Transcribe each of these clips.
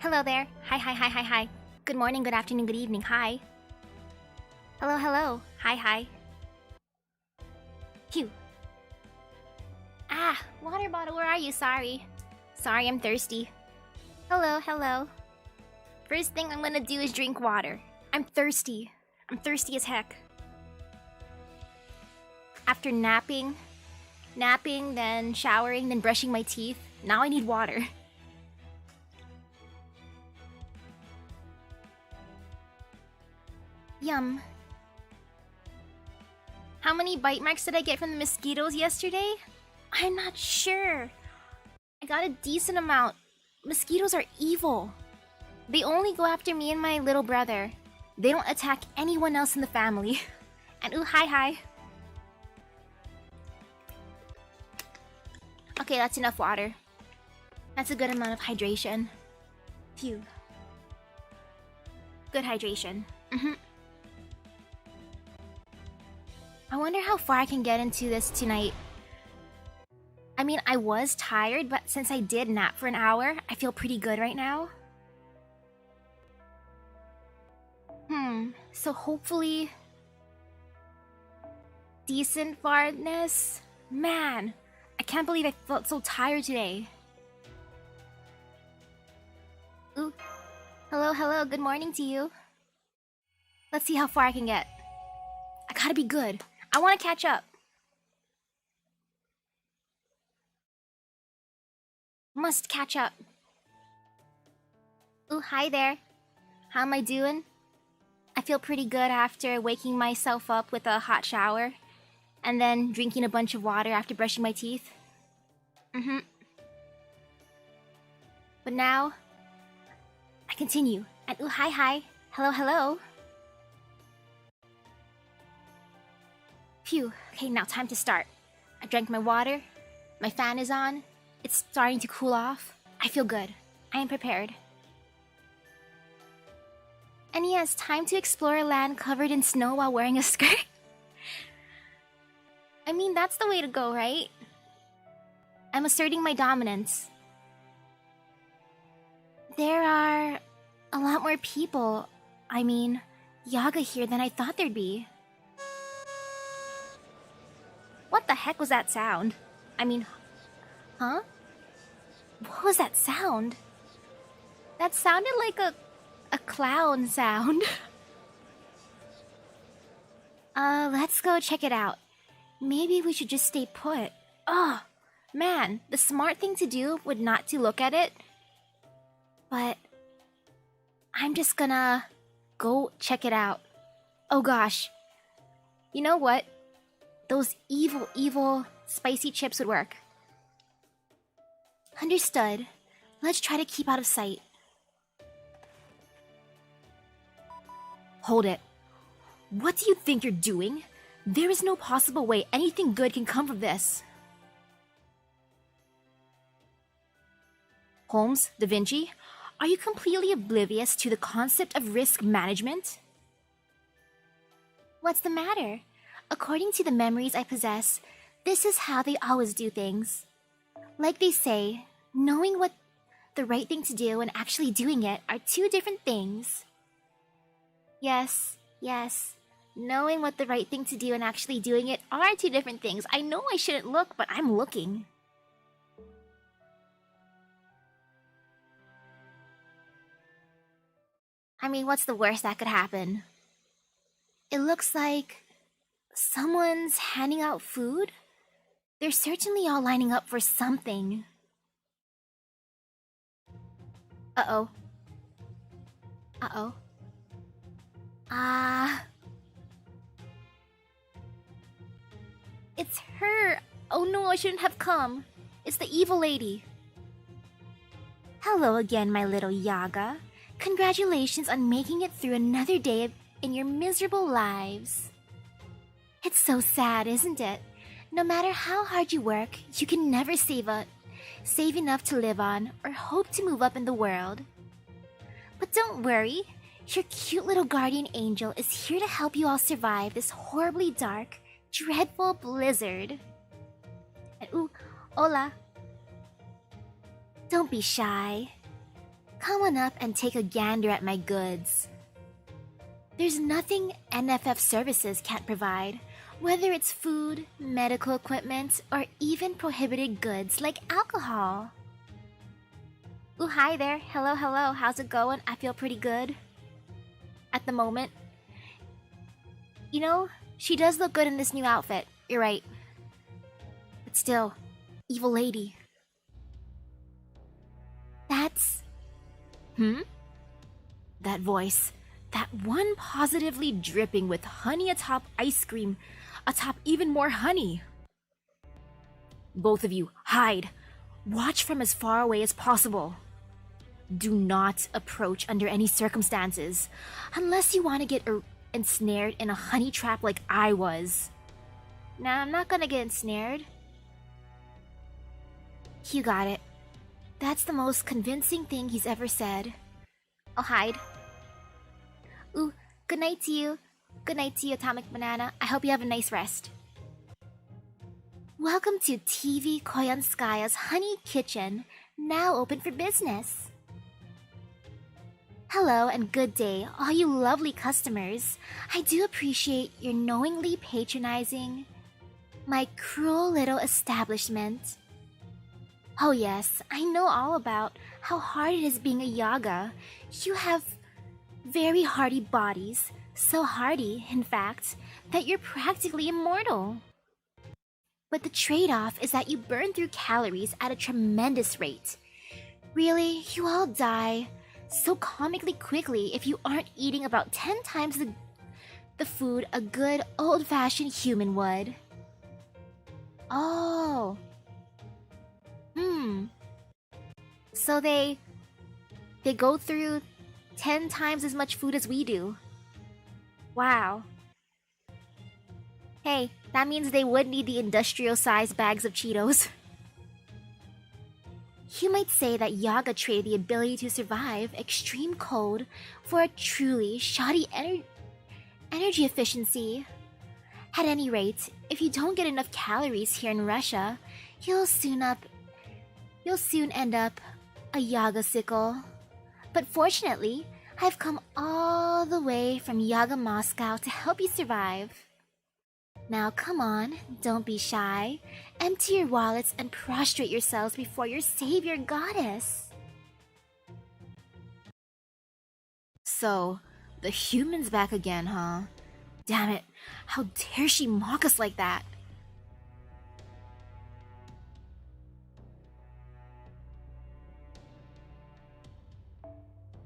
Hello there. Hi. Good morning, good afternoon, good evening. Hi. Hello. Hi. Phew. Ah, water bottle, where are you? Sorry, I'm thirsty. Hello. First thing I'm gonna do is drink water. I'm thirsty as heck. After napping, then showering, then brushing my teeth, now I need water. Yum. How many bite marks did I get from the mosquitoes yesterday? I'm not sure. I got a decent amount. Mosquitoes are evil. They only go after me and my little brother. They don't attack anyone else in the family. And ooh, hi. Okay, that's enough water. That's a good amount of hydration. Phew. Good hydration. I wonder how far I can get into this tonight. I mean, I was tired, but since I did nap for an hour, I feel pretty good right now. So hopefully... decent farness? Man, I can't believe I felt so tired today. Ooh. Hello, good morning to you. Let's see how far I can get. I gotta be good. I want to catch up. Must catch up. Ooh, hi there. How am I doing? I feel pretty good after waking myself up with a hot shower and then drinking a bunch of water after brushing my teeth. But now, I continue. And ooh, hi. Hello. Phew. Okay, now time to start. I drank my water. My fan is on. It's starting to cool off. I feel good. I am prepared. And yes, time to explore a land covered in snow while wearing a skirt. I mean, that's the way to go, right? I'm asserting my dominance. There are a lot more people, I mean, Yaga here than I thought there'd be. What the heck was that sound? I mean, huh? What was that sound? That sounded like a clown sound. Let's go check it out. Maybe we should just stay put. Oh, man, the smart thing to do would not to look at it. But I'm just gonna go check it out. Oh gosh. You know what? Those evil spicy chips would work. Understood. Let's try to keep out of sight. Hold it. What do you think you're doing? There is no possible way anything good can come from this. Holmes, Da Vinci, are you completely oblivious to the concept of risk management? What's the matter? According to the memories I possess, this is how they always do things. Like they say, knowing what the right thing to do and actually doing it are two different things. Yes. Knowing what the right thing to do and actually doing it are two different things. I know I shouldn't look, but I'm looking. I mean, what's the worst that could happen? It looks like someone's handing out food? They're certainly all lining up for something. Uh-oh. It's her! Oh no, I shouldn't have come. It's the evil lady. Hello again, my little Yaga. Congratulations on making it through another day in your miserable lives. It's so sad, isn't it? No matter how hard you work, you can never save enough to live on or hope to move up in the world. But don't worry, your cute little guardian angel is here to help you all survive this horribly dark, dreadful blizzard. And ooh, hola. Don't be shy. Come on up and take a gander at my goods. There's nothing NFF services can't provide, whether it's food, medical equipment, or even prohibited goods like alcohol. Ooh, hi there. Hello, hello. How's it going? I feel pretty good. At the moment. You know, she does look good in this new outfit. You're right. But still, evil lady. That's... That voice. That one positively dripping with honey atop ice cream, atop even more honey. Both of you, hide. Watch from as far away as possible. Do not approach under any circumstances, unless you want to get ensnared in a honey trap like I was. Nah, I'm not gonna get ensnared. You got it. That's the most convincing thing he's ever said. I'll hide. Ooh, good night to you. Good night to you, Atomic Banana. I hope you have a nice rest. Welcome to TV Koyanskaya's Honey Kitchen, now open for business. Hello and good day, all you lovely customers. I do appreciate your knowingly patronizing my cruel little establishment. Oh yes, I know all about how hard it is being a yaga. You have very hardy bodies, so hardy, in fact, that you're practically immortal. But the trade-off is that you burn through calories at a tremendous rate. Really, you all die so comically quickly if you aren't eating about 10 times the food a good old-fashioned human would. Oh. So they go through 10 times as much food as we do. Wow. Hey, that means they would need the industrial-sized bags of Cheetos. You might say that Yaga trade the ability to survive extreme cold for a truly shoddy energy efficiency. At any rate, if you don't get enough calories here in Russia, you'll soon end up a Yaga sickle. But fortunately, I've come all the way from Yaga Moscow to help you survive. Now come on, don't be shy. Empty your wallets and prostrate yourselves before your savior goddess. So, the human's back again, huh? Damn it, how dare she mock us like that?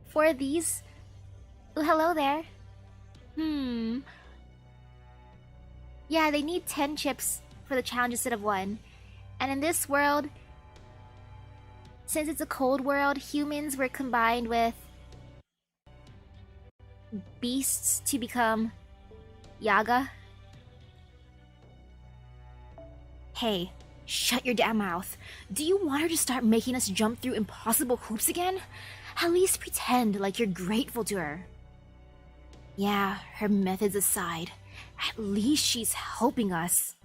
For these... Oh, hello there. Yeah, they need 10 chips for the challenge instead of 1. And in this world, since it's a cold world, humans were combined with beasts to become Yaga. Hey, shut your damn mouth. Do you want her to start making us jump through impossible hoops again? At least pretend like you're grateful to her. Yeah, her methods aside, at least she's helping us.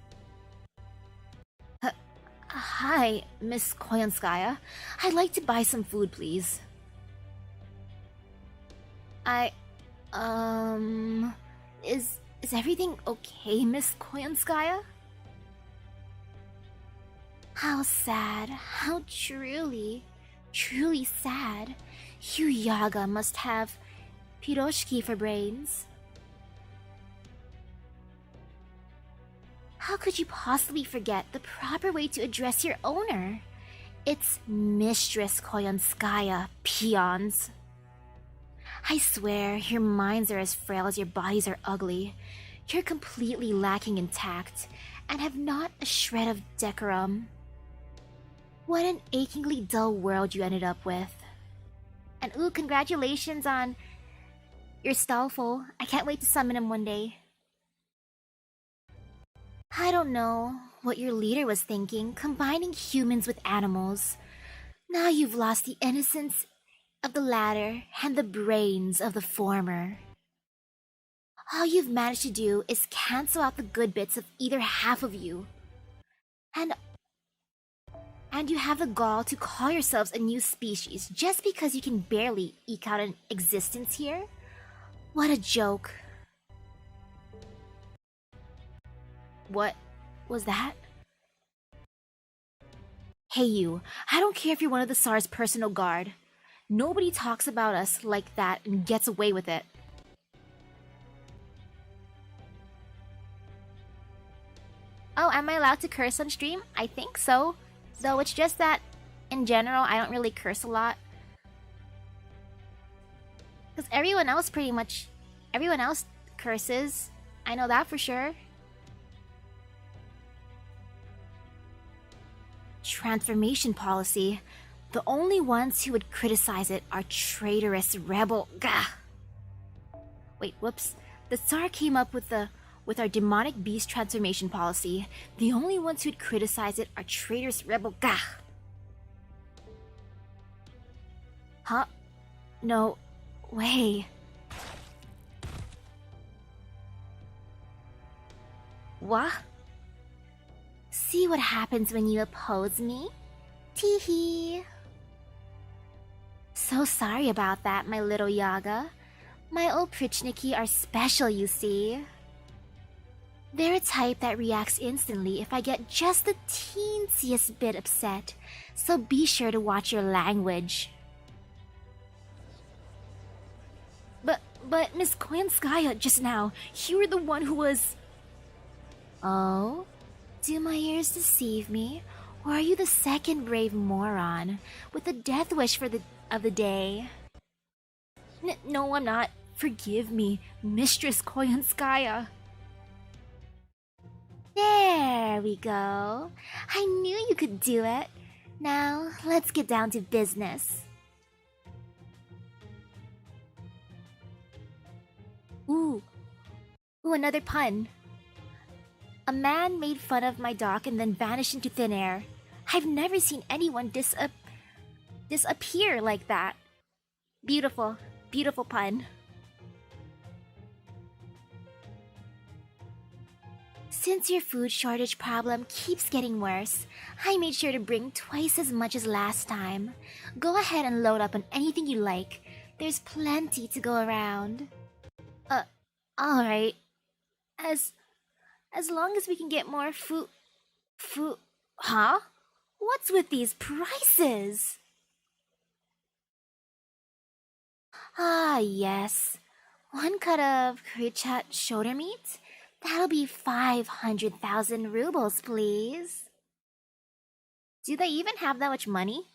Hi, Miss Koyanskaya. I'd like to buy some food, please. Is everything okay, Miss Koyanskaya? How sad, how truly sad. You Yaga must have piroshki for brains. How could you possibly forget the proper way to address your owner? It's Mistress Koyanskaya, peons. I swear, your minds are as frail as your bodies are ugly. You're completely lacking in tact, and have not a shred of decorum. What an achingly dull world you ended up with. And ooh, congratulations on your Stallful. I can't wait to summon him one day. I don't know what your leader was thinking, combining humans with animals. Now you've lost the innocence of the latter and the brains of the former. All you've managed to do is cancel out the good bits of either half of you. And And you have the gall to call yourselves a new species just because you can barely eke out an existence here? What a joke. What was that? Hey you, I don't care if you're one of the Tsar's personal guard. Nobody talks about us like that and gets away with it. Oh, am I allowed to curse on stream? I think so. Though it's just that, in general, I don't really curse a lot. Because everyone else curses. I know that for sure. Transformation policy. The only ones who would criticize it are traitorous rebel. Gah! Wait, whoops. The Tsar came up with our demonic beast transformation policy. The only ones who'd criticize it are traitorous rebel. Gah! Huh? No way. What? See what happens when you oppose me? Teehee. So sorry about that, my little Yaga. My old Prichniki are special, you see. They're a type that reacts instantly if I get just the teensiest bit upset, so be sure to watch your language. But Miss Koyanskaya, just now, you were the one who was... Oh? Do my ears deceive me? Or are you the second brave moron with the death wish of the day? No, I'm not. Forgive me, Mistress Koyanskaya. There we go. I knew you could do it. Now, let's get down to business. Ooh, another pun. A man made fun of my dog and then vanished into thin air. I've never seen anyone disappear like that. Beautiful, beautiful pun. Since your food shortage problem keeps getting worse, I made sure to bring twice as much as last time. Go ahead and load up on anything you like. There's plenty to go around. Alright. As long as we can get more food... Huh? What's with these prices? Ah, yes. 1 cut of krichat shoulder meat? That'll be 500,000 rubles, please. Do they even have that much money?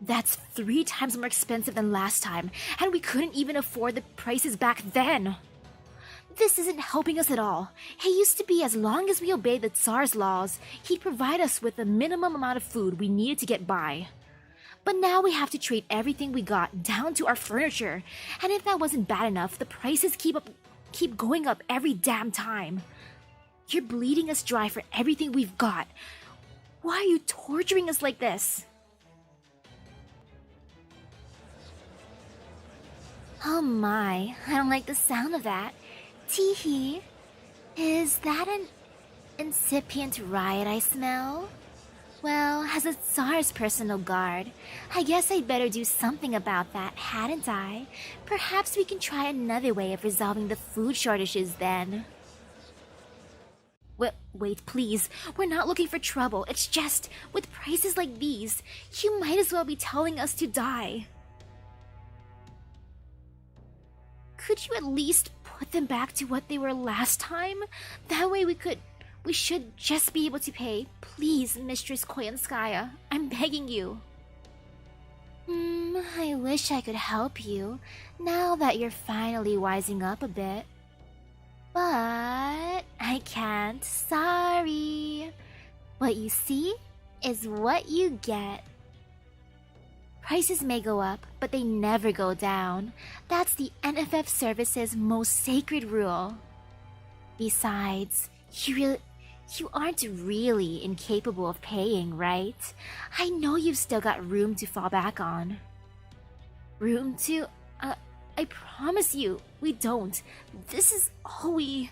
That's 3 times more expensive than last time, and we couldn't even afford the prices back then. This isn't helping us at all. It used to be as long as we obeyed the Tsar's laws, he'd provide us with the minimum amount of food we needed to get by. But now we have to trade everything we got down to our furniture, and if that wasn't bad enough, the prices keep going up every damn time. You're bleeding us dry for everything we've got. Why are you torturing us like this? Oh my, I don't like the sound of that. Teehee, is that an incipient riot I smell? Well, as a Tsar's personal guard, I guess I'd better do something about that, hadn't I? Perhaps we can try another way of resolving the food shortages then. Wait, please. We're not looking for trouble. It's just, with prices like these, you might as well be telling us to die. Could you at least put them back to what they were last time? That way we should just be able to pay. Please, Mistress Koyanskaya, I'm begging you. I wish I could help you, now that you're finally wising up a bit. But I can't, sorry. What you see is what you get. Prices may go up, but they never go down. That's the NFF service's most sacred rule. Besides, you aren't really incapable of paying, right? I know you've still got room to fall back on. Room to... I promise you, we don't. This is all we...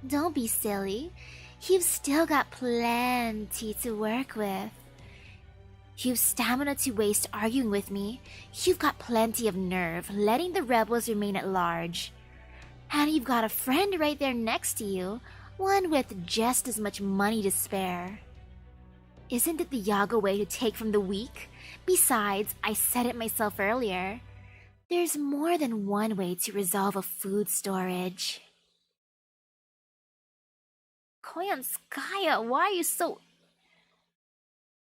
Don't be silly. You've still got plenty to work with. You've stamina to waste arguing with me. You've got plenty of nerve letting the rebels remain at large. And you've got a friend right there next to you, one with just as much money to spare. Isn't it the Yaga way to take from the weak? Besides, I said it myself earlier. There's more than one way to resolve a food storage. Koyanskaya, why are you so...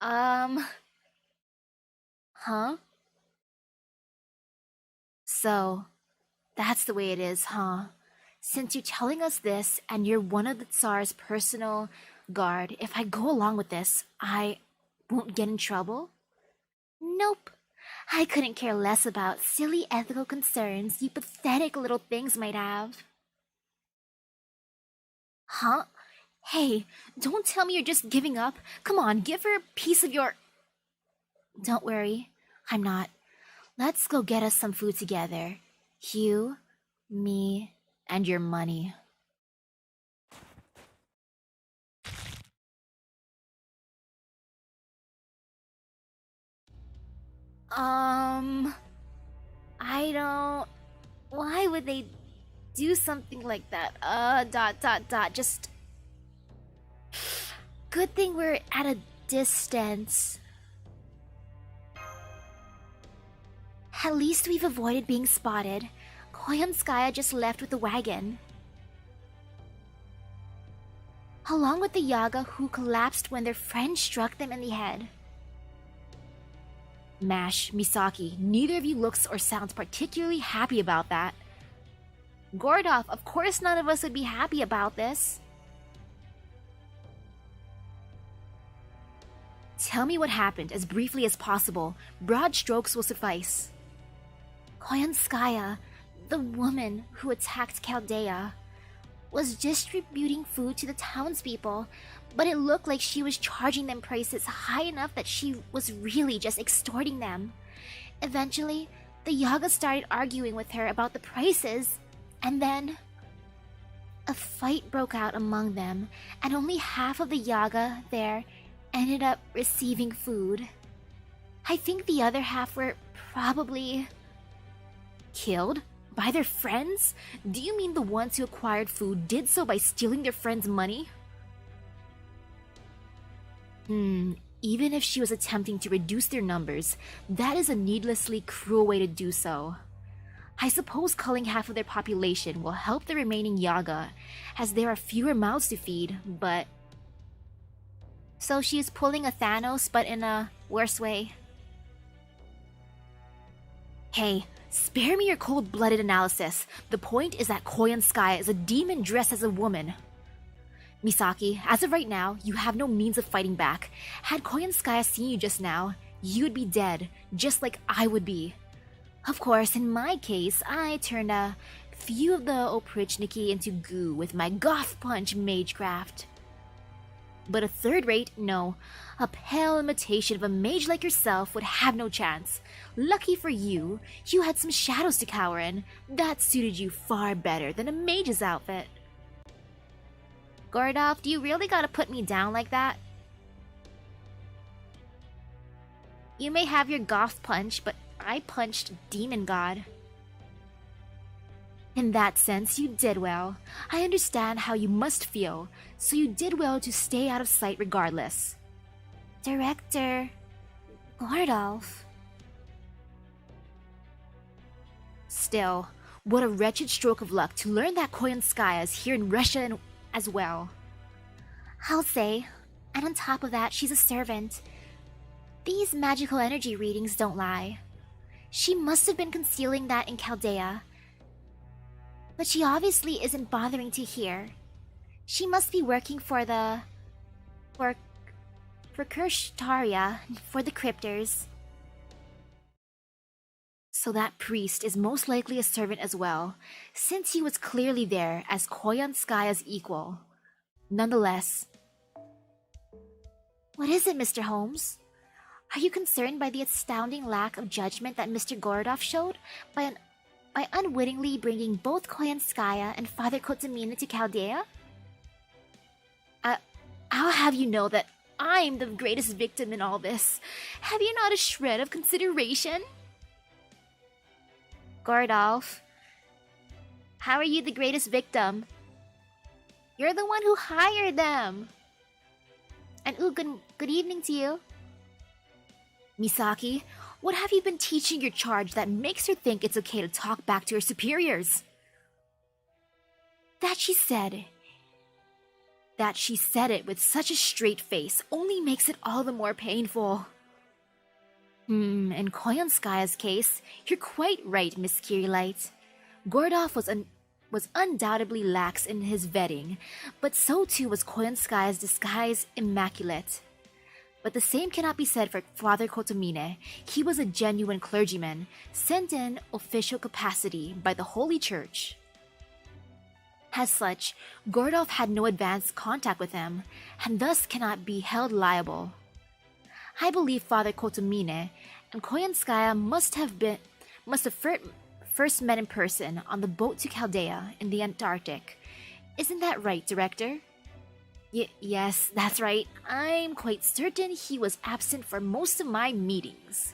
Huh? So, that's the way it is, huh? Since you're telling us this, and you're one of the Tsar's personal guard, if I go along with this, I won't get in trouble? Nope. I couldn't care less about silly ethical concerns you pathetic little things might have. Huh? Hey, don't tell me you're just giving up. Come on, give her a piece of your... Don't worry, I'm not. Let's go get us some food together. You, me, and your money. I don't... Why would they do something like that? Just... Good thing we're at a distance. At least we've avoided being spotted. Koyanskaya just left with the wagon. Along with the Yaga who collapsed when their friend struck them in the head. Mash, Misaki, neither of you looks or sounds particularly happy about that. Gordov, of course none of us would be happy about this. Tell me what happened as briefly as possible. Broad strokes will suffice. Koyanskaya, the woman who attacked Chaldea, was distributing food to the townspeople, but it looked like she was charging them prices high enough that she was really just extorting them. Eventually, the Yaga started arguing with her about the prices, and then... a fight broke out among them, and only half of the Yaga there ended up receiving food. I think the other half were probably... killed? By their friends? Do you mean the ones who acquired food did so by stealing their friends' money? Even if she was attempting to reduce their numbers, that is a needlessly cruel way to do so. I suppose culling half of their population will help the remaining Yaga, as there are fewer mouths to feed, but... So she is pulling a Thanos, but in a worse way. Hey, spare me your cold-blooded analysis. The point is that Koyanskaya is a demon dressed as a woman. Misaki, as of right now, you have no means of fighting back. Had Koyanskaya seen you just now, you would be dead, just like I would be. Of course, in my case, I turned a few of the Oprichniki into goo with my Goth Punch magecraft. But a third-rate, no, a pale imitation of a mage like yourself would have no chance. Lucky for you, you had some shadows to cower in. That suited you far better than a mage's outfit. Gordov, do you really gotta put me down like that? You may have your Goth Punch, but I punched Demon God. In that sense, you did well. I understand how you must feel, so you did well to stay out of sight regardless. Director... Gordolf. Still, what a wretched stroke of luck to learn that Koyanskaya is here in Russia as well. I'll say, and on top of that, she's a servant. These magical energy readings don't lie. She must have been concealing that in Chaldea. But she obviously isn't bothering to hear. She must be working for the... for Kirshtaria, for the Cryptors. So that priest is most likely a servant as well, since he was clearly there as Koyanskaya's equal. Nonetheless... What is it, Mr. Holmes? Are you concerned by the astounding lack of judgment that Mr. Gorodov showed by unwittingly bringing both Koyanskaya and Father Kotamina to Chaldea? I'll have you know that I'm the greatest victim in all this. Have you not a shred of consideration? Gordolf, how are you the greatest victim? You're the one who hired them. And good evening to you. Misaki, what have you been teaching your charge that makes her think it's okay to talk back to her superiors? That she said it with such a straight face only makes it all the more painful. In Koyanskaya's case, you're quite right, Miss Kirilight. Gordolf was undoubtedly lax in his vetting, but so too was Koyanskaya's disguise immaculate. But the same cannot be said for Father Kotomine. He was a genuine clergyman, sent in official capacity by the Holy Church. As such, Gordolf had no advanced contact with him, and thus cannot be held liable. I believe Father Kotomine and Koyanskaya must have first met in person on the boat to Chaldea in the Antarctic. Isn't that right, Director? Yes, that's right. I'm quite certain he was absent for most of my meetings.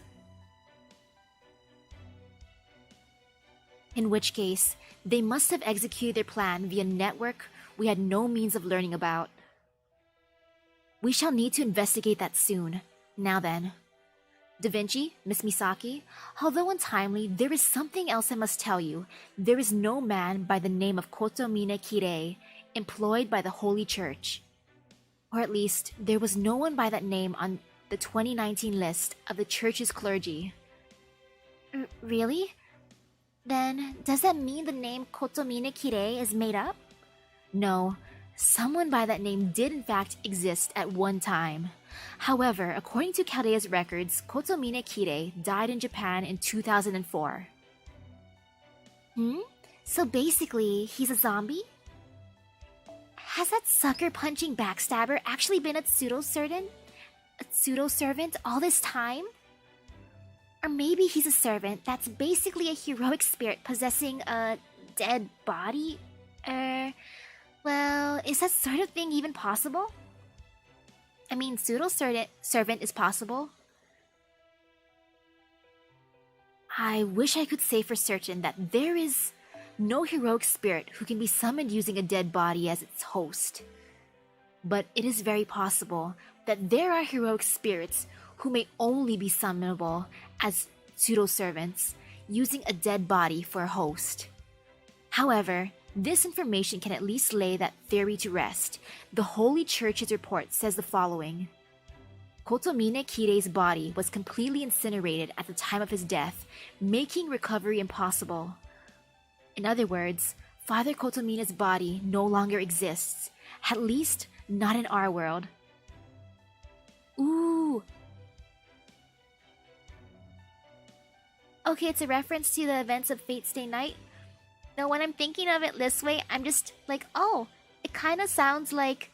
In which case, they must have executed their plan via network we had no means of learning about. We shall need to investigate that soon. Now then. Da Vinci, Miss Misaki, although untimely, there is something else I must tell you. There is no man by the name of Kotomine Kirei employed by the Holy Church. Or at least, there was no one by that name on the 2019 list of the Church's clergy. Really? Then, does that mean the name Kotomine Kirei is made up? No, someone by that name did in fact exist at one time. However, according to Chaldea's records, Kotomine Kirei died in Japan in 2004. So basically, he's a zombie? Has that sucker-punching backstabber actually been a pseudo-servant all this time? Or maybe he's a servant that's basically a heroic spirit possessing a dead body? Well, is that sort of thing even possible? I mean, pseudo-servant is possible. I wish I could say for certain that there is no heroic spirit who can be summoned using a dead body as its host. But it is very possible that there are heroic spirits who may only be summonable as pseudo-servants, using a dead body for a host. However, this information can at least lay that theory to rest. The Holy Church's report says the following. Kotomine Kirei's body was completely incinerated at the time of his death, making recovery impossible. In other words, Father Kotomine's body no longer exists, at least not in our world. Ooh. Okay, it's a reference to the events of Fate Stay Night. Now, when I'm thinking of it this way, I'm just like, oh, it kind of sounds like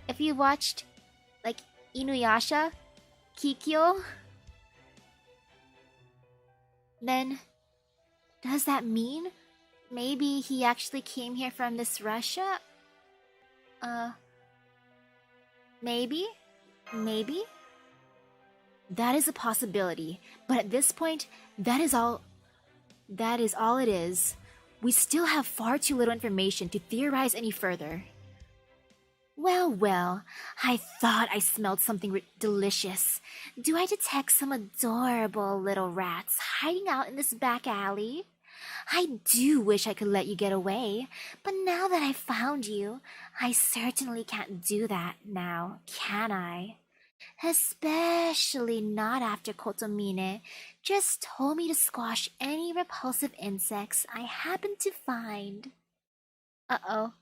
if you watched, like, Inuyasha, Kikyo, then does that mean maybe he actually came here from this Russia? Maybe? That is a possibility, but at this point, that is all it is. We still have far too little information to theorize any further. Well, I thought I smelled something delicious. Do I detect some adorable little rats hiding out in this back alley? I do wish I could let you get away, but now that I've found you, I certainly can't do that now, can I? Especially not after Kotomine just told me to squash any repulsive insects I happen to find. Uh-oh.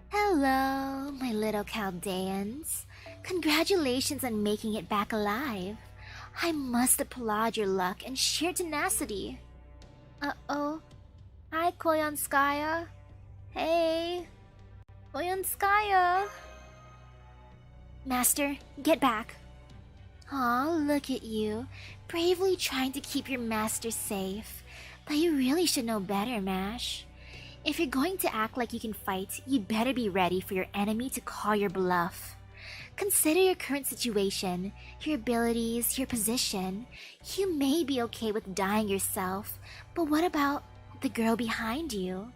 Hello, my little Chaldeans. Congratulations on making it back alive. I must applaud your luck and sheer tenacity. Uh-oh. Hi, Koyanskaya. Hey. Koyanskaya. Master, get back. Aw, look at you, bravely trying to keep your master safe. But you really should know better, Mash. If you're going to act like you can fight, you better be ready for your enemy to call your bluff. Consider your current situation, your abilities, your position. You may be okay with dying yourself, but what about the girl behind you?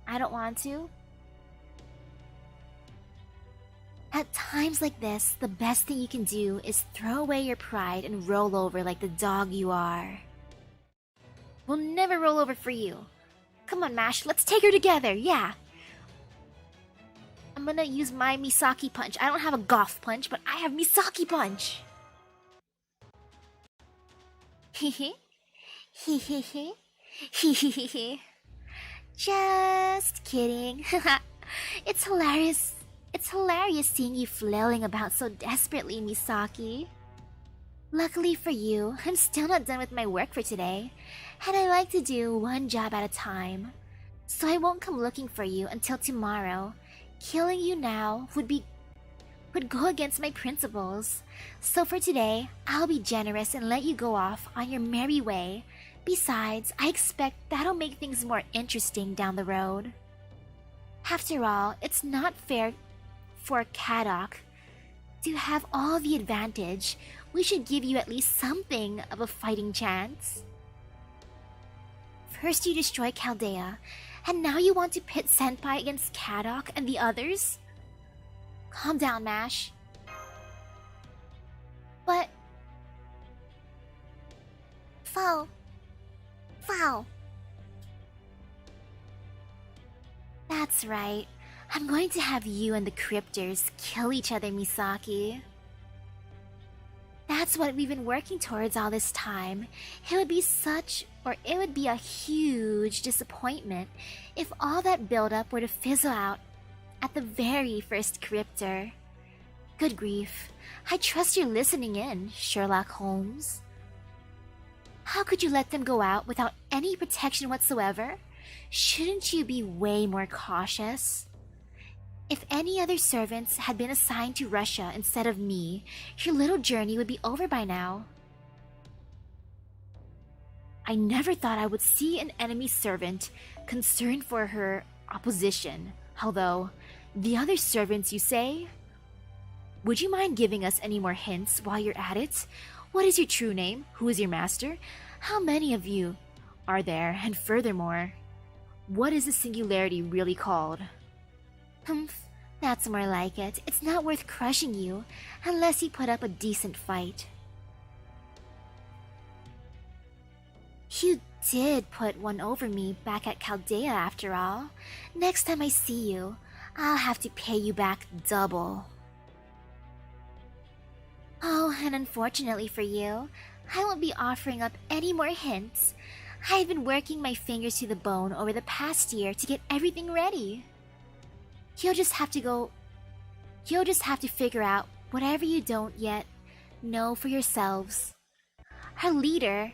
I don't want to. At times like this, the best thing you can do is throw away your pride and roll over like the dog you are. We'll never roll over for you. Come on, Mash, let's take her together, yeah! I'm gonna use my Misaki punch. I don't have a golf punch, but I have Misaki punch! Hehe. Hehehe. Hehehe. Just kidding. It's hilarious. It's hilarious seeing you flailing about so desperately, Misaki. Luckily for you, I'm still not done with my work for today, and I like to do one job at a time. So I won't come looking for you until tomorrow. Killing you now would go against my principles. So for today, I'll be generous and let you go off on your merry way. Besides, I expect that'll make things more interesting down the road. After all, it's not fair for Kadok to have all the advantage. We should give you at least something of a fighting chance. First you destroy Chaldea, and now you want to pit Senpai against Kadok and the others? Calm down, Mash. But... Foul. That's right. I'm going to have you and the Cryptors kill each other, Misaki. That's what we've been working towards all this time. It would be a huge disappointment if all that build-up were to fizzle out at the very first Cryptor. Good grief. I trust you're listening in, Sherlock Holmes. How could you let them go out without any protection whatsoever? Shouldn't you be way more cautious? If any other servants had been assigned to Russia instead of me, your little journey would be over by now. I never thought I would see an enemy servant concerned for her opposition. Although, the other servants, you say? Would you mind giving us any more hints while you're at it? What is your true name? Who is your master? How many of you are there? And furthermore, what is the singularity really called? Humph, that's more like it. It's not worth crushing you unless you put up a decent fight. You did put one over me back at Chaldea after all. Next time I see you, I'll have to pay you back double. Oh, and unfortunately for you, I won't be offering up any more hints. I've been working my fingers to the bone over the past year to get everything ready. You'll just have to figure out whatever you don't yet know for yourselves. Our leader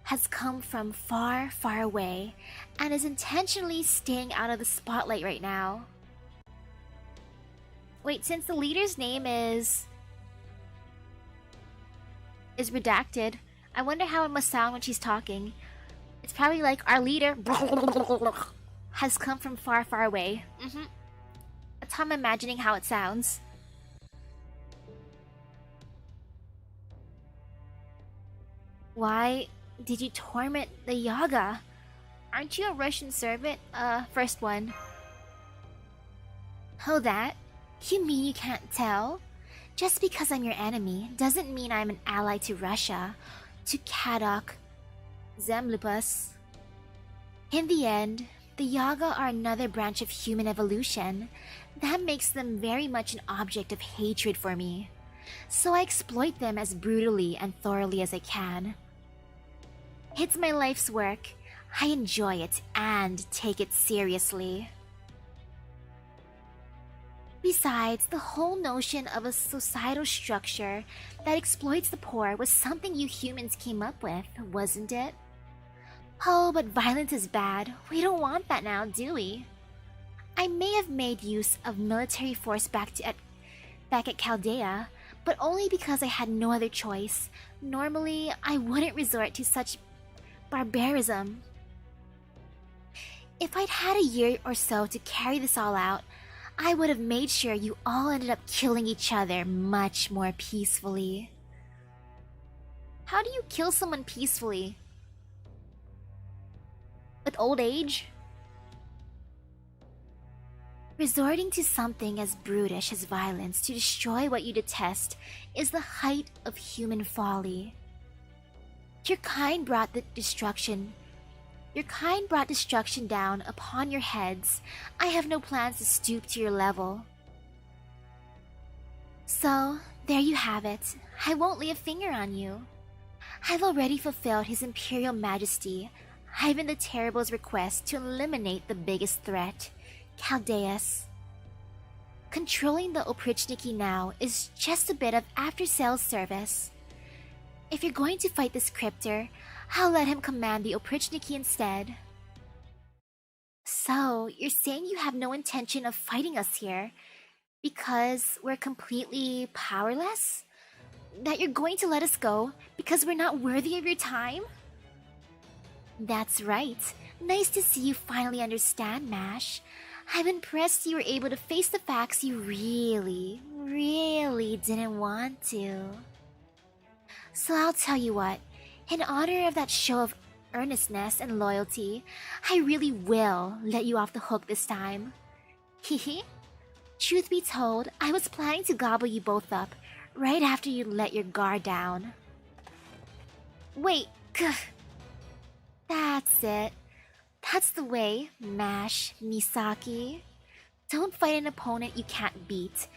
has come from far, far away and is intentionally staying out of the spotlight right now. Wait, since the leader's name is redacted, I wonder how it must sound when she's talking. It's probably like, our leader has come from far, far away. That's how I'm imagining how it sounds. Why did you torment the Yaga? Aren't you a Russian servant? First one. Oh, that? You mean you can't tell? Just because I'm your enemy doesn't mean I'm an ally to Russia, to Kadok, Zemlupus. In the end, the Yaga are another branch of human evolution. That makes them very much an object of hatred for me. So I exploit them as brutally and thoroughly as I can. It's my life's work. I enjoy it and take it seriously. Besides, the whole notion of a societal structure that exploits the poor was something you humans came up with, wasn't it? Oh, but violence is bad. We don't want that now, do we? I may have made use of military force back at Chaldea, but only because I had no other choice. Normally, I wouldn't resort to such barbarism. If I'd had a year or so to carry this all out, I would have made sure you all ended up killing each other much more peacefully. How do you kill someone peacefully? With old age? Resorting to something as brutish as violence to destroy what you detest is the height of human folly. Your kind brought destruction down upon your heads. I have no plans to stoop to your level. So, there you have it. I won't lay a finger on you. I've already fulfilled His Imperial Majesty, Ivan the Terrible's request to eliminate the biggest threat, Chaldeus. Controlling the Oprichniki now is just a bit of after-sales service. If you're going to fight this cryptor, I'll let him command the Oprichniki instead. So, you're saying you have no intention of fighting us here because we're completely powerless? That you're going to let us go because we're not worthy of your time? That's right. Nice to see you finally understand, Mash. I'm impressed you were able to face the facts you really, really didn't want to. So I'll tell you what, in honor of that show of earnestness and loyalty, I really will let you off the hook this time. Hehe. Truth be told, I was planning to gobble you both up right after you let your guard down. Wait, that's it. That's the way, Mash, Misaki. Don't fight an opponent you can't beat.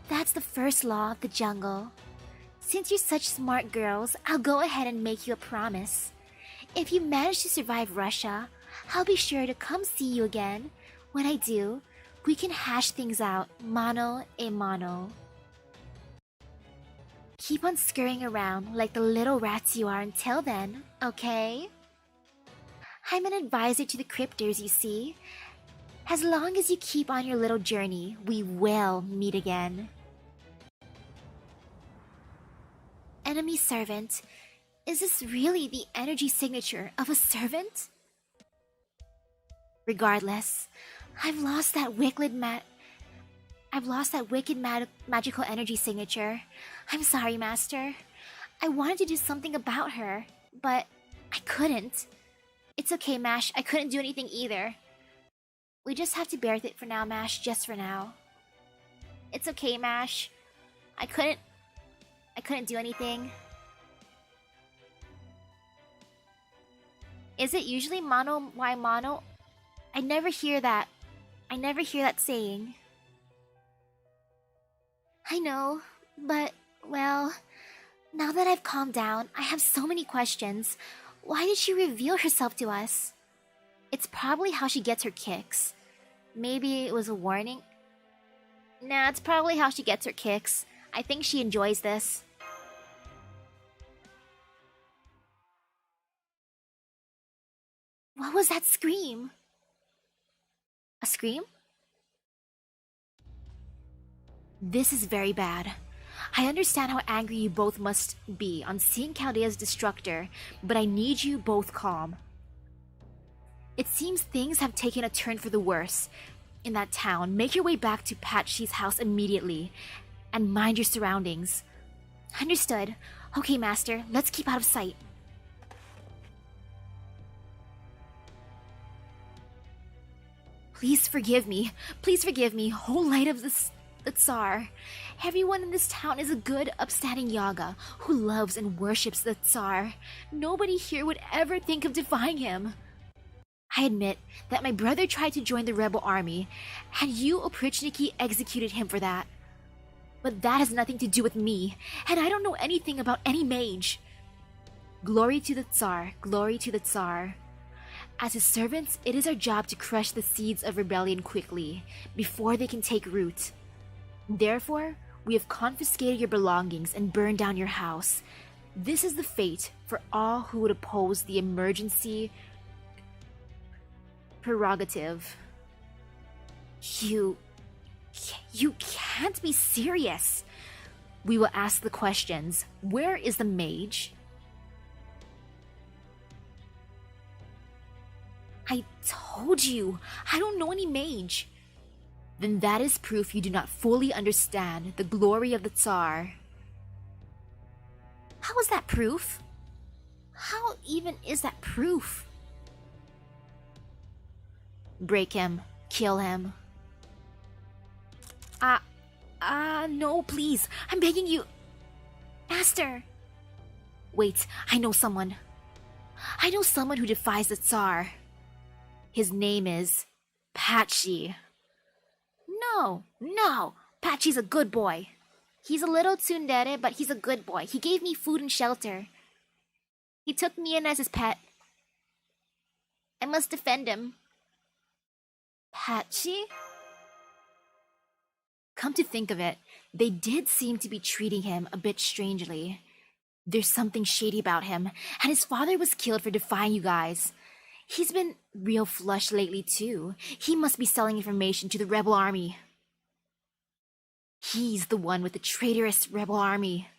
That's the first law of the jungle. Since you're such smart girls, I'll go ahead and make you a promise. If you manage to survive Russia, I'll be sure to come see you again. When I do, we can hash things out mano a mano. Keep on scurrying around like the little rats you are until then, okay? I'm an advisor to the cryptors, you see. As long as you keep on your little journey, we will meet again. Enemy servant. Is this really the energy signature of a servant? Regardless, I've lost that wicked magical energy signature. I'm sorry, Master. I wanted to do something about her, but I couldn't. It's okay, Mash. I couldn't do anything either. We just have to bear with it for now, Mash. Just for now. It's okay, Mash. I couldn't do anything. Is it usually mono y mono? I never hear that. I never hear that saying. I know, but, well, now that I've calmed down, I have so many questions. Why did she reveal herself to us? It's probably how she gets her kicks. Maybe it was a warning? Nah, it's probably how she gets her kicks. I think she enjoys this. What was that scream? A scream? This is very bad. I understand how angry you both must be on seeing Chaldea's destructor, but I need you both calm. It seems things have taken a turn for the worse in that town. Make your way back to Patshy's house immediately, and mind your surroundings. Understood. Okay, Master, let's keep out of sight. Please forgive me. Please forgive me, whole light of the Tsar. Everyone in this town is a good, upstanding Yaga who loves and worships the Tsar. Nobody here would ever think of defying him. I admit that my brother tried to join the rebel army, and you, Oprichniki, executed him for that. But that has nothing to do with me, and I don't know anything about any mage. Glory to the Tsar, glory to the Tsar. As his servants, it is our job to crush the seeds of rebellion quickly, before they can take root. Therefore, we have confiscated your belongings and burned down your house. This is the fate for all who would oppose the emergency prerogative. You can't be serious. We will ask the questions. Where is the mage? I told you, I don't know any mage. Then that is proof you do not fully understand the glory of the Tsar. How is that proof? How even is that proof? Break him. Kill him. No, please. I'm begging you. Master. Wait, I know someone. I know someone who defies the Tsar. His name is Patchy. No. Patchy's a good boy. He's a little tsundere, but he's a good boy. He gave me food and shelter. He took me in as his pet. I must defend him. Patchy? Come to think of it, they did seem to be treating him a bit strangely. There's something shady about him, and his father was killed for defying you guys. He's been real flush lately too. He must be selling information to the rebel army. He's the one with the traitorous rebel army.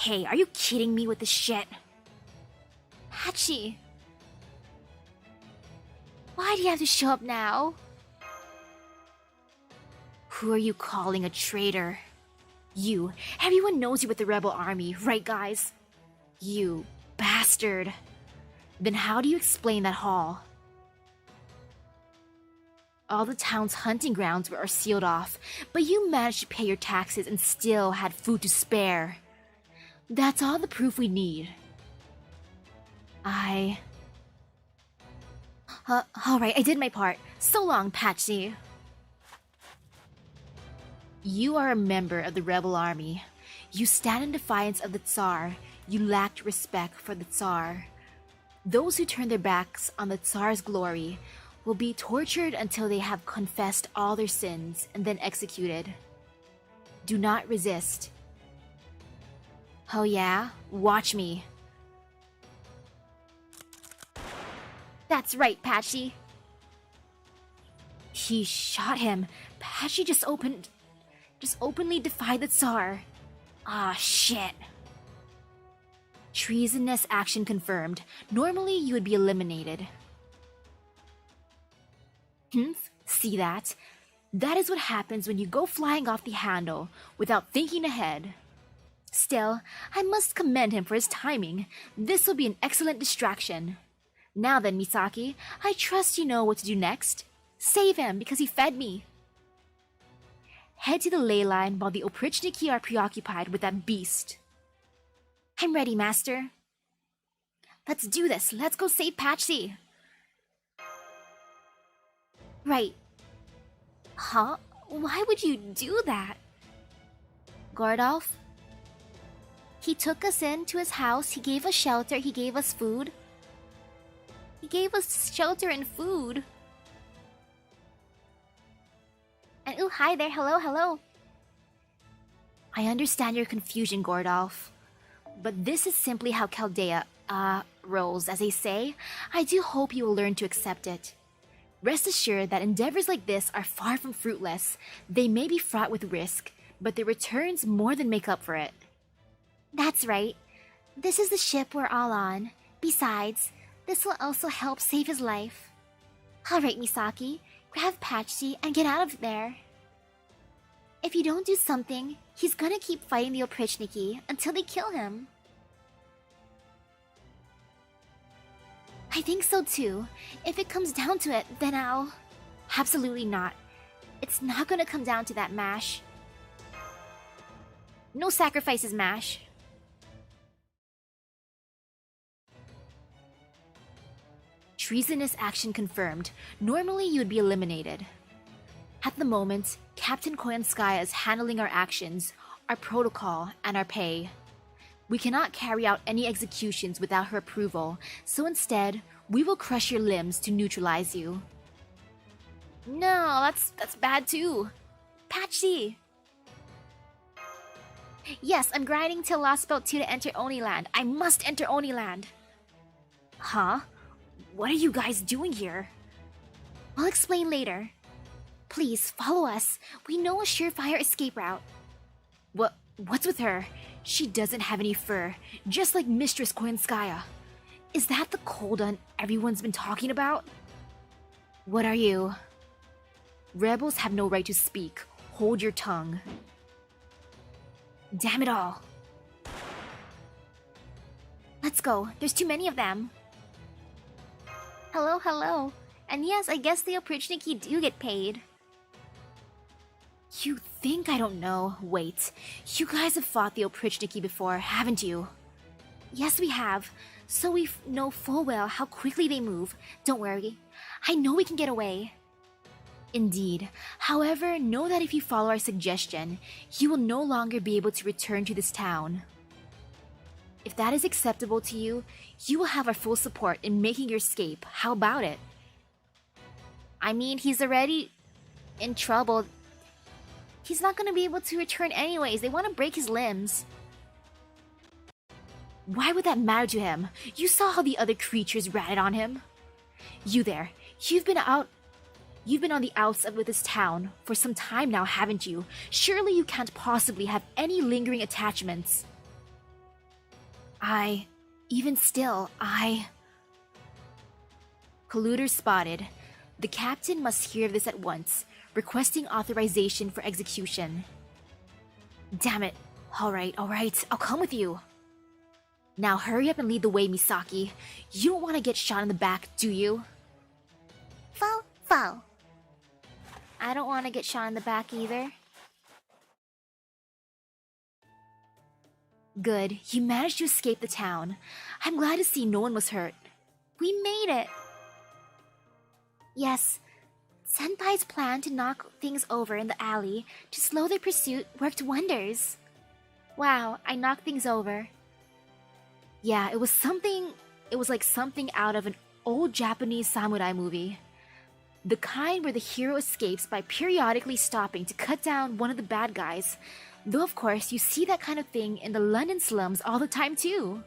Hey, are you kidding me with this shit? Patchy. Why do you have to show up now? Who are you calling a traitor? You. Everyone knows you with the rebel army, right guys? You bastard. Then how do you explain that haul? All the town's hunting grounds are sealed off, but you managed to pay your taxes and still had food to spare. That's all the proof we need. Alright, I did my part. So long, Patchy. You are a member of the rebel army. You stand in defiance of the Tsar. You lacked respect for the Tsar. Those who turn their backs on the Tsar's glory will be tortured until they have confessed all their sins and then executed. Do not resist. Oh yeah? Watch me. That's right, Patchy. He shot him. Patchy just openly defied the Tsar. Ah, shit. Treasonous action confirmed. Normally, you would be eliminated. See that? That is what happens when you go flying off the handle without thinking ahead. Still, I must commend him for his timing. This will be an excellent distraction. Now then, Misaki, I trust you know what to do next. Save him because he fed me. Head to the ley line while the Oprichniki are preoccupied with that beast. I'm ready, Master. Let's do this. Let's go save Patchy. Right. Huh? Why would you do that? Gordolf? He took us into his house, he gave us shelter, he gave us food. He gave us shelter and food. And ooh, hi there, hello. I understand your confusion, Gordolf. But this is simply how Chaldea, rolls, as they say. I do hope you will learn to accept it. Rest assured that endeavors like this are far from fruitless. They may be fraught with risk, but the returns more than make up for it. That's right. This is the ship we're all on. Besides, this will also help save his life. Alright, Misaki, grab Patchy and get out of there. If you don't do something, he's gonna keep fighting the Oprichniki until they kill him. I think so too. If it comes down to it, then I'll... Absolutely not. It's not gonna come down to that, Mash. No sacrifices, Mash. Treasonous action confirmed. Normally you would be eliminated. At the moment, Captain Koyanskaya is handling our actions, our protocol, and our pay. We cannot carry out any executions without her approval, so instead, we will crush your limbs to neutralize you. No, that's bad too. Patchy! Yes, I'm grinding till Lost Belt 2 to enter Oniland. I must enter Oniland! Huh? What are you guys doing here? I'll explain later. Please, follow us. We know a surefire escape route. What's with her? She doesn't have any fur, just like Mistress Koyanskaya. Is that the Koldan everyone's been talking about? What are you? Rebels have no right to speak. Hold your tongue. Damn it all. Let's go. There's too many of them. Hello, hello. And yes, I guess the Oprichniki do get paid. You think I don't know? Wait. You guys have fought the Oprichniki before, haven't you? Yes, we have. So we know full well how quickly they move. Don't worry. I know we can get away. Indeed. However, know that if you follow our suggestion, you will no longer be able to return to this town. If that is acceptable to you, you will have our full support in making your escape. How about it? I mean, he's already in trouble. He's not going to be able to return anyways. They want to break his limbs. Why would that matter to him? You saw how the other creatures ratted on him. You there. You've been on the outs of this town for some time now, haven't you? Surely you can't possibly have any lingering attachments. Even still, Colluder spotted. The captain must hear of this at once, requesting authorization for execution. Damn it. Alright, I'll come with you. Now hurry up and lead the way, Misaki. You don't want to get shot in the back, do you? Foul. I don't want to get shot in the back either. Good, you managed to escape the town. I'm glad to see no one was hurt. We made it! Yes, Senpai's plan to knock things over in the alley to slow their pursuit worked wonders. Wow, I knocked things over. Yeah, it was like something out of an old Japanese samurai movie. The kind where the hero escapes by periodically stopping to cut down one of the bad guys. Though of course, you see that kind of thing in the London slums all the time too.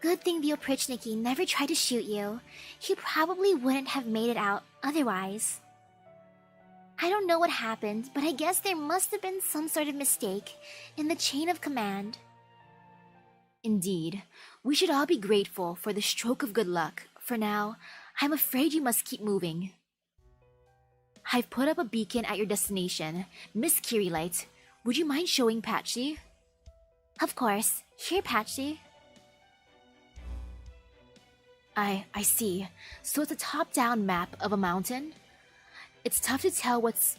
Good thing the Oprichniki never tried to shoot you. He probably wouldn't have made it out otherwise. I don't know what happened, but I guess there must have been some sort of mistake in the chain of command. Indeed, we should all be grateful for the stroke of good luck. For now, I'm afraid you must keep moving. I've put up a beacon at your destination, Miss Kirilight. Would you mind showing Patchy? Of course. Here, Patchy. I see. So it's a top-down map of a mountain? It's tough to tell what's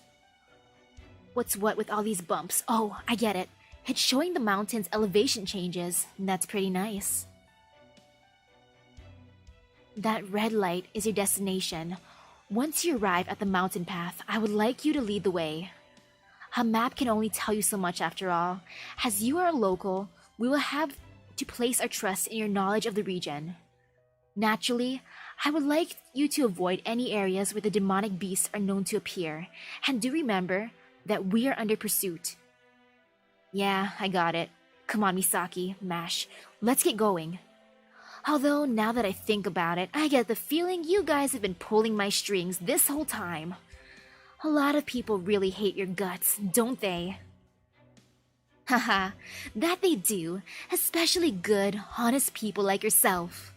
what with all these bumps. Oh, I get it. It's showing the mountain's elevation changes. That's pretty nice. That red light is your destination. Once you arrive at the mountain path, I would like you to lead the way. A map can only tell you so much after all. As you are a local, we will have to place our trust in your knowledge of the region. Naturally, I would like you to avoid any areas where the demonic beasts are known to appear, and do remember that we are under pursuit. Yeah, I got it. Come on, Misaki, Mash, let's get going. Although, now that I think about it, I get the feeling you guys have been pulling my strings this whole time. A lot of people really hate your guts, don't they? Haha, that they do, especially good, honest people like yourself.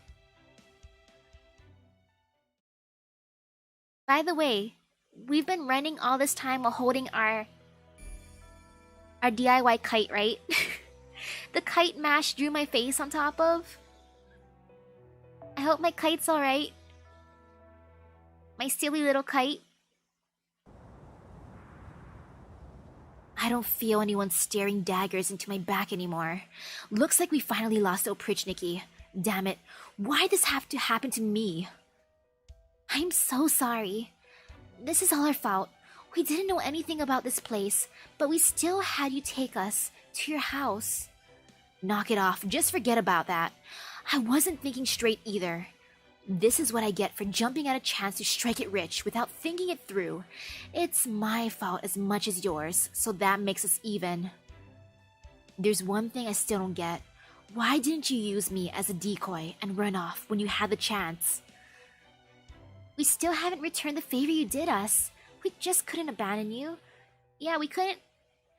By the way, we've been running all this time while holding our DIY kite, right? The kite Mash drew my face on top of. I hope my kite's alright. My silly little kite. I don't feel anyone staring daggers into my back anymore. Looks like we finally lost Oprichniki. Damn it, why'd this have to happen to me? I'm so sorry. This is all our fault. We didn't know anything about this place, but we still had you take us to your house. Knock it off, just forget about that. I wasn't thinking straight either. This is what I get for jumping at a chance to strike it rich without thinking it through. It's my fault as much as yours, so that makes us even. There's one thing I still don't get. Why didn't you use me as a decoy and run off when you had the chance? We still haven't returned the favor you did us. We just couldn't abandon you. Yeah, we couldn't.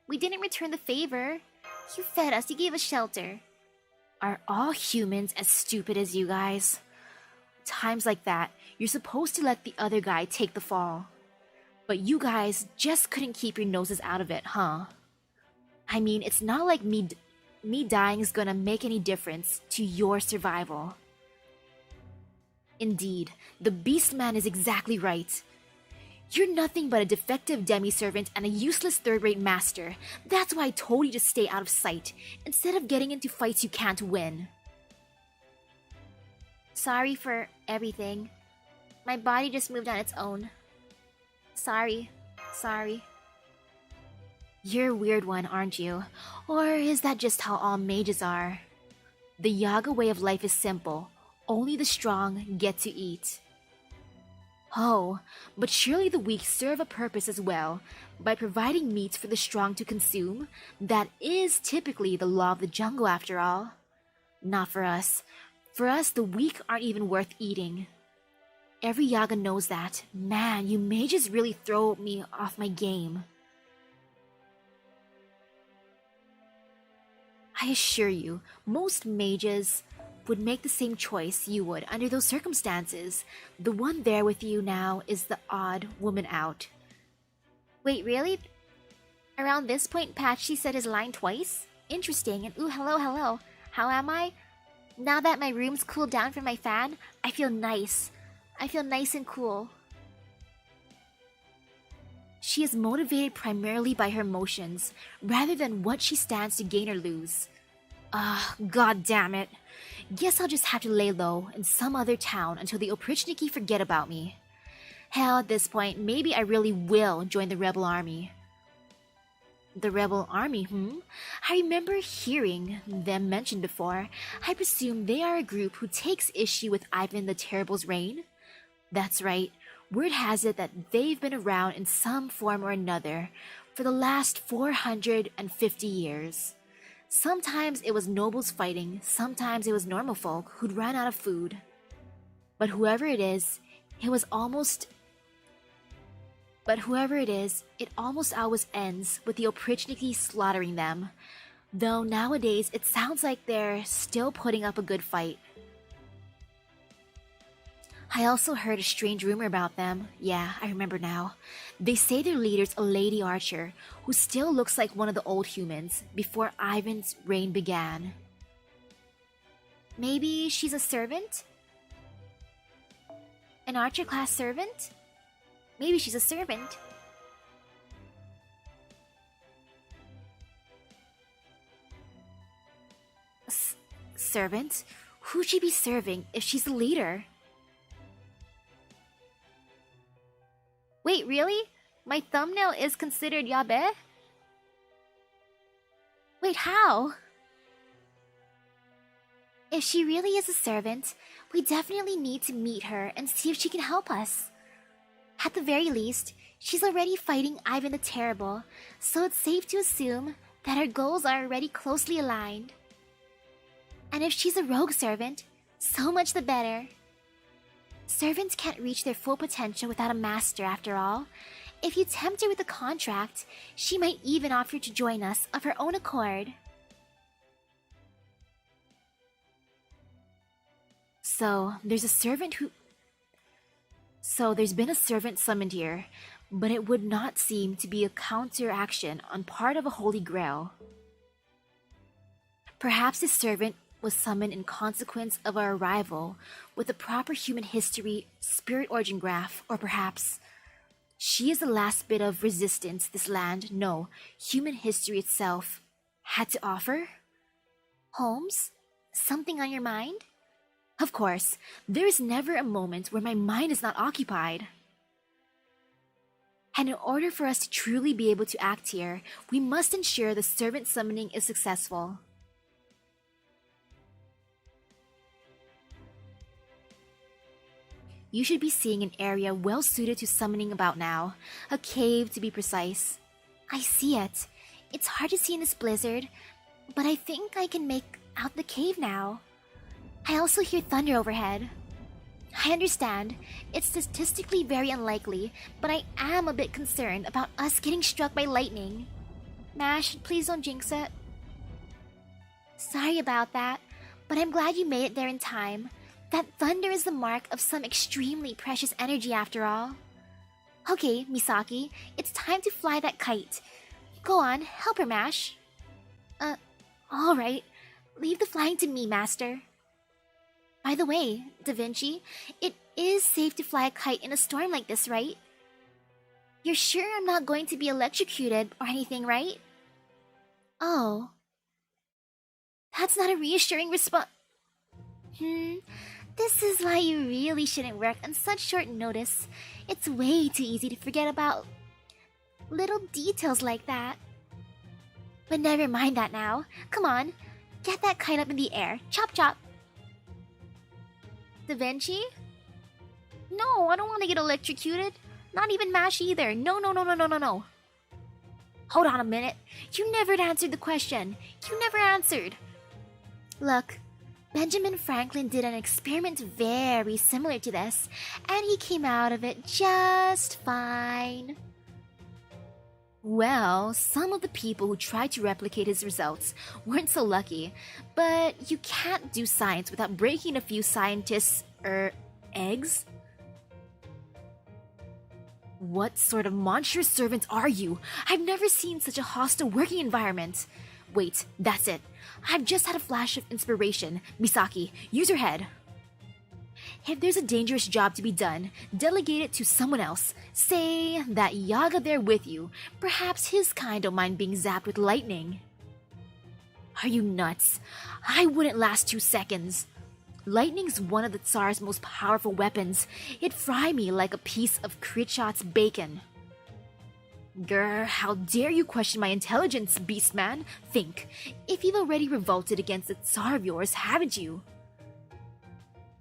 We didn't return the favor. You fed us, you gave us shelter. Are all humans as stupid as you guys? Times like that, you're supposed to let the other guy take the fall. But you guys just couldn't keep your noses out of it, huh? I mean, it's not like me dying is gonna make any difference to your survival. Indeed, the Beastman is exactly right. You're nothing but a defective demi-servant and a useless third-rate master. That's why I told you to stay out of sight, instead of getting into fights you can't win. Sorry for everything. My body just moved on its own. Sorry. You're a weird one, aren't you? Or is that just how all mages are? The Yaga way of life is simple. Only the strong get to eat. Oh, but surely the weak serve a purpose as well, by providing meat for the strong to consume. That is typically the law of the jungle after all. Not for us. For us, the weak aren't even worth eating. Every Yaga knows that. Man, you mages really throw me off my game. I assure you, most mages would make the same choice you would under those circumstances. The one there with you now is the odd woman out. Wait, really? Around this point, Patchy said his line twice? Interesting, and ooh, hello. How am I? Now that my room's cooled down from my fan, I feel nice. I feel nice and cool. She is motivated primarily by her emotions, rather than what she stands to gain or lose. God damn it. Guess I'll just have to lay low in some other town until the Oprichniki forget about me. Hell, at this point, maybe I really will join the rebel army. The rebel army, I remember hearing them mentioned before. I presume they are a group who takes issue with Ivan the Terrible's reign? That's right. Word has it that they've been around in some form or another for the last 450 years. Sometimes it was nobles fighting, sometimes it was normal folk who'd run out of food. But whoever it is, it almost always ends with the Oprichniki slaughtering them. Though nowadays it sounds like they're still putting up a good fight. I also heard a strange rumor about them. Yeah, I remember now. They say their leader's a lady archer who still looks like one of the old humans before Ivan's reign began. Maybe she's a servant? An archer class servant? Maybe she's a servant. Servant? Who'd she be serving if she's the leader? Wait, really? My thumbnail is considered yabe? Wait, how? If she really is a servant, we definitely need to meet her and see if she can help us. At the very least, she's already fighting Ivan the Terrible, so it's safe to assume that her goals are already closely aligned. And if she's a rogue servant, so much the better. Servants can't reach their full potential without a master, after all. If you tempt her with a contract, she might even offer to join us of her own accord. So, there's been a servant summoned here, but it would not seem to be a counteraction on part of a holy grail. Perhaps this servant was summoned in consequence of our arrival with a proper human history spirit origin graph, or perhaps she is the last bit of resistance this land, no, human history itself, had to offer? Holmes? Something on your mind? Of course, there is never a moment where my mind is not occupied. And in order for us to truly be able to act here, we must ensure the servant summoning is successful. You should be seeing an area well suited to summoning about now. A cave, to be precise. I see it. It's hard to see in this blizzard, but I think I can make out the cave now. I also hear thunder overhead. I understand. It's statistically very unlikely, but I am a bit concerned about us getting struck by lightning. Mash, please don't jinx it. Sorry about that. But I'm glad you made it there in time. That thunder is the mark of some extremely precious energy after all. Okay, Misaki, it's time to fly that kite. Go on, help her, Mash. Alright. Leave the flying to me, Master. By the way, Da Vinci, it is safe to fly a kite in a storm like this, right? You're sure I'm not going to be electrocuted or anything, right? Oh. That's not a reassuring response. This is why you really shouldn't work on such short notice. It's way too easy to forget about little details like that. But never mind that now. Come on, get that kite up in the air. Chop chop. Da Vinci? No, I don't want to get electrocuted. Not even Mash either. No. Hold on a minute. You never answered the question. You never answered. Look, Benjamin Franklin did an experiment very similar to this, and he came out of it just fine. Well, some of the people who tried to replicate his results weren't so lucky, but you can't do science without breaking a few scientists' eggs? What sort of monstrous servant are you? I've never seen such a hostile working environment. Wait, that's it. I've just had a flash of inspiration. Misaki, use your head. If there's a dangerous job to be done, delegate it to someone else. Say that Yaga there with you. Perhaps his kind don't mind being zapped with lightning. Are you nuts? I wouldn't last 2 seconds. Lightning's one of the Tsar's most powerful weapons. It'd fry me like a piece of Kritchat's bacon. Grr, how dare you question my intelligence, beastman? Think, if you've already revolted against the Tsar of yours, haven't you?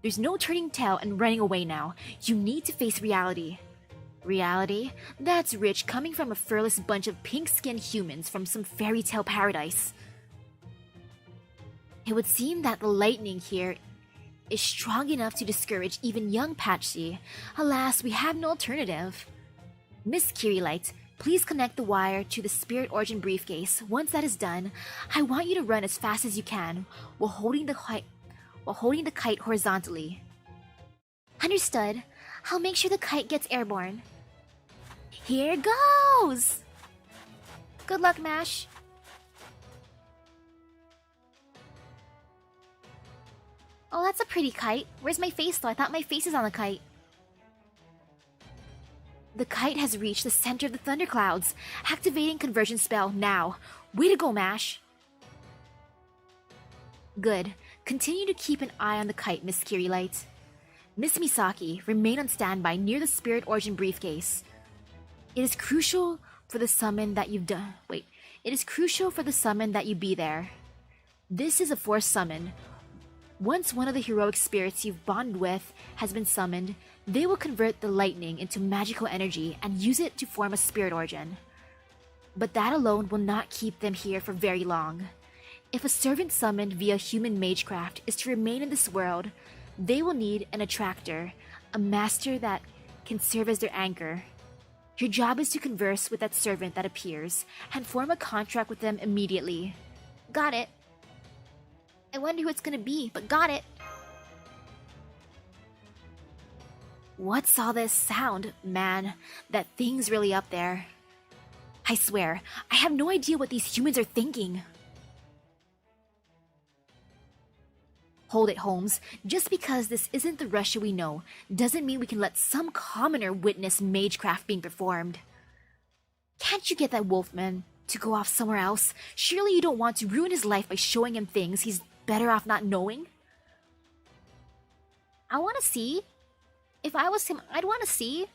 There's no turning tail and running away now. You need to face reality. Reality? That's rich coming from a furless bunch of pink-skinned humans from some fairy tale paradise. It would seem that the lightning here is strong enough to discourage even young Patsy. Alas, we have no alternative. Miss Kirilight, please connect the wire to the Spirit Origin briefcase. Once that is done, I want you to run as fast as you can while holding the kite horizontally. Understood. I'll make sure the kite gets airborne. Here goes! Good luck, Mash. Oh, that's a pretty kite. Where's my face though? I thought my face is on the kite. The kite has reached the center of the thunderclouds. Activating conversion spell now. Way to go, Mash. Good. Continue to keep an eye on the kite, Miss Kirilight. Miss Misaki, remain on standby near the Spirit Origin briefcase. It is crucial for the summon that you've done. Wait. It is crucial for the summon that you be there. This is a forced summon. Once one of the heroic spirits you've bonded with has been summoned, they will convert the lightning into magical energy and use it to form a spirit origin. But that alone will not keep them here for very long. If a servant summoned via human magecraft is to remain in this world, they will need an attractor, a master that can serve as their anchor. Your job is to converse with that servant that appears and form a contract with them immediately. Got it. I wonder who it's gonna be, but got it. What's all this sound, man? That thing's really up there. I swear, I have no idea what these humans are thinking. Hold it, Holmes. Just because this isn't the Russia we know, doesn't mean we can let some commoner witness magecraft being performed. Can't you get that wolfman to go off somewhere else? Surely you don't want to ruin his life by showing him things he's better off not knowing? I want to see. If I was him, I'd want to see.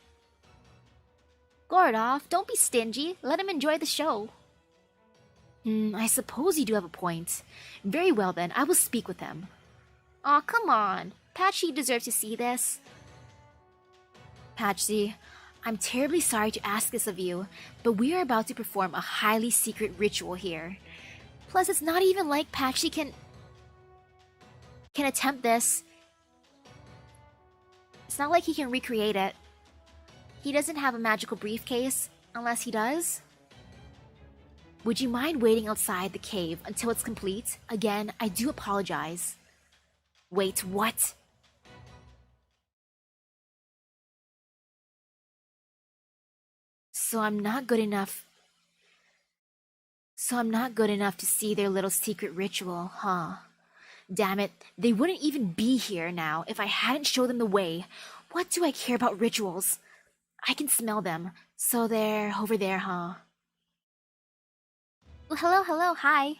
Gordov, don't be stingy. Let him enjoy the show. I suppose you do have a point. Very well then, I will speak with him. Aw, come on. Patsy deserves to see this. Patsy, I'm terribly sorry to ask this of you, but we are about to perform a highly secret ritual here. Plus, it's not even like Patsy can attempt this. It's not like he can recreate it. He doesn't have a magical briefcase, unless he does. Would you mind waiting outside the cave until it's complete? Again, I do apologize. Wait, what? So I'm not good enough. So I'm not good enough to see their little secret ritual, huh? Damn it, they wouldn't even be here now if I hadn't shown them the way. What do I care about rituals? I can smell them, so they're over there, huh? Well, hello, hi.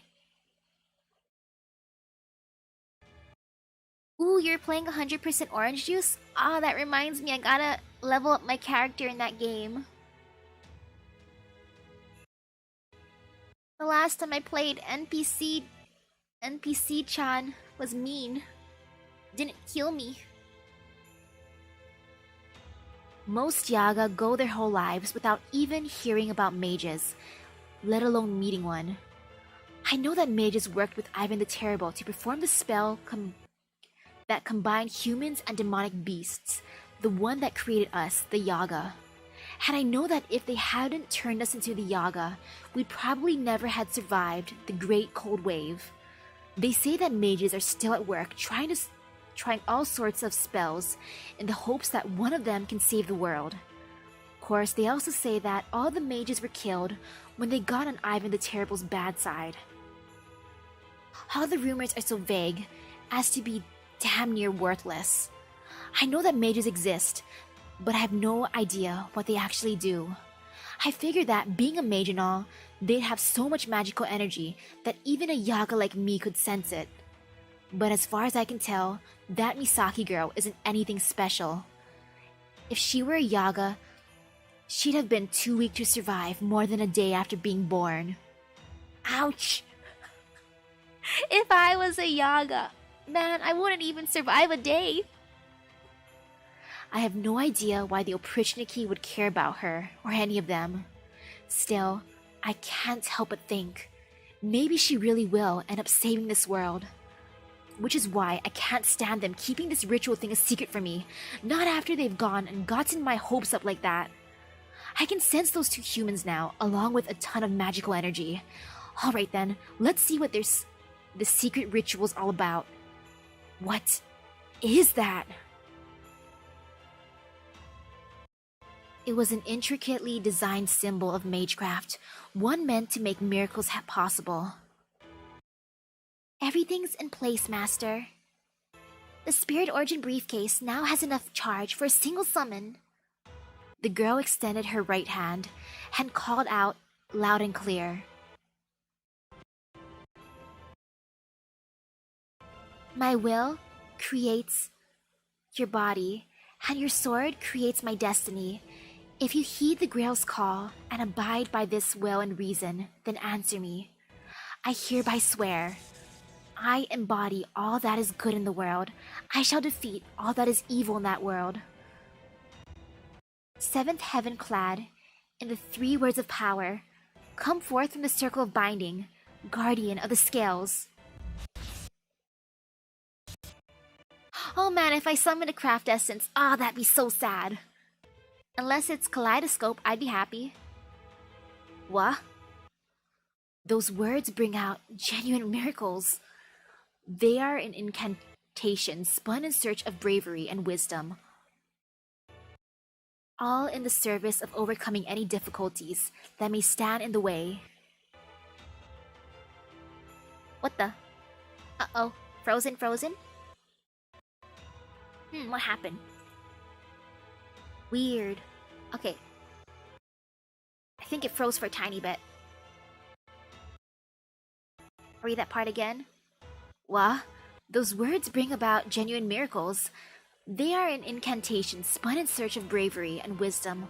Ooh, you're playing 100% orange juice? Ah, that reminds me, I gotta level up my character in that game. The last time I played, NPC-chan was mean. Didn't kill me. Most Yaga go their whole lives without even hearing about mages, let alone meeting one. I know that mages worked with Ivan the Terrible to perform the spell that combined humans and demonic beasts, the one that created us, the Yaga. And I know that if they hadn't turned us into the Yaga, we'd probably never had survived the Great Cold Wave. They say that mages are still at work trying all sorts of spells in the hopes that one of them can save the world. Of course, they also say that all the mages were killed when they got on Ivan the Terrible's bad side. All the rumors are so vague as to be damn near worthless. I know that mages exist, but I have no idea what they actually do. I figured that being a mage and all, they'd have so much magical energy that even a Yaga like me could sense it. But as far as I can tell, that Misaki girl isn't anything special. If she were a Yaga, she'd have been too weak to survive more than a day after being born. Ouch! If I was a Yaga, man, I wouldn't even survive a day. I have no idea why the Oprichniki would care about her, or any of them. Still, I can't help but think, maybe she really will end up saving this world. Which is why I can't stand them keeping this ritual thing a secret from me, not after they've gone and gotten my hopes up like that. I can sense those two humans now, along with a ton of magical energy. Alright then, let's see what the secret ritual's all about. What is that? It was an intricately designed symbol of magecraft, one meant to make miracles possible. Everything's in place, Master. The Spirit Origin briefcase now has enough charge for a single summon. The girl extended her right hand and called out loud and clear. My will creates your body, and your sword creates my destiny. If you heed the Grail's call and abide by this will and reason, then answer me. I hereby swear, I embody all that is good in the world. I shall defeat all that is evil in that world. Seventh heaven clad in the 3 words of power, come forth from the circle of binding, guardian of the scales. Oh man, if I summon a craft essence, that'd be so sad. Unless it's kaleidoscope, I'd be happy. What? Those words bring out genuine miracles. They are an incantation spun in search of bravery and wisdom, all in the service of overcoming any difficulties that may stand in the way. What the? Uh-oh. Frozen? What happened? Weird. Okay. I think it froze for a tiny bit. Read that part again. What? Those words bring about genuine miracles. They are an incantation spun in search of bravery and wisdom,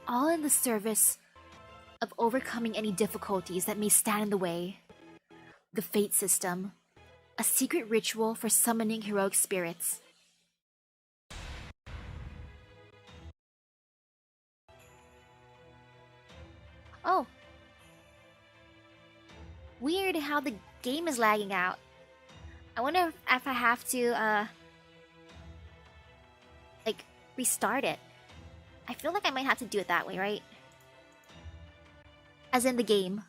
all in the service of overcoming any difficulties that may stand in the way. The Fate System, a secret ritual for summoning heroic spirits. Oh. Weird how the game is lagging out. I wonder if I have to, restart it. I feel like I might have to do it that way, right? As in the game.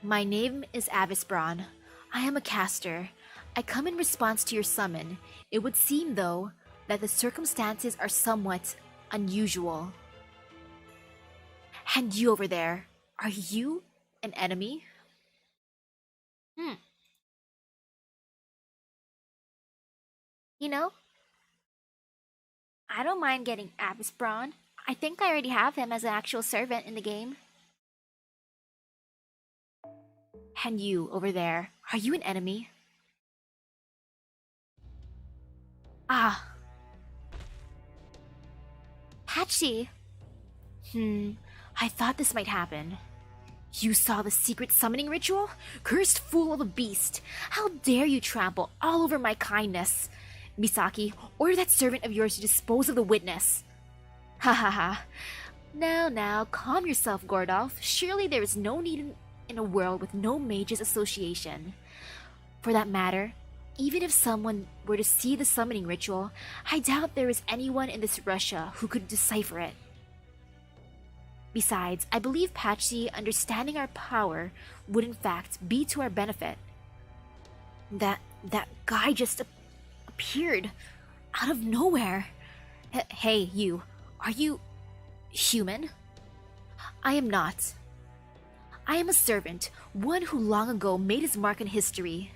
My name is Avisbron. I am a caster. I come in response to your summon. It would seem, though, that the circumstances are somewhat unusual. And you over there, are you an enemy? Hmm. You know, I don't mind getting Abyss Brawn. I think I already have him as an actual servant in the game. And you over there, are you an enemy? Ah, Patchy! I thought this might happen. You saw the secret summoning ritual? Cursed fool of a beast! How dare you trample all over my kindness! Misaki, order that servant of yours to dispose of the witness! Ha ha ha. Now, calm yourself, Gordolf. Surely there is no need in a world with no mages association. For that matter, even if someone were to see the summoning ritual, I doubt there is anyone in this Russia who could decipher it. Besides, I believe Patchy understanding our power would in fact be to our benefit. That guy just appeared out of nowhere. Hey, you. Are you human? I am not. I am a servant, one who long ago made his mark in history.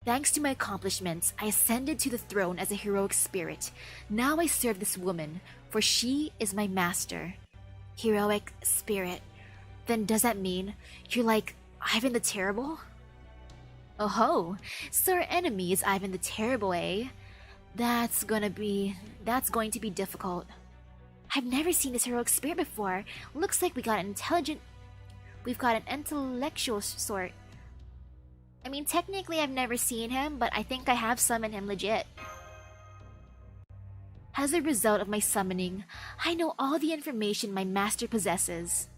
Thanks to my accomplishments, I ascended to the throne as a heroic spirit. Now I serve this woman, for she is my master. Heroic spirit. Then does that mean you're like Ivan the Terrible? Oh ho, so our enemy is Ivan the Terrible, eh? That's going to be difficult. I've never seen this heroic spirit before. Looks like we've got an intellectual sort. I mean, technically I've never seen him, but I think I have summoned him legit. As a result of my summoning, I know all the information my master possesses.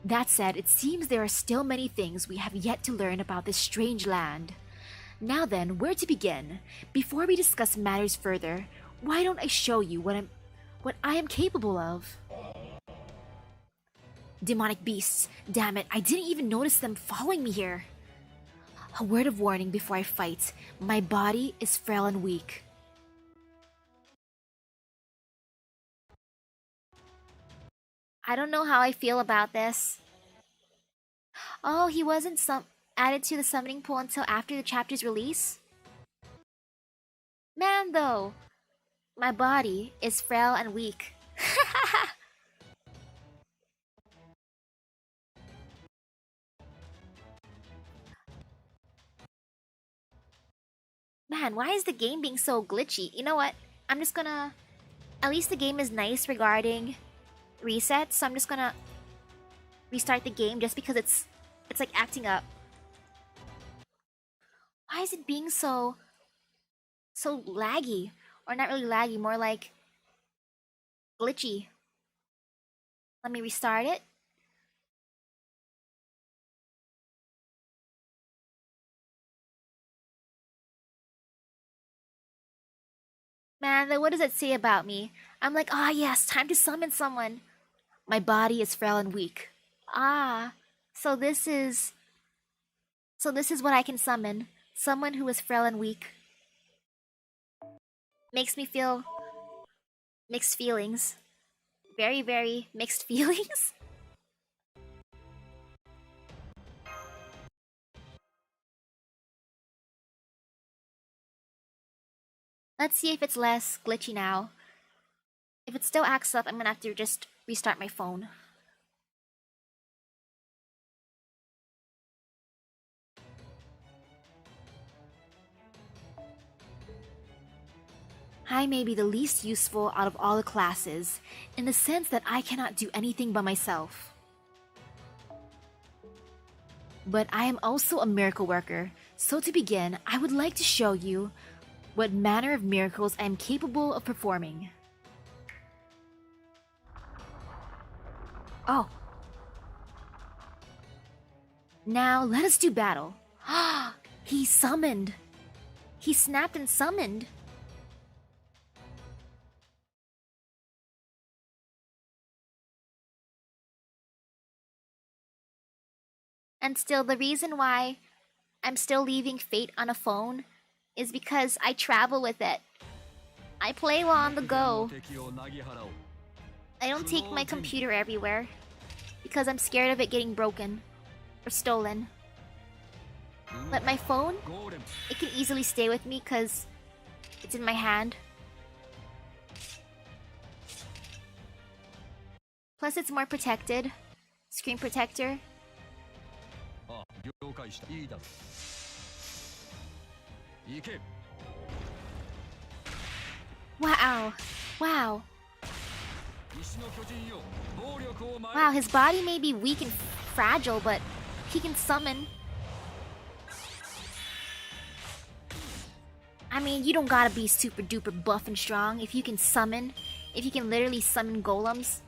That said, it seems there are still many things we have yet to learn about this strange land. Now then, where to begin? Before we discuss matters further, why don't I show you what I am capable of? Demonic beasts. Damn it, I didn't even notice them following me here. A word of warning before I fight. My body is frail and weak. I don't know how I feel about this. Oh, he wasn't added to the summoning pool until after the chapter's release? Man, though, my body is frail and weak. Man, why is the game being so glitchy? You know what? I'm just gonna... At least the game is nice regarding resets, so I'm just gonna restart the game just because it's like acting up. Why is it being so laggy? Or not really laggy, more like glitchy. Let me restart it. Man, then what does it say about me? I'm like, ah yes, time to summon someone. My body is frail and weak. Ah, so this is what I can summon. Someone who is frail and weak. Makes me feel mixed feelings. Very, very mixed feelings. Let's see if it's less glitchy now. If it still acts up, I'm gonna have to just restart my phone. I may be the least useful out of all the classes, in the sense that I cannot do anything by myself. But I am also a miracle worker, so to begin, I would like to show you what manner of miracles I am capable of performing. Oh. Now let us do battle. He summoned. He snapped and summoned. And still, the reason why I'm still leaving Fate on a phone is because I travel with it. I play while on the go. I don't take my computer everywhere because I'm scared of it getting broken or stolen. But my phone, it can easily stay with me because it's in my hand. Plus, it's more protected. Screen protector. Wow. Wow. Wow, his body may be weak and fragile, but he can summon. I mean, you don't gotta be super duper buff and strong if you can summon. If you can literally summon golems.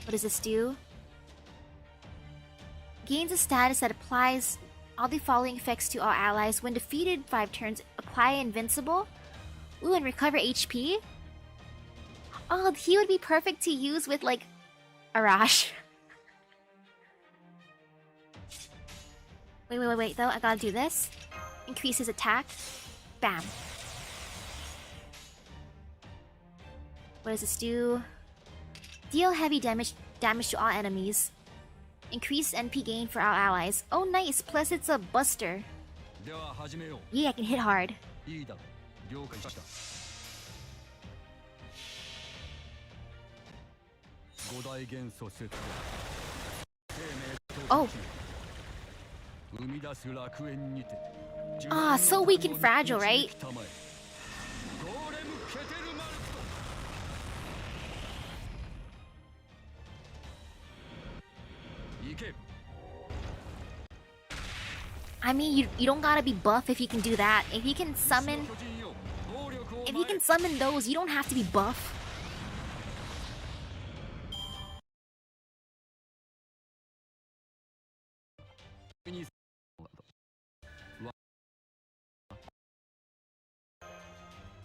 What does this do? Gains a status that applies all the following effects to all allies. When defeated 5 turns, apply invincible. Ooh, and recover HP? Oh, he would be perfect to use with, like, Arash. Wait, though. I gotta do this. Increase his attack. Bam. What does this do? Deal heavy damage to all enemies. Increase NP gain for all allies. Oh, nice. Plus, it's a buster. Yeah, I can hit hard. Oh. Ah, so weak and fragile, right? I mean, you don't gotta be buff if you can do that. If you can summon those, you don't have to be buff.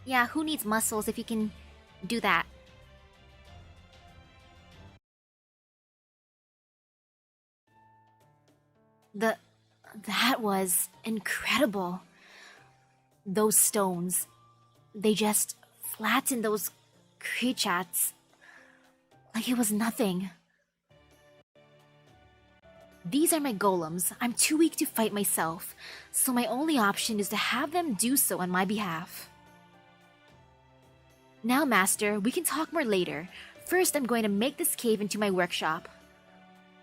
Yeah, who needs muscles if you can do that? That was incredible. Those stones, they just flattened those creatures like it was nothing. These are my golems. I'm too weak to fight myself, so my only option is to have them do so on my behalf. Now, Master, we can talk more later. First, I'm going to make this cave into my workshop.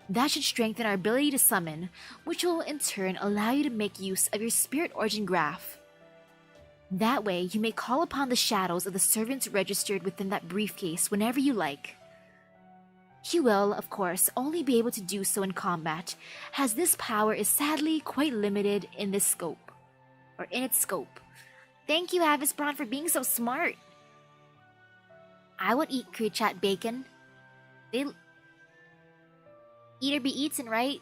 That should strengthen our ability to summon, which will in turn allow you to make use of your spirit origin graph. That way, you may call upon the shadows of the servants registered within that briefcase whenever you like. You will, of course, only be able to do so in combat, as this power is sadly quite limited in its scope. Thank you, Avisbron, for being so smart. I would eat Krichat bacon. Eater be eaten, right?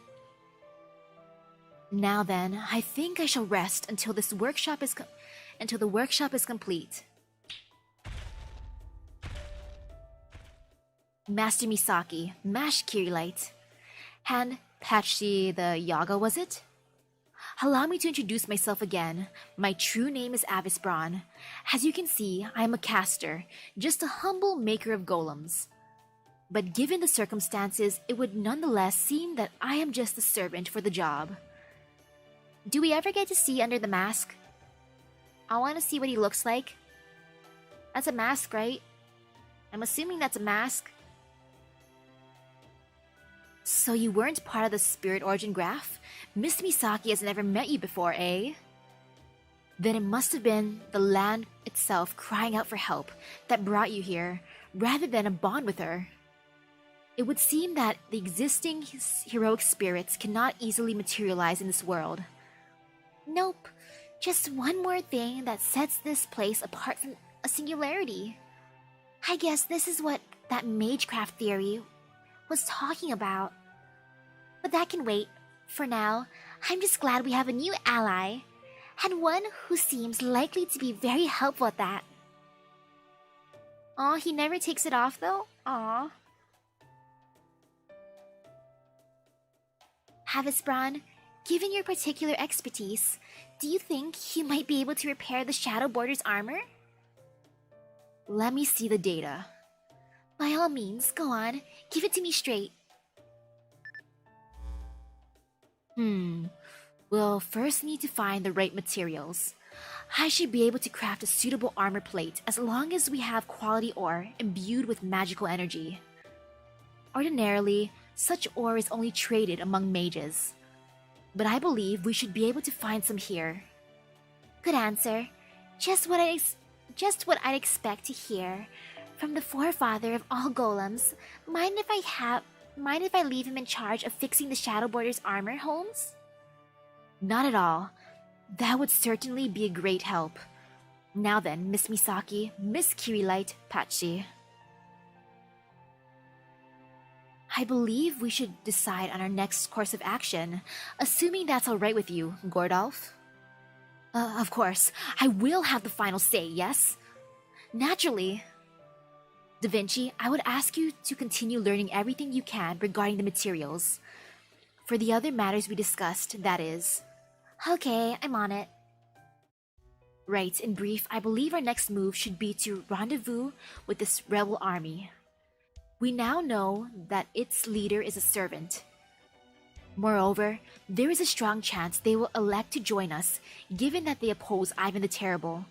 Now then, I think I shall rest until the workshop is complete. Master Misaki, Mash Kirilight. And Patchy the Yaga, was it? Allow me to introduce myself again. My true name is Avisbron. As you can see, I am a caster, just a humble maker of golems. But given the circumstances, it would nonetheless seem that I am just a servant for the job. Do we ever get to see under the mask? I want to see what he looks like. That's a mask, right? I'm assuming that's a mask. So you weren't part of the spirit origin graph? Miss Misaki has never met you before, eh? Then it must have been the land itself crying out for help that brought you here, rather than a bond with her. It would seem that the existing heroic spirits cannot easily materialize in this world. Nope. Just one more thing that sets this place apart from a singularity. I guess this is what that magecraft theory was talking about. But that can wait. For now, I'm just glad we have a new ally, and one who seems likely to be very helpful at that. Aw, he never takes it off though? Aw. Havisbron, given your particular expertise, do you think you might be able to repair the Shadow Border's armor? Let me see the data. By all means, go on. Give it to me straight. We'll first need to find the right materials. I should be able to craft a suitable armor plate as long as we have quality ore imbued with magical energy. Ordinarily, such ore is only traded among mages, but I believe we should be able to find some here. Good answer. Just what I'd expect to hear from the forefather of all golems. Mind if I leave him in charge of fixing the Shadow Border's armor, Holmes? Not at all. That would certainly be a great help. Now then, Miss Misaki, Miss Kirilight, Patchy. I believe we should decide on our next course of action, assuming that's all right with you, Gordolf. Of course. I will have the final say, yes? Naturally. Da Vinci, I would ask you to continue learning everything you can regarding the materials. For the other matters we discussed, that is. Okay, I'm on it. Right, in brief, I believe our next move should be to rendezvous with this rebel army. We now know that its leader is a servant. Moreover, there is a strong chance they will elect to join us, given that they oppose Ivan the Terrible.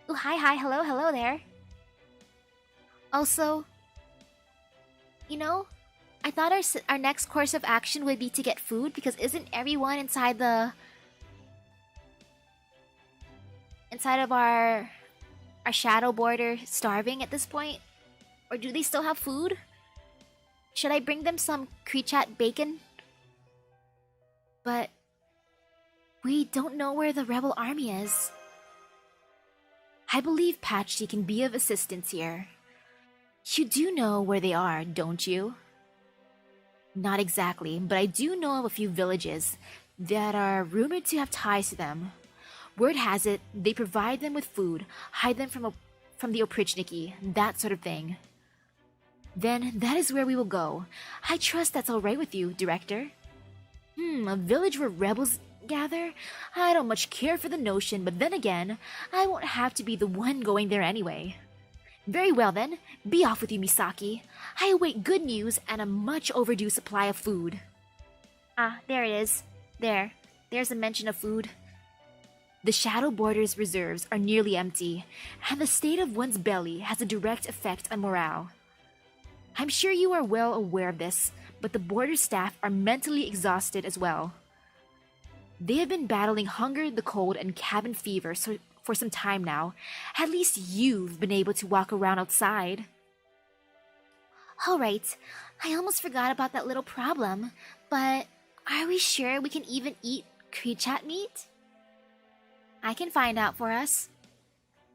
Oh, hi, hello there. Also, I thought our next course of action would be to get food, because isn't everyone inside of our Shadow Border starving at this point? Or do they still have food? Should I bring them some Kreechat bacon? But we don't know where the rebel army is. I believe Patchy can be of assistance here. You do know where they are, don't you? Not exactly, but I do know of a few villages that are rumored to have ties to them. Word has it, they provide them with food, hide them from the Oprichniki, that sort of thing. Then that is where we will go. I trust that's all right with you, Director. A village where rebels gather? I don't much care for the notion, but then again, I won't have to be the one going there anyway. Very well then, be off with you, Misaki. I await good news and a much overdue supply of food. Ah, there it is. There's a mention of food. The Shadow Border's reserves are nearly empty, and the state of one's belly has a direct effect on morale. I'm sure you are well aware of this, but the border staff are mentally exhausted as well. They have been battling hunger, the cold, and cabin fever for some time now. At least you've been able to walk around outside. Alright, I almost forgot about that little problem, but are we sure we can even eat Kreechat meat? I can find out for us.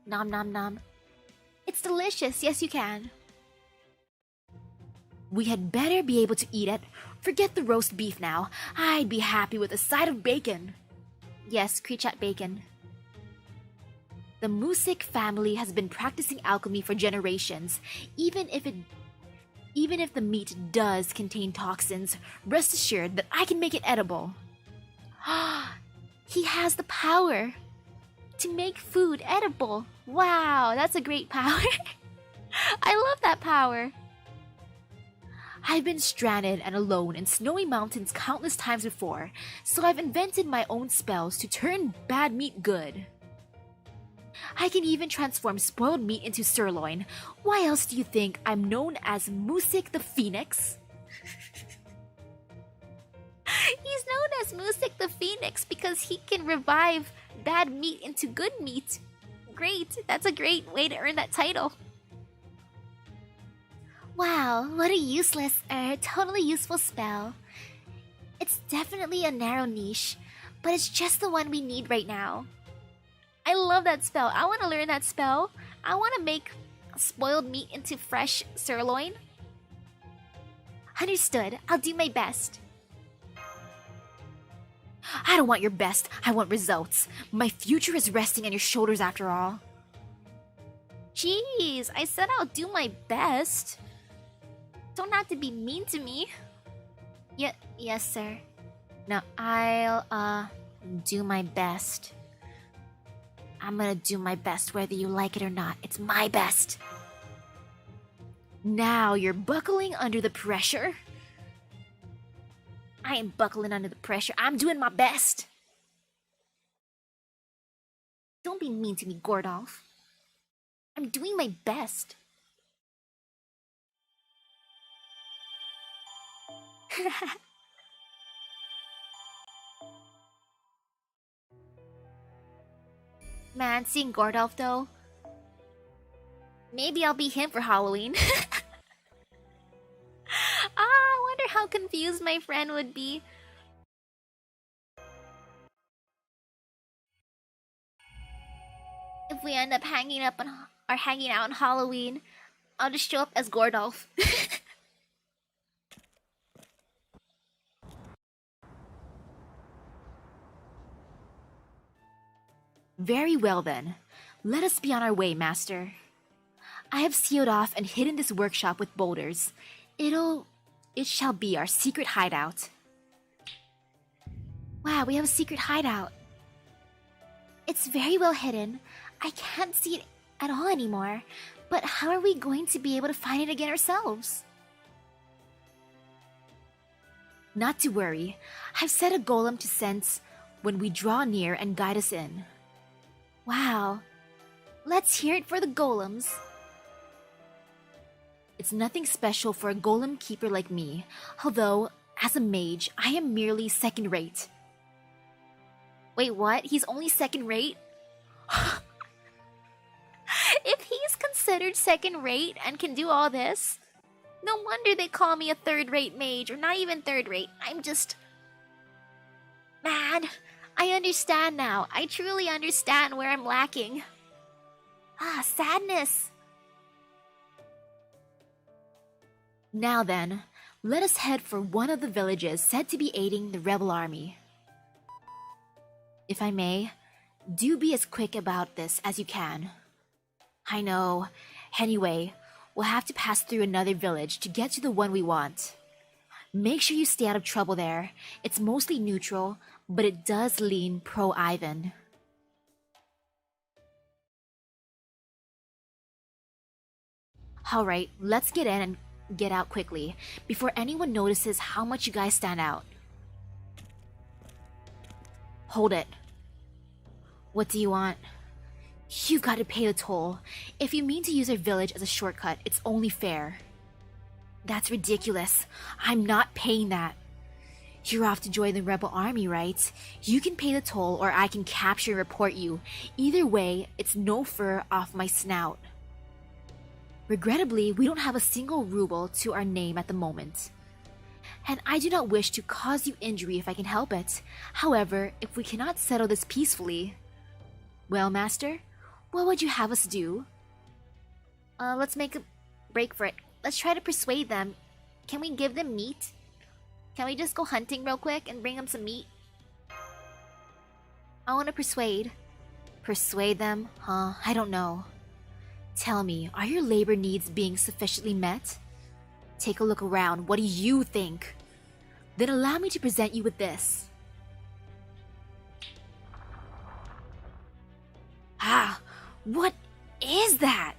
Nom nom nom. It's delicious, yes you can. We had better be able to eat it. Forget the roast beef now. I'd be happy with a side of bacon. Yes, Kreechat bacon. The Musik family has been practicing alchemy for generations. Even if the meat does contain toxins, rest assured that I can make it edible. He has the power to make food edible. Wow, that's a great power. I love that power. I've been stranded and alone in snowy mountains countless times before, so I've invented my own spells to turn bad meat good. I can even transform spoiled meat into sirloin. Why else do you think I'm known as Musik the Phoenix? He's known as Musik the Phoenix because he can revive bad meat into good meat. Great, that's a great way to earn that title. Wow, what a totally useful spell. It's definitely a narrow niche, but it's just the one we need right now. I love that spell. I want to learn that spell. I want to make spoiled meat into fresh sirloin. Understood. I'll do my best. I don't want your best. I want results. My future is resting on your shoulders after all. Jeez, I said I'll do my best. Don't have to be mean to me. Yes, sir. Now I'll, do my best. I'm gonna do my best whether you like it or not. It's my best. Now you're buckling under the pressure? I ain't buckling under the pressure. I'm doing my best. Don't be mean to me, Gordolf. I'm doing my best. Man, seeing Gordolf though, maybe I'll be him for Halloween. I wonder how confused my friend would be. If we end up hanging out on Halloween, I'll just show up as Gordolf. Very well then. Let us be on our way, Master. I have sealed off and hidden this workshop with boulders. It shall be our secret hideout. Wow, we have a secret hideout. It's very well hidden. I can't see it at all anymore. But how are we going to be able to find it again ourselves? Not to worry. I've set a golem to sense when we draw near and guide us in. Wow. Let's hear it for the golems. It's nothing special for a golem keeper like me, although, as a mage, I am merely second-rate. Wait, what? He's only second-rate? If he's considered second-rate and can do all this, no wonder they call me a third-rate mage, or not even third-rate. I'm just... Man, I understand now. I truly understand where I'm lacking. Sadness. Now then, let us head for one of the villages said to be aiding the rebel army. If I may, do be as quick about this as you can. I know. Anyway, we'll have to pass through another village to get to the one we want. Make sure you stay out of trouble there. It's mostly neutral, but it does lean pro-Ivan. Alright, let's get in and get out quickly, before anyone notices how much you guys stand out. Hold it. What do you want? You've got to pay the toll. If you mean to use our village as a shortcut, it's only fair. That's ridiculous. I'm not paying that. You're off to join the rebel army, right? You can pay the toll or I can capture and report you. Either way, it's no fur off my snout. Regrettably, we don't have a single ruble to our name at the moment. And I do not wish to cause you injury if I can help it. However, if we cannot settle this peacefully... Well, Master, what would you have us do? Let's make a break for it. Let's try to persuade them. Can we give them meat? Can we just go hunting real quick and bring them some meat? I want to persuade. Persuade them? Huh? I don't know. Tell me, are your labor needs being sufficiently met? Take a look around. What do you think? Then allow me to present you with this. What is that?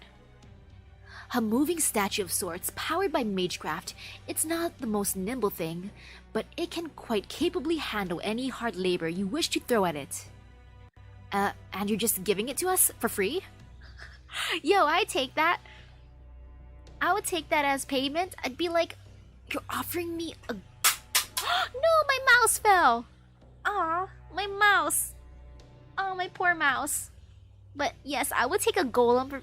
A moving statue of sorts, powered by magecraft. It's not the most nimble thing, but it can quite capably handle any hard labor you wish to throw at it. And you're just giving it to us for free? Yo, I'd take that. I would take that as payment. I'd be like, you're offering me a... No, my mouse fell! Aw, my mouse. Oh, my poor mouse. But yes, I would take a golem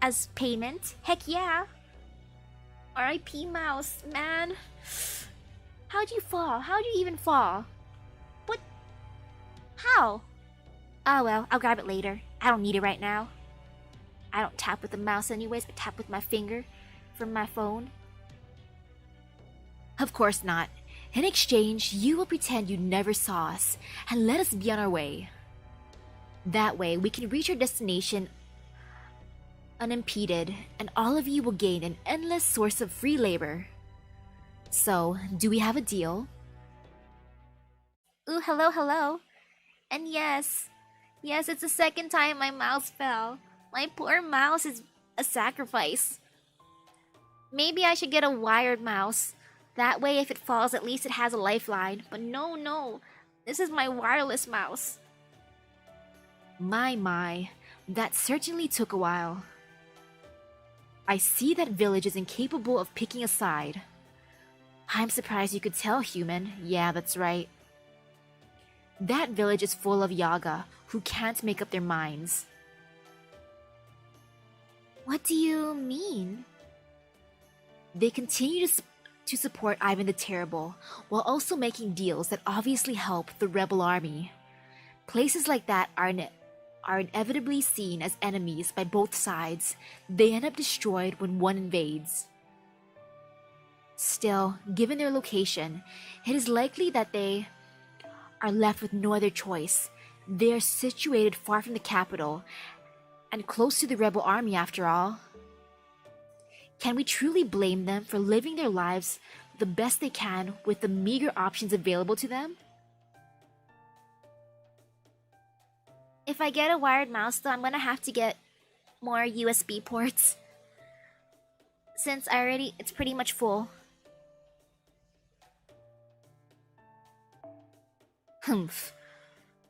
as payment. Heck yeah. R.I.P. mouse, man. How'd you fall? How'd you even fall? What? How? Oh well, I'll grab it later. I don't need it right now. I don't tap with the mouse anyways, I tap with my finger from my phone. Of course not. In exchange, you will pretend you never saw us, and let us be on our way. That way, we can reach our destination unimpeded, and all of you will gain an endless source of free labor. So, do we have a deal? Ooh, hello, hello. And yes, it's the second time my mouse fell. My poor mouse is a sacrifice. Maybe I should get a wired mouse. That way, if it falls, at least it has a lifeline. But no. This is my wireless mouse. My. That certainly took a while. I see that village is incapable of picking a side. I'm surprised you could tell, human. Yeah, that's right. That village is full of Yaga who can't make up their minds. What do you mean? They continue to support Ivan the Terrible, while also making deals that obviously help the rebel army. Places like that are inevitably seen as enemies by both sides. They end up destroyed when one invades. Still, given their location, it is likely that they are left with no other choice. They are situated far from the capital, and close to the rebel army after all. Can we truly blame them for living their lives the best they can with the meager options available to them? If I get a wired mouse, though, I'm gonna have to get more USB ports. Since it's pretty much full. Humph.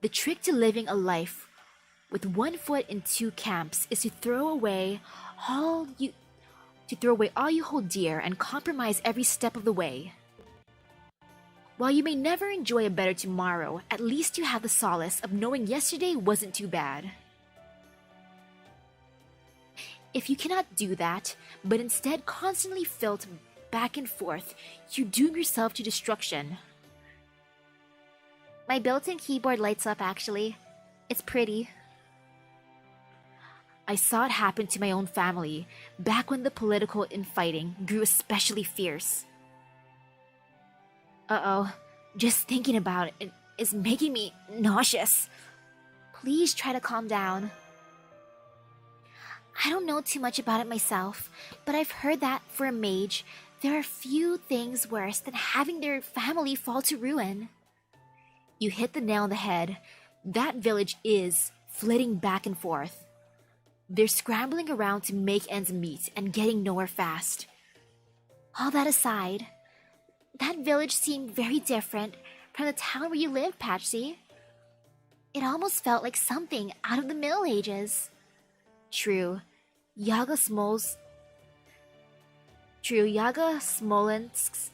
The trick to living a life with one foot in two camps is to throw away all you hold dear and compromise every step of the way. While you may never enjoy a better tomorrow, at least you have the solace of knowing yesterday wasn't too bad. If you cannot do that, but instead constantly tilt back and forth, you doom yourself to destruction. My built-in keyboard lights up, actually. It's pretty. I saw it happen to my own family, back when the political infighting grew especially fierce. Uh-oh, just thinking about it is making me nauseous. Please try to calm down. I don't know too much about it myself, but I've heard that for a mage, there are few things worse than having their family fall to ruin. You hit the nail on the head. That village is flitting back and forth. They're scrambling around to make ends meet and getting nowhere fast. All that aside, that village seemed very different from the town where you live, Patsy. It almost felt like something out of the Middle Ages. True. Yaga Smolensk's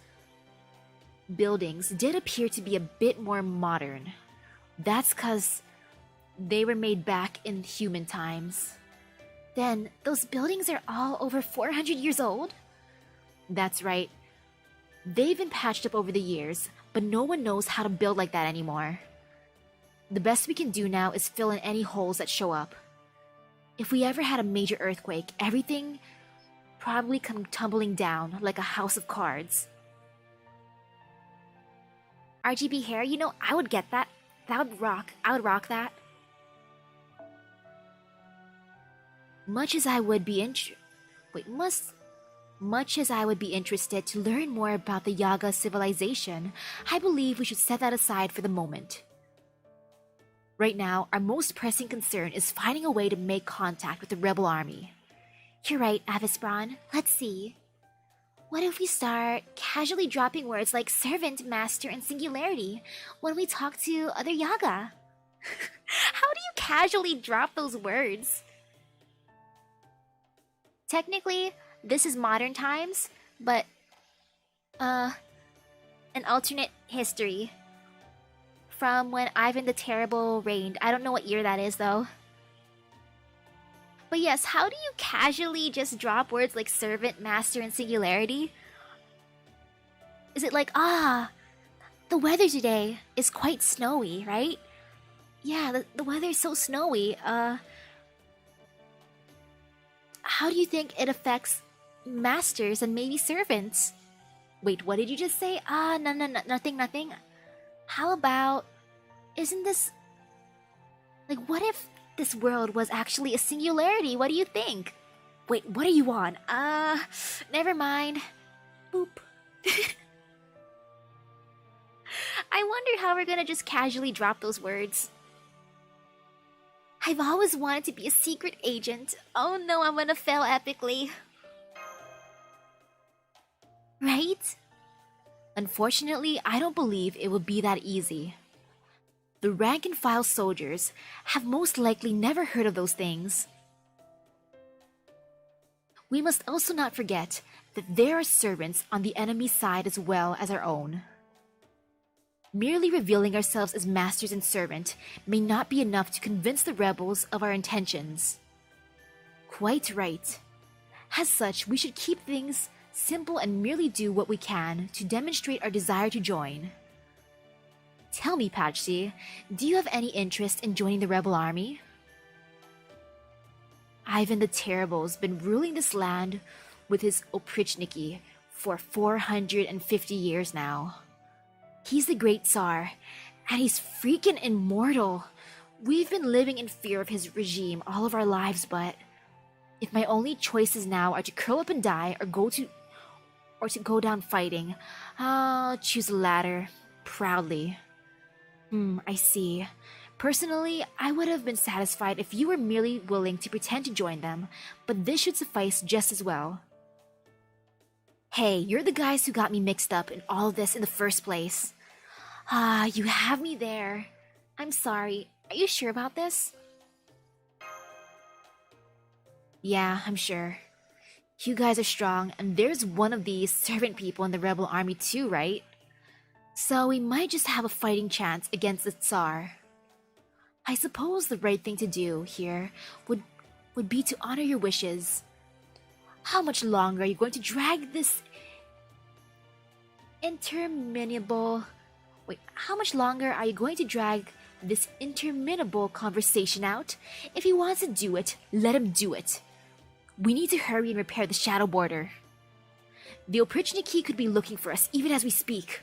buildings did appear to be a bit more modern. That's 'cause they were made back in human times. Then, those buildings are all over 400 years old? That's right. They've been patched up over the years, but no one knows how to build like that anymore. The best we can do now is fill in any holes that show up. If we ever had a major earthquake, everything probably come tumbling down like a house of cards. RGB hair, I would get that. That would rock. I would rock that. Much as I would be interested to learn more about the Yaga civilization, I believe we should set that aside for the moment. Right now, our most pressing concern is finding a way to make contact with the rebel army. You're right, Avispron. Let's see. What if we start casually dropping words like servant, master, and singularity when we talk to other Yaga? How do you casually drop those words? Technically, this is modern times, but, an alternate history from when Ivan the Terrible reigned. I don't know what year that is, though. But yes, how do you casually just drop words like servant, master, and singularity? Is it like, the weather today is quite snowy, right? Yeah, the weather's so snowy. How do you think it affects masters and maybe servants? Wait, what did you just say? No, nothing. How about, isn't this... Like, what if this world was actually a singularity? What do you think? Wait, what are you on? Never mind. Boop. I I wonder how we're gonna just casually drop those words. I've always wanted to be a secret agent. Oh no, I'm gonna fail epically. Right? Unfortunately, I don't believe it will be that easy. The rank-and-file soldiers have most likely never heard of those things. We must also not forget that there are servants on the enemy's side as well as our own. Merely revealing ourselves as masters and servant may not be enough to convince the rebels of our intentions. Quite right. As such, we should keep things simple and merely do what we can to demonstrate our desire to join. Tell me, Patchy, do you have any interest in joining the rebel army? Ivan the Terrible's been ruling this land with his oprichniki for 450 years now. He's the great Tsar, and he's freaking immortal. We've been living in fear of his regime all of our lives, but if my only choices now are to curl up and die or to go down fighting, I'll choose the latter, proudly. I see. Personally, I would have been satisfied if you were merely willing to pretend to join them, but this should suffice just as well. Hey, you're the guys who got me mixed up in all of this in the first place. You have me there. I'm sorry. Are you sure about this? Yeah, I'm sure. You guys are strong, and there's one of these servant people in the rebel army too, right? So we might just have a fighting chance against the Tsar. I suppose the right thing to do here would be to honor your wishes. How much longer are you going to drag this interminable conversation out? If he wants to do it, let him do it. We need to hurry and repair the shadow border. The oprichniki could be looking for us even as we speak.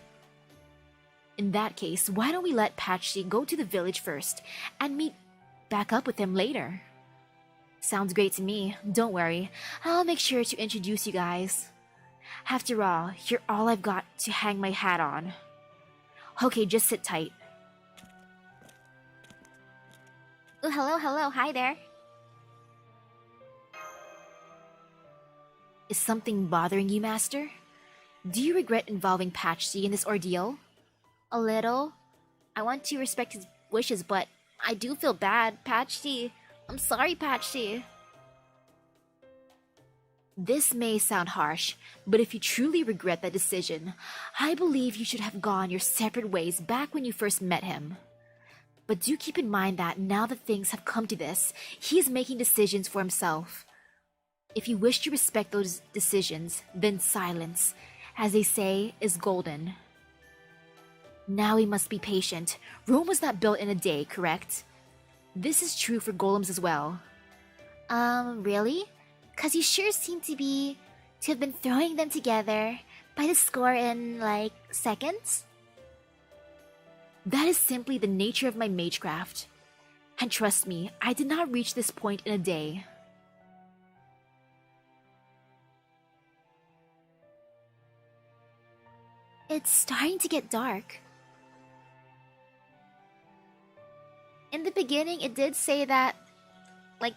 In that case, why don't we let Patchy go to the village first and meet back up with him later? Sounds great to me. Don't worry, I'll make sure to introduce you guys. After all, you're all I've got to hang my hat on. Okay, just sit tight. Oh, hello, hi there. Is something bothering you, Master? Do you regret involving Patchy in this ordeal? A little. I want to respect his wishes, but I do feel bad. Patchy. I'm sorry, Patchy. This may sound harsh, but if you truly regret that decision, I believe you should have gone your separate ways back when you first met him. But do keep in mind that now that things have come to this, he is making decisions for himself. If you wish to respect those decisions, then silence, as they say, is golden. Now we must be patient. Rome was not built in a day, correct? This is true for golems as well. Really? 'Cause you sure seem to have been throwing them together by the score in, like, seconds? That is simply the nature of my magecraft. And trust me, I did not reach this point in a day. It's starting to get dark. In the beginning, it did say that, like,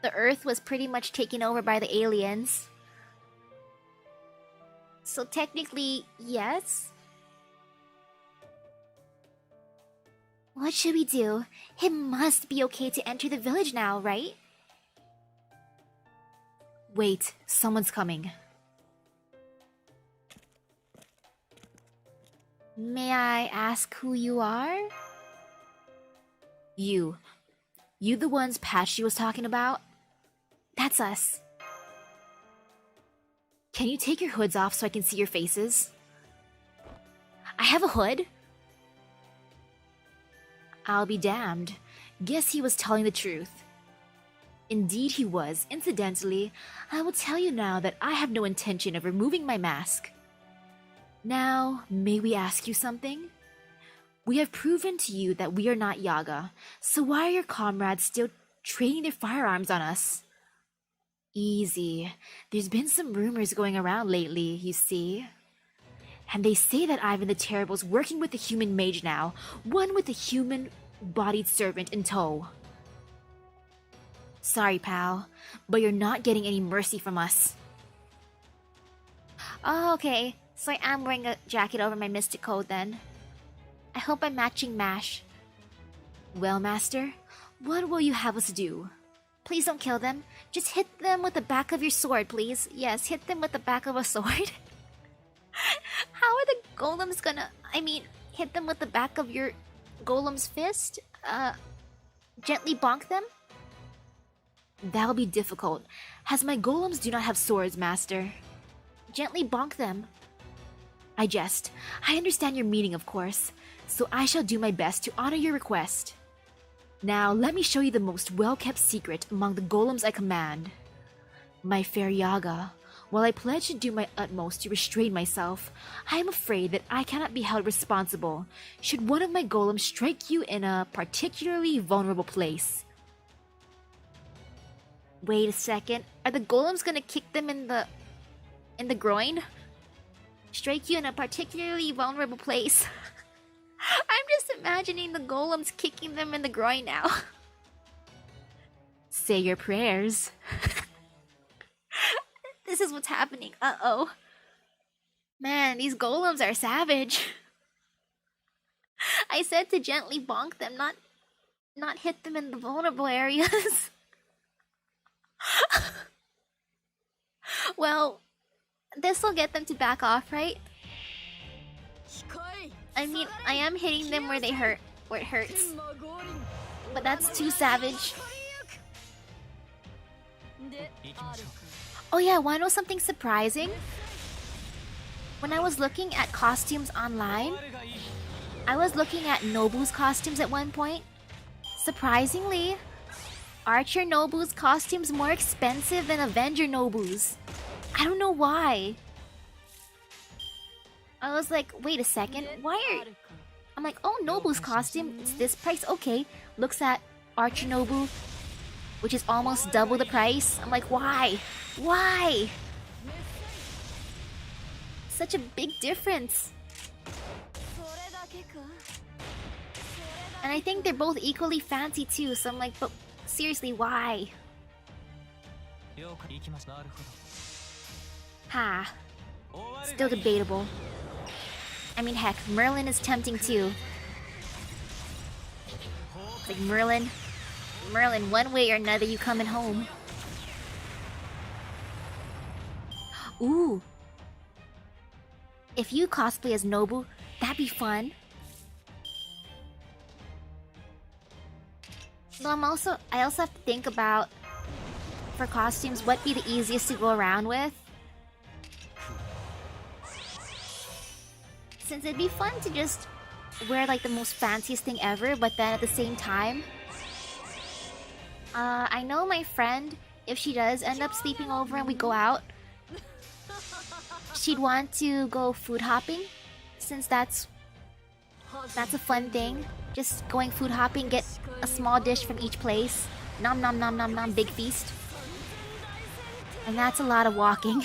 the Earth was pretty much taken over by the aliens. So technically, yes. What should we do? It must be okay to enter the village now, right? Wait, someone's coming. May I ask who you are? You the ones Patchy was talking about? That's us. Can you take your hoods off so I can see your faces? I have a hood? I'll be damned. Guess he was telling the truth. Indeed he was. Incidentally, I will tell you now that I have no intention of removing my mask. Now, may we ask you something? We have proven to you that we are not Yaga, so why are your comrades still training their firearms on us? Easy. There's been some rumors going around lately, you see. And they say that Ivan the Terrible's working with the human mage now, one with a human-bodied servant in tow. Sorry, pal, but you're not getting any mercy from us. Oh, okay. So I am wearing a jacket over my mystic coat then. I hope I'm matching MASH. Well, Master, what will you have us do? Please don't kill them. Just hit them with the back of your sword, please. Yes, hit them with the back of a sword. How are the golems gonna... hit them with the back of your golem's fist? Gently bonk them? That'll be difficult, as my golems do not have swords, Master. Gently bonk them. I jest. I understand your meaning, of course, so I shall do my best to honor your request. Now, let me show you the most well-kept secret among the golems I command. My fair Yaga, while I pledge to do my utmost to restrain myself, I am afraid that I cannot be held responsible should one of my golems strike you in a particularly vulnerable place. Wait a second. Are the golems gonna kick them in the groin? Strike you in a particularly vulnerable place. I'm just imagining the golems kicking them in the groin now. Say your prayers. This is what's happening. Uh-oh. Man, these golems are savage. I said to gently bonk them, not hit them in the vulnerable areas. Well, this'll get them to back off, right? I am hitting them where it hurts. But that's too savage. Oh yeah, wanna know something surprising? When I was looking at costumes online, I was looking at Nobu's costumes at one point. Surprisingly, Archer Nobu's costume's more expensive than Avenger Nobu's. I don't know why. I was like, wait a second, I'm like, oh, Nobu's costume, it's this price, okay. Looks at Archer Nobu, which is almost double the price. I'm like, why? Why? Such a big difference. And I think they're both equally fancy too, so I'm like, but seriously, why? Ha. Still debatable. I mean, heck, Merlin is tempting too. Like, Merlin, one way or another, you coming home. Ooh. If you cosplay as Nobu, that'd be fun. So I also have to think about, for costumes, what'd be the easiest to go around with. Since it'd be fun to just wear like the most fanciest thing ever, but then at the same time, I know my friend, if she does end up sleeping over and we go out, she'd want to go food hopping, since that's a fun thing. Just going food hopping, get a small dish from each place. Nom nom nom nom nom, big feast. And that's a lot of walking.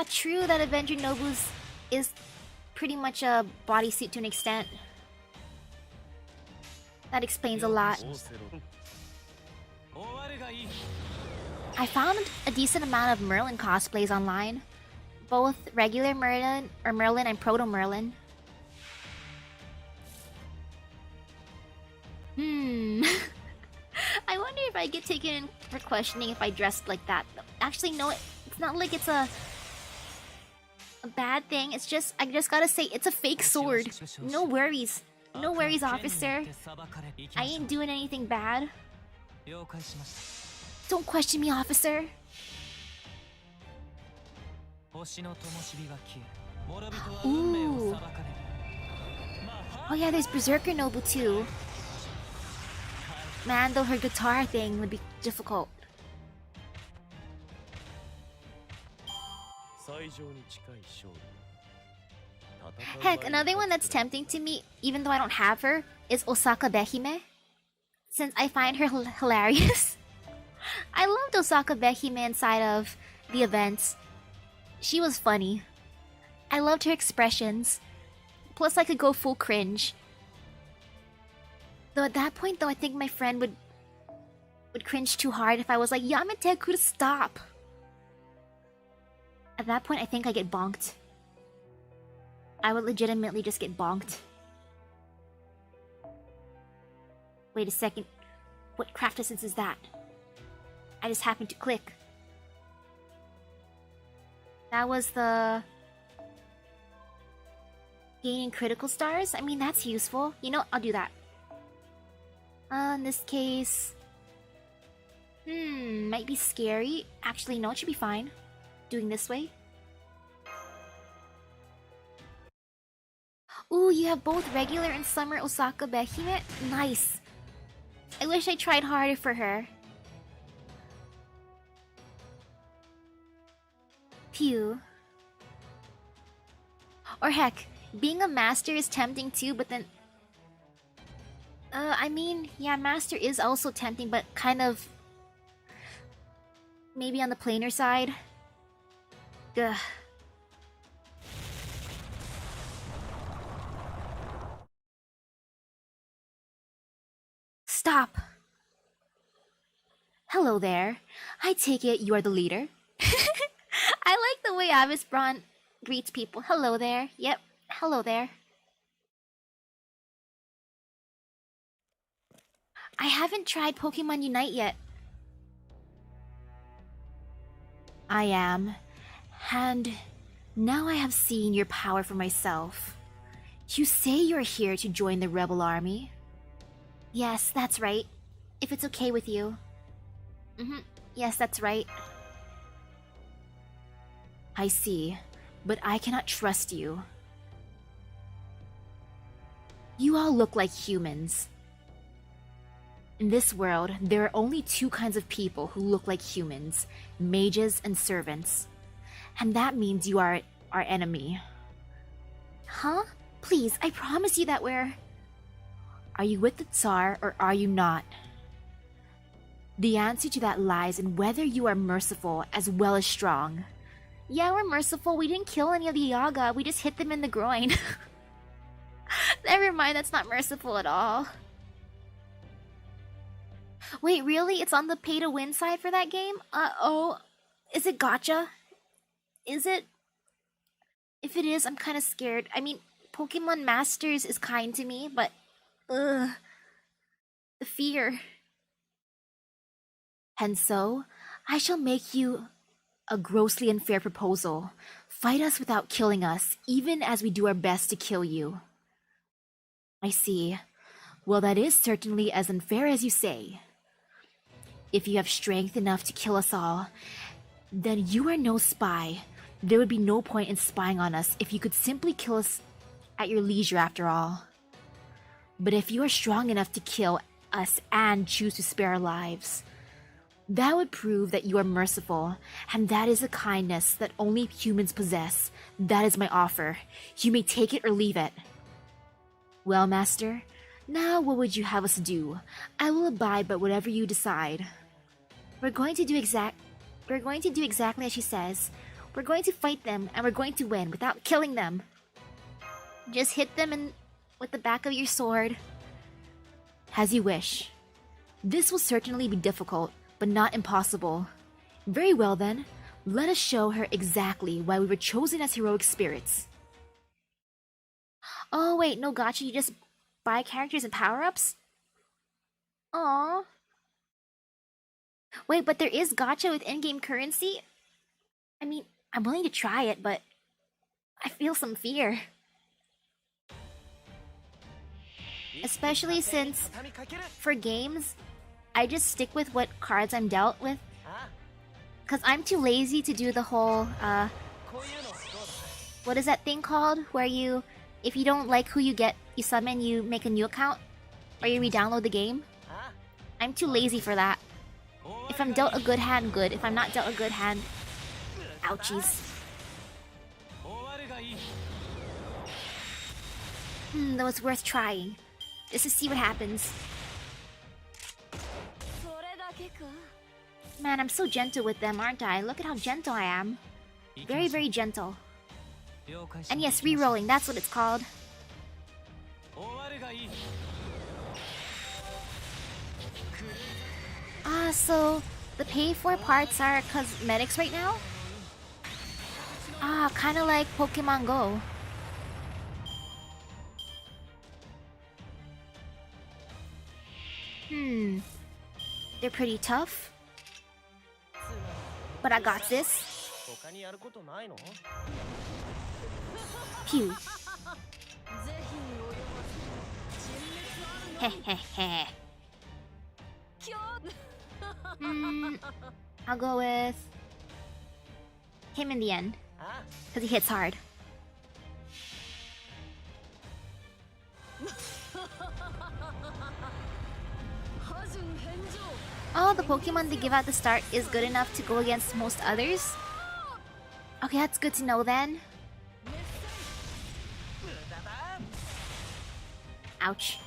True that Avenger Nobu's is pretty much a bodysuit to an extent. That explains a lot. I found a decent amount of Merlin cosplays online. Both regular Merlin, or Merlin, and Proto Merlin. I wonder if I get taken in for questioning if I dressed like that. Actually, no, it's not like it's a bad thing. It's just, I just gotta say, it's a fake sword. No worries. No worries, officer. I ain't doing anything bad. Don't question me, officer. Ooh. Oh yeah, there's Berserker Nobu too. Man, though her guitar thing would be difficult. Heck, another one that's tempting to me, even though I don't have her, is Osaka Behime. Since I find her hilarious. I loved Osaka Behime inside of the events. She was funny. I loved her expressions. Plus, I could go full cringe. Though at that point, though, I think my friend would cringe too hard if I was like, Yamete could stop. At that point, I think I get bonked. I would legitimately just get bonked. Wait a second. What craft essence is that? I just happened to click. That was the... gaining critical stars? I mean, that's useful. You know, I'll do that. In this case... might be scary. Actually, no, it should be fine. Doing this way. Ooh, you have both regular and summer Osaka Behime? Nice. I wish I tried harder for her. Phew. Or heck, being a master is tempting too, but then... I mean, yeah, master is also tempting, but kind of... maybe on the plainer side. Ugh. Stop! Hello there. I take it you are the leader? I like the way Avisbron greets people. Hello there. Yep, hello there. I haven't tried Pokemon Unite yet. I am. And now I have seen your power for myself. You say you're here to join the rebel army? Yes, that's right. If it's okay with you. Yes, that's right. I see, but I cannot trust you. You all look like humans. In this world, there are only two kinds of people who look like humans, mages and servants. And that means you are our enemy. Huh? Please, I promise you that we're... Are you with the Tsar or are you not? The answer to that lies in whether you are merciful as well as strong. Yeah, we're merciful. We didn't kill any of the Yaga. We just hit them in the groin. Never mind, that's not merciful at all. Wait, really? It's on the pay-to-win side for that game? Uh-oh. Is it gacha? Is it? If it is, I'm kind of scared. I mean, Pokemon Masters is kind to me, but... ugh. The fear. And so, I shall make you a grossly unfair proposal. Fight us without killing us, even as we do our best to kill you. I see. Well, that is certainly as unfair as you say. If you have strength enough to kill us all, then you are no spy. There would be no point in spying on us if you could simply kill us at your leisure after all. But if you are strong enough to kill us and choose to spare our lives, that would prove that you are merciful, and that is a kindness that only humans possess. That is my offer. You may take it or leave it. Well, Master, now what would you have us do? I will abide by whatever you decide. We're going to do exactly as she says. We're going to fight them, and we're going to win without killing them. Just hit them with the back of your sword. As you wish. This will certainly be difficult, but not impossible. Very well then, let us show her exactly why we were chosen as heroic spirits. Oh wait, no gacha, you just buy characters and power-ups? Aww. Wait, but there is gacha with in-game currency? I mean, I'm willing to try it, but I feel some fear. Especially since, for games, I just stick with what cards I'm dealt with. Because I'm too lazy to do the whole, what is that thing called? Where you, if you don't like who you get, you summon, you make a new account? Or you re-download the game? I'm too lazy for that. If I'm dealt a good hand, good. If I'm not dealt a good hand, ouchies. That was worth trying. Just to see what happens. Man, I'm so gentle with them, aren't I? Look at how gentle I am. Very, very gentle. And yes, re-rolling, that's what it's called. So the pay-for parts are cosmetics right now? Kinda like Pokemon Go. They're pretty tough. But I got this. Phew. Hehehe. I'll go with him in the end. Because he hits hard. Oh, the Pokemon they give at the start is good enough to go against most others? Okay, that's good to know then. Ouch.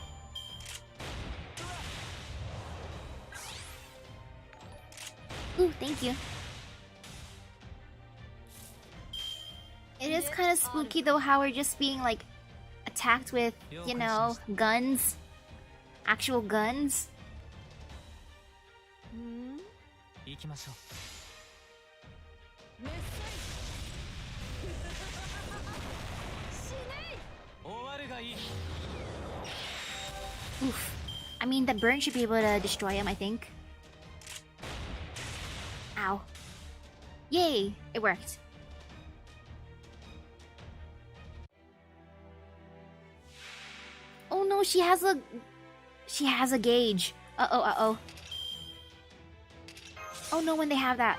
Ooh, thank you. It is kind of spooky though how we're just being like attacked with, you know, guns. Actual guns. Oof. I mean, the burn should be able to destroy him, I think. Ow. Yay! It worked. Oh no, she has a gauge. Uh-oh, uh-oh. Oh no, when they have that.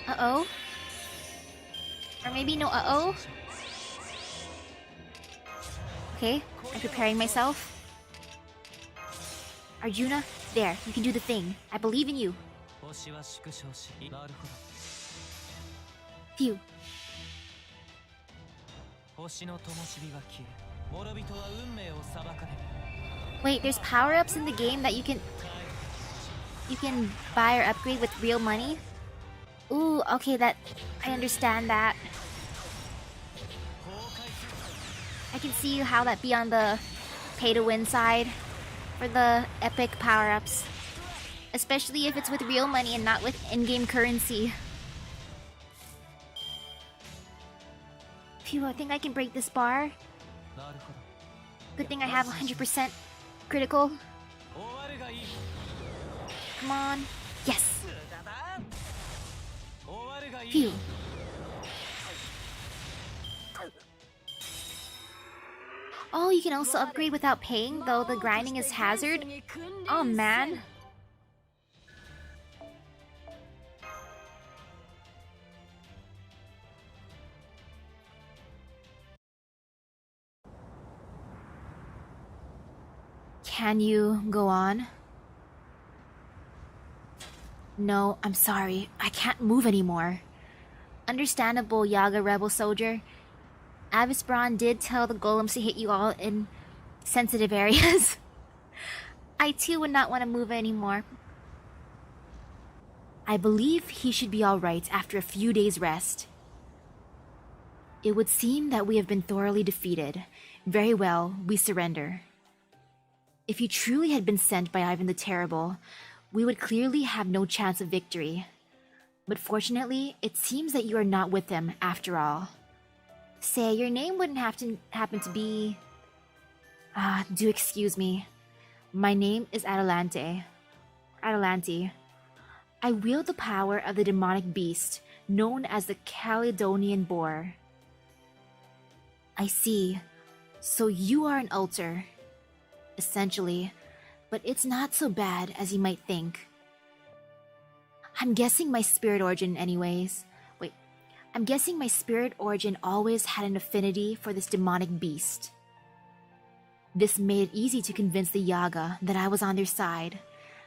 Uh-oh. Or maybe no uh-oh. Okay, I'm preparing myself. Arjuna, there, you can do the thing. I believe in you. Phew. Wait, there's power-ups in the game that you can buy or upgrade with real money? Ooh, okay, that I understand that. I can see how that be on the pay-to-win side for the epic power-ups. Especially if it's with real money and not with in-game currency. Phew, I think I can break this bar. Good thing I have 100% critical. Come on. Yes! Phew. Oh, you can also upgrade without paying, though the grinding is hazard? Oh man. Can you go on? No, I'm sorry. I can't move anymore. Understandable, Yaga Rebel Soldier. Avisbron did tell the golems to hit you all in sensitive areas. I too would not want to move anymore. I believe he should be alright after a few days' rest. It would seem that we have been thoroughly defeated. Very well, we surrender. If you truly had been sent by Ivan the Terrible, we would clearly have no chance of victory. But fortunately, it seems that you are not with them after all. Say, your name wouldn't have to happen to be... do excuse me. My name is Adelante. Adelante. I wield the power of the demonic beast, known as the Caledonian Boar. I see. So you are an alter. Essentially, but it's not so bad as you might think. I'm guessing my spirit origin anyways. Wait, I'm guessing my spirit origin always had an affinity for this demonic beast. This made it easy to convince the Yaga that I was on their side.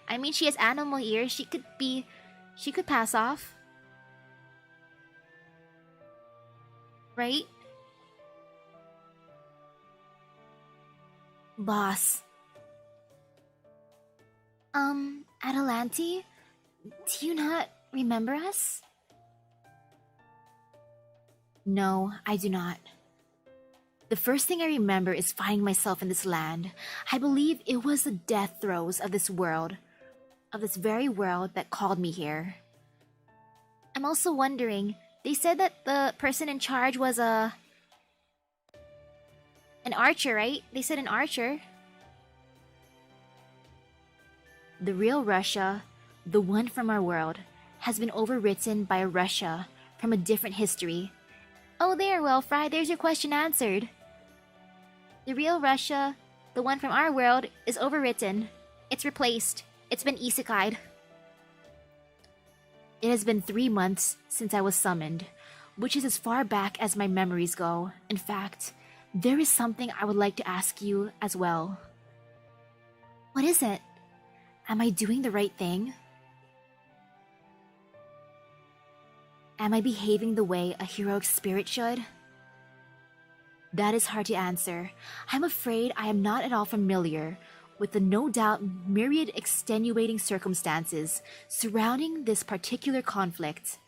I mean, she has animal ears, she could pass off. Right? Boss. Adelanti? Do you not remember us? No, I do not. The first thing I remember is finding myself in this land. I believe it was the death throes of this world, of this very world that called me here. I'm also wondering, they said that the person in charge was an archer, right? They said an archer. The real Russia, the one from our world, has been overwritten by a Russia from a different history. Oh there, Well-Fry, there's your question answered. The real Russia, the one from our world, is overwritten. It's replaced. It's been isekai'd. It has been 3 months since I was summoned, which is as far back as my memories go. In fact, there is something I would like to ask you as well. What is it? Am I doing the right thing? Am I behaving the way a heroic spirit should? That is hard to answer. I'm afraid I am not at all familiar with the no doubt myriad extenuating circumstances surrounding this particular conflict.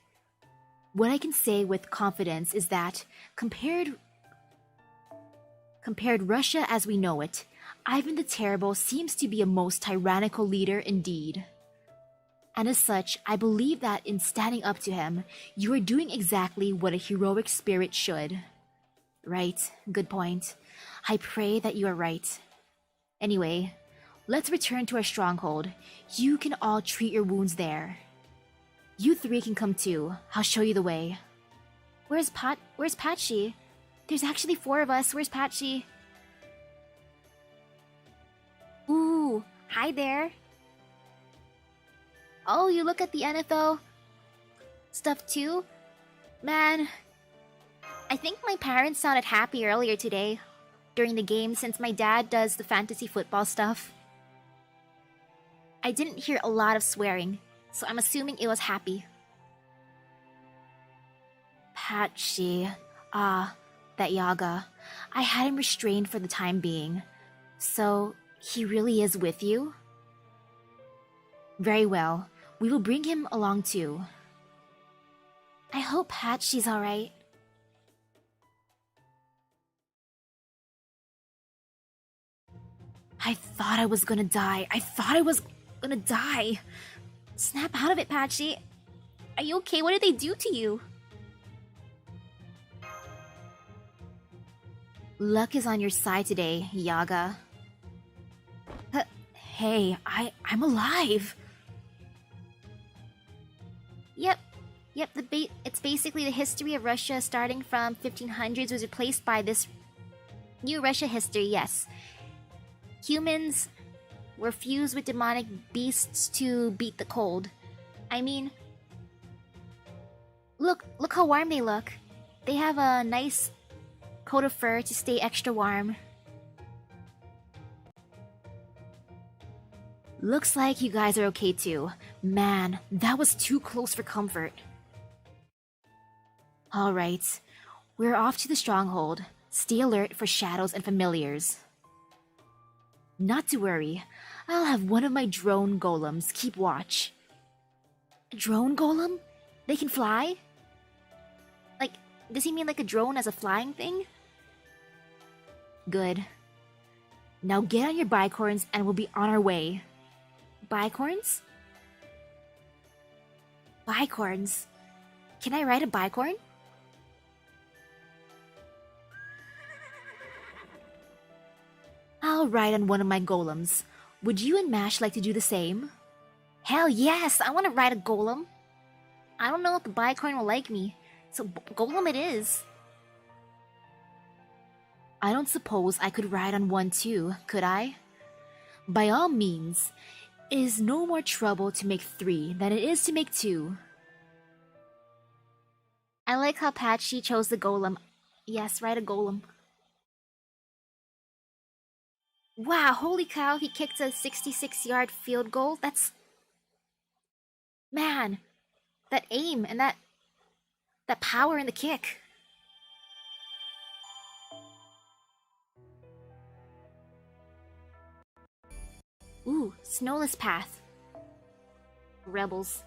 What I can say with confidence is that, compared Russia as we know it, Ivan the Terrible seems to be a most tyrannical leader indeed. And as such, I believe that in standing up to him, you are doing exactly what a heroic spirit should. Right, good point. I pray that you are right. Anyway, let's return to our stronghold. You can all treat your wounds there. You three can come too. I'll show you the way. Where's Patchy? There's actually 4 of us. Where's Patchy? Ooh, hi there. Oh, you look at the NFL stuff too? Man, I think my parents sounded happy earlier today during the game since my dad does the fantasy football stuff. I didn't hear a lot of swearing, so I'm assuming it was happy. Patchy. That Yaga. I had him restrained for the time being. So, he really is with you? Very well. We will bring him along too. I hope Patchy's alright. I thought I was gonna die. Snap out of it, Patchy. Are you okay? What did they do to you? Luck is on your side today, Yaga. Hey, I'm alive! Yep, it's basically the history of Russia starting from 1500s was replaced by this new Russia history, yes. Humans were fused with demonic beasts to beat the cold. I mean, look how warm they look. They have a nice coat of fur to stay extra warm. Looks like you guys are okay too. Man, that was too close for comfort. Alright, we're off to the stronghold. Stay alert for shadows and familiars. Not to worry, I'll have one of my drone golems keep watch. A drone golem? They can fly? Like, does he mean like a drone as a flying thing? Good. Now get on your bicorns and we'll be on our way. Bicorns? Bicorns? Can I ride a bicorn? I'll ride on one of my golems. Would you and Mash like to do the same? Hell yes! I want to ride a golem. I don't know if the bicorn will like me, so golem it is. I don't suppose I could ride on one too, could I? By all means, it is no more trouble to make 3 than it is to make 2. I like how Patchy chose the golem. Yes, ride a golem. Wow, holy cow, he kicked a 66-yard field goal. That's... Man, that aim and that power in the kick. Ooh, snowless path. Rebels.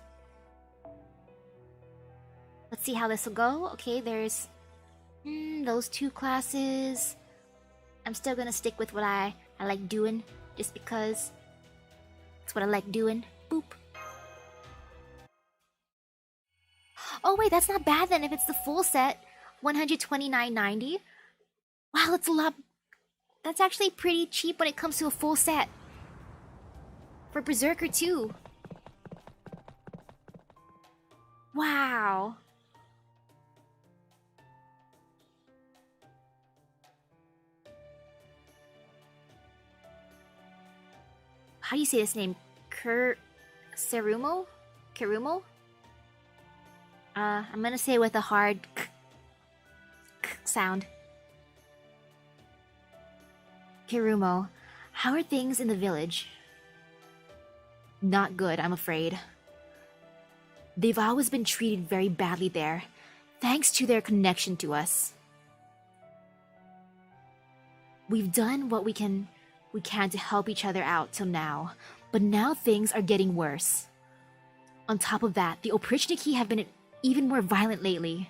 Let's see how this will go. Okay, there's those two classes. I'm still gonna stick with what I like doing, just because it's what I like doing. Boop. Oh wait, that's not bad then if it's the full set. $129.90. Wow, that's a lot. That's actually pretty cheap when it comes to a full set. For Berserker too. Wow. How do you say this name? Serumo? Kerumo? I'm gonna say it with a hard k sound. Kerumo, how are things in the village? Not good, I'm afraid. They've always been treated very badly there, thanks to their connection to us. We've done what we can to help each other out till now, but now things are getting worse. On top of that, the Oprichniki have been even more violent lately.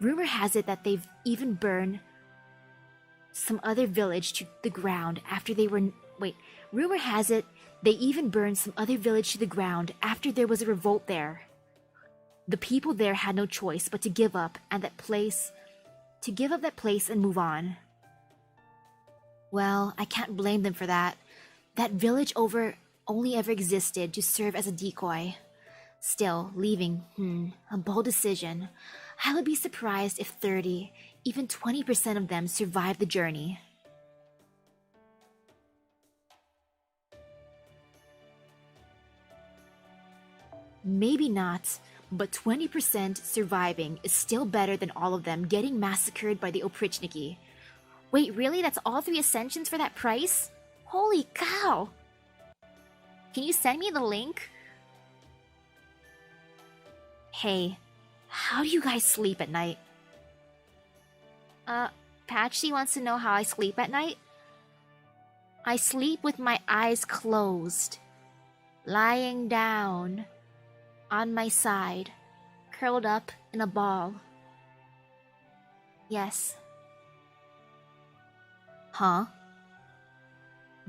Rumor has it that they've even burned some other village to the ground after they were... Wait, rumor has it they even burned some other village to the ground after there was a revolt there. The people there had no choice but to give up that place and move on. Well, I can't blame them for that. That village only ever existed to serve as a decoy. Still, leaving, a bold decision. I would be surprised if 30, even 20% of them survived the journey. Maybe not, but 20% surviving is still better than all of them getting massacred by the Oprichniki. Wait, really? That's all 3 ascensions for that price? Holy cow! Can you send me the link? Hey, how do you guys sleep at night? Patchy wants to know how I sleep at night? I sleep with my eyes closed, lying down on my side, curled up in a ball. Yes. Huh?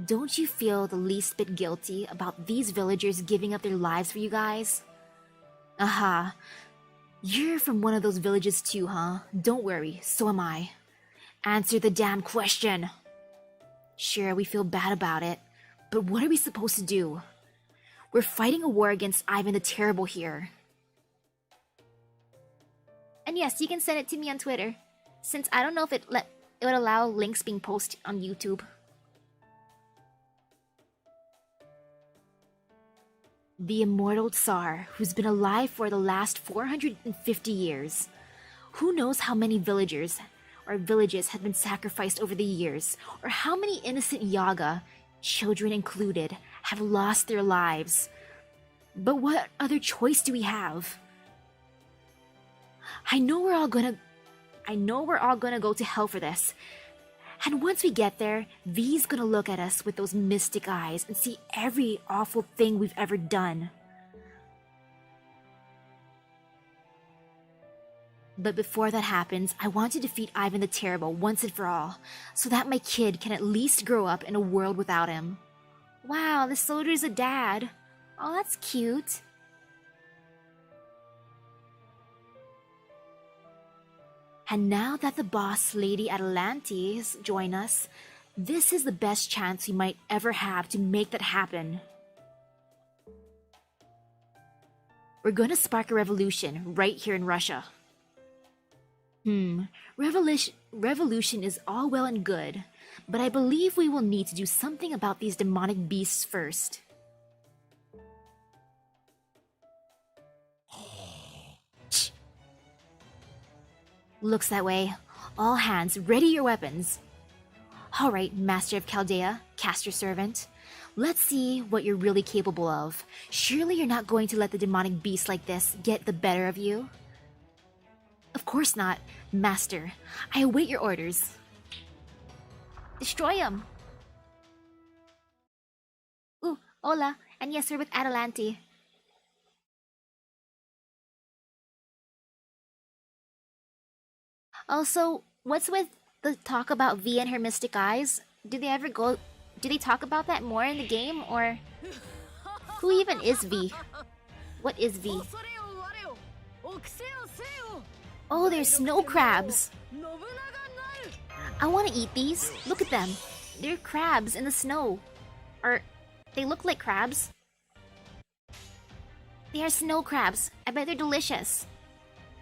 Don't you feel the least bit guilty about these villagers giving up their lives for you guys? Aha. You're from one of those villages too, huh? Don't worry, so am I. Answer the damn question! Sure, we feel bad about it, but what are we supposed to do? We're fighting a war against Ivan the Terrible here. And yes, you can send it to me on Twitter, since I don't know if it would allow links being posted on YouTube. The immortal Tsar, who's been alive for the last 450 years. Who knows how many villages have been sacrificed over the years, or how many innocent Yaga, children included, have lost their lives. But what other choice do we have? I know we're all gonna go to hell for this. And once we get there, V's gonna look at us with those mystic eyes and see every awful thing we've ever done. But before that happens, I want to defeat Ivan the Terrible once and for all, so that my kid can at least grow up in a world without him. Wow, the soldier's a dad. Oh, that's cute. And now that the boss Lady Atalantes join us, this is the best chance we might ever have to make that happen. We're gonna spark a revolution right here in Russia. Revolution is all well and good, but I believe we will need to do something about these demonic beasts first. Looks that way. All hands, ready your weapons. Alright, Master of Chaldea, caster servant. Let's see what you're really capable of. Surely you're not going to let the demonic beast like this get the better of you? Of course not, Master. I await your orders. Destroy him! Ooh, Hola. And yes, we're with Adelante. Also, what's with the talk about V and her mystic eyes? Do they talk about that more in the game, or who even is V? What is V? Oh, they're snow crabs. I want to eat these. Look at them. They're crabs in the snow. Or, they look like crabs. They are snow crabs. I bet they're delicious.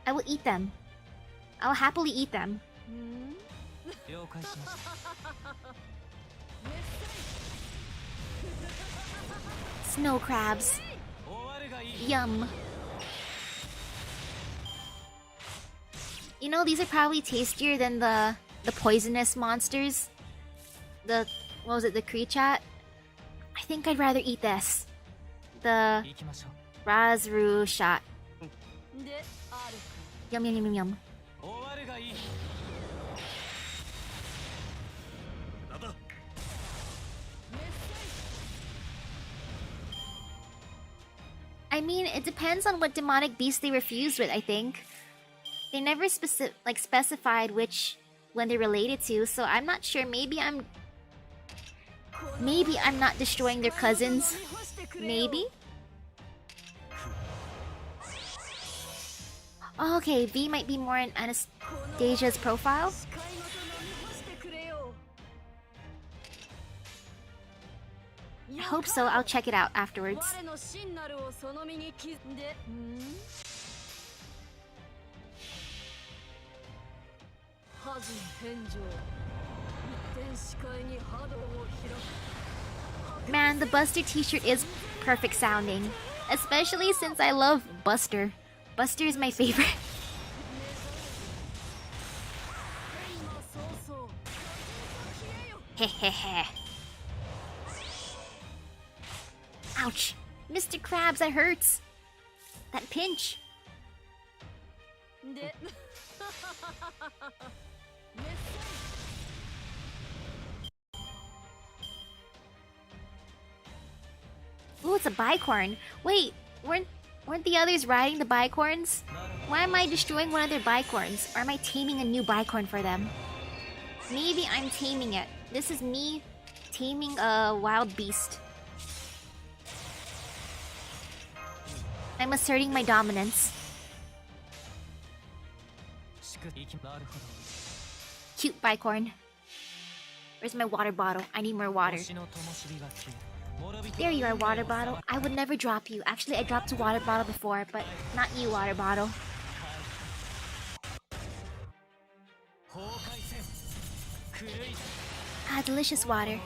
I will eat them. I'll happily eat them. Snow crabs. Yum. You know, these are probably tastier than the poisonous monsters. What was it, the Kreechat? I think I'd rather eat this. The Razru shot. Yum yum yum yum. I mean, it depends on what demonic beast they were fused with, I think. They never specified which one they're related to, so I'm not sure. Maybe I'm not destroying their cousins. Maybe? Oh, okay, V might be more in Anastasia's profile. I hope so. I'll check it out afterwards. Man, the Buster t-shirt is perfect sounding. Especially since I love Buster. Buster is my favorite. Hehehe. Ouch! Mr. Krabs, that hurts! That pinch! Ooh, it's a bicorn. Wait, weren't the others riding the bicorns? Why am I destroying one of their bicorns? Or am I taming a new bicorn for them? Maybe I'm taming it. This is me taming a wild beast. I'm asserting my dominance. Cute bicorn. Where's my water bottle? I need more water. There you are, water bottle. I would never drop you. Actually, I dropped a water bottle before, but not you, water bottle. Ah, delicious water.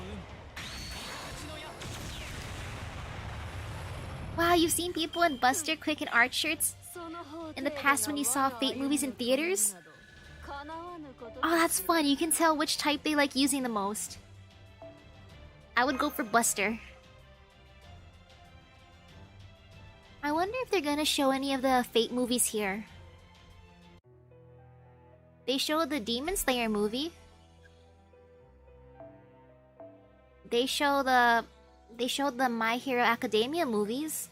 Wow, you've seen people in Buster, Quick, and Art shirts in the past when you saw Fate movies in theaters? Oh, that's fun. You can tell which type they like using the most. I would go for Buster. I wonder if they're gonna show any of the Fate movies here. They showed the Demon Slayer movie. They showed the My Hero Academia movies.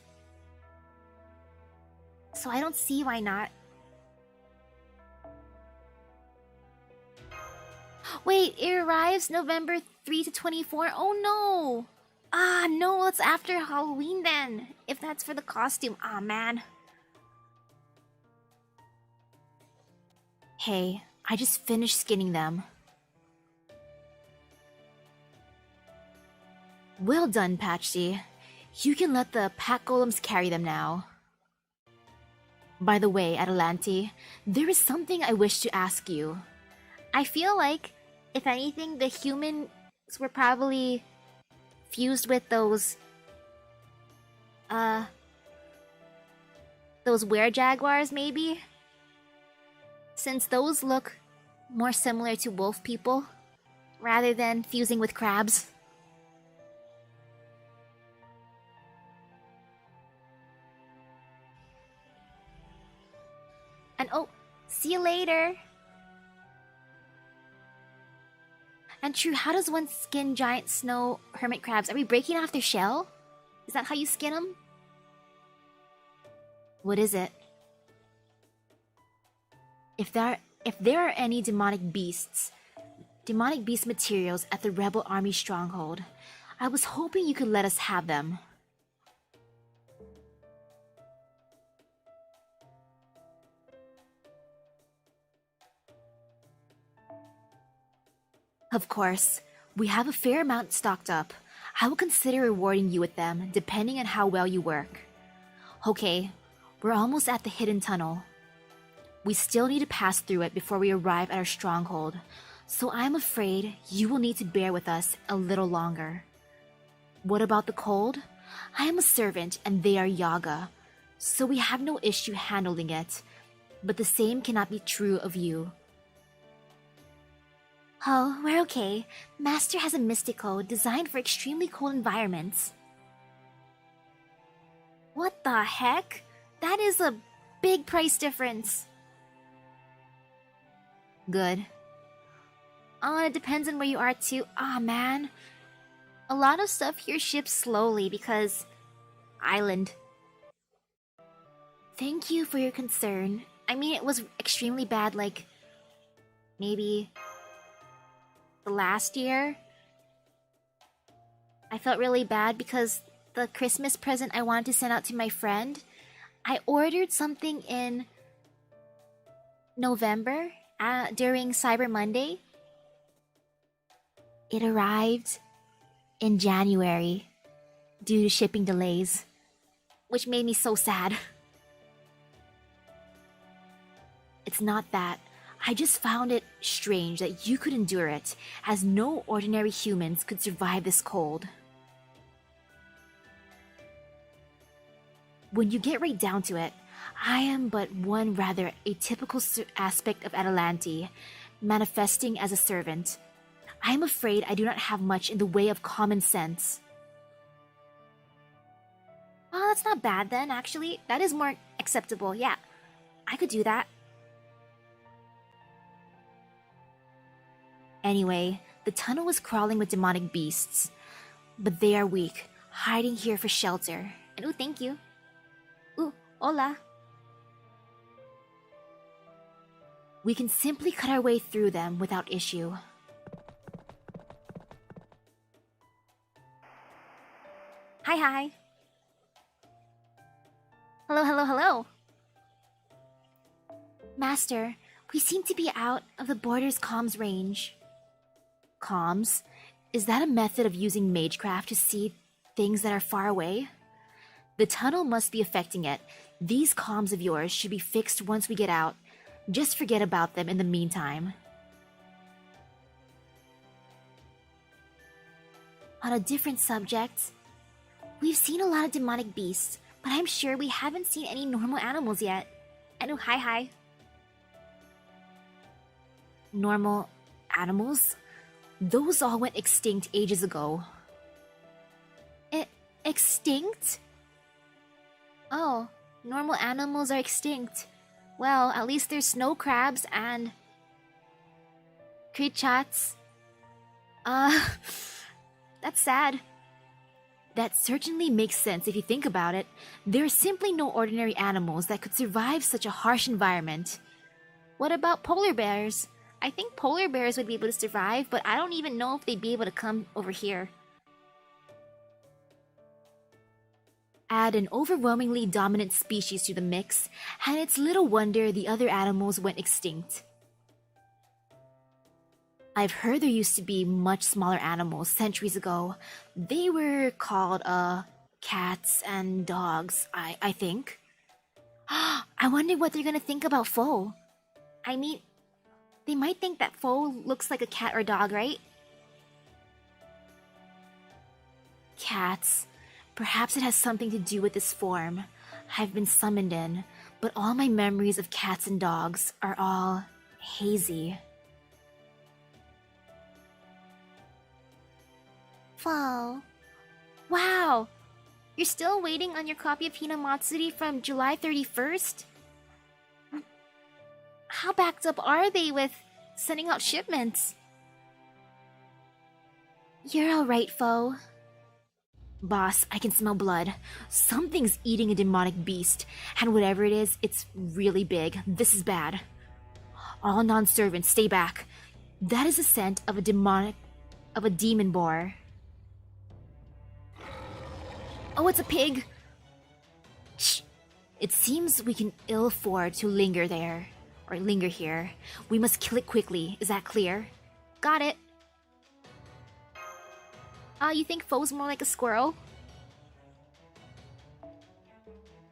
So I don't see why not. Wait, it arrives November 3 to 24. Oh no! Ah, no, it's after Halloween then. If that's for the costume. Ah, man. Hey, I just finished skinning them. Well done, Patchy. You can let the pack golems carry them now. By the way, Adelante, there is something I wish to ask you. I feel like, if anything, the humans were probably fused with those were-jaguars, maybe? Since those look more similar to wolf people, rather than fusing with crabs. And oh, see you later! And true, how does one skin giant snow hermit crabs? Are we breaking off their shell? Is that how you skin them? What is it? If there are any demonic beast materials at the rebel army stronghold, I was hoping you could let us have them. Of course, we have a fair amount stocked up. I will consider rewarding you with them, depending on how well you work. Okay, we're almost at the hidden tunnel. We still need to pass through it before we arrive at our stronghold, so I'm afraid you will need to bear with us a little longer. What about the cold? I am a servant and they are Yaga, so we have no issue handling it, but the same cannot be true of you. Oh, we're okay. Master has a mystico designed for extremely cold environments. What the heck? That is a big price difference. Good. Oh, it depends on where you are too. Ah, man. A lot of stuff here ships slowly because... island. Thank you for your concern. I mean, it was extremely bad, like... maybe... the last year. I felt really bad because the Christmas present I wanted to send out to my friend, I ordered something in November during Cyber Monday. It arrived in January due to shipping delays, which made me so sad. It's not that. I just found it strange that you could endure it, as no ordinary humans could survive this cold. When you get right down to it, I am but one rather atypical aspect of Atalante, manifesting as a servant. I am afraid I do not have much in the way of common sense. Oh, that's not bad then, actually. That is more acceptable, yeah. I could do that. Anyway, the tunnel was crawling with demonic beasts, but they are weak, hiding here for shelter. And ooh, thank you. Ooh, hola. We can simply cut our way through them without issue. Hi, hi. Hello, hello, hello. Master, we seem to be out of the border's comms range. Comms? Is that a method of using magecraft to see things that are far away? The tunnel must be affecting it. These comms of yours should be fixed once we get out. Just forget about them in the meantime. On a different subject, we've seen a lot of demonic beasts, but I'm sure we haven't seen any normal animals yet. And oh, hi, hi. Normal animals? Those all went extinct ages ago. Extinct? Oh, normal animals are extinct. Well, at least there's snow crabs and... creatures. That's sad. That certainly makes sense if you think about it. There are simply no ordinary animals that could survive such a harsh environment. What about polar bears? I think polar bears would be able to survive, but I don't even know if they'd be able to come over here. Add an overwhelmingly dominant species to the mix, and it's little wonder the other animals went extinct. I've heard there used to be much smaller animals centuries ago. They were called, cats and dogs, I think. I wonder what they're gonna think about Foe. I mean, they might think that Foe looks like a cat or dog, right? Cats. Perhaps it has something to do with this form I've been summoned in, but all my memories of cats and dogs are all hazy. Foe. Wow! You're still waiting on your copy of Hinamatsuri from July 31st? How backed up are they with sending out shipments? You're alright, Foe. Boss, I can smell blood. Something's eating a demonic beast, and whatever it is, it's really big. This is bad. All non-servants, stay back. That is the scent of a demon boar. Oh, it's a pig! Shh! It seems we can ill afford to linger there. Or linger here. We must kill it quickly. Is that clear? Got it. You think Foe's more like a squirrel?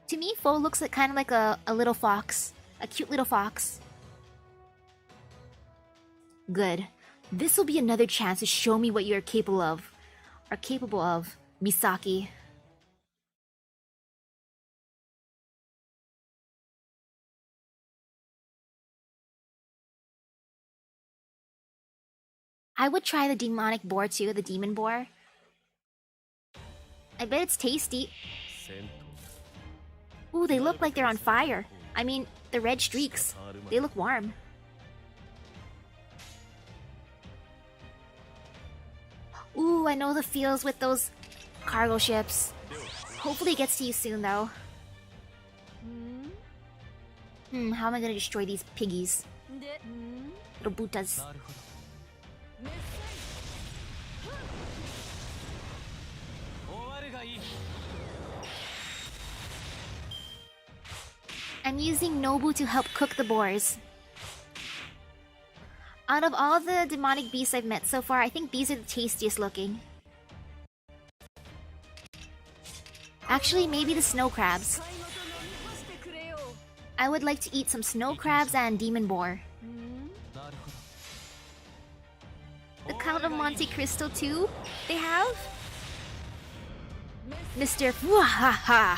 To me, Foe looks like kind of like a little fox. A cute little fox. Good. This will be another chance to show me what you are capable of. Misaki. I would try the demonic boar too, the demon boar. I bet it's tasty. Ooh, they look like they're on fire. I mean, the red streaks. They look warm. Ooh, I know the feels with those cargo ships. Hopefully it gets to you soon, though. How am I gonna destroy these piggies? Little butas. I'm using Nobu to help cook the boars. Out of all the demonic beasts I've met so far, I think these are the tastiest looking. Actually, maybe the snow crabs. I would like to eat some snow crabs and demon boar. The Count of Monte Cristo too? They have? Mr. Wahaha!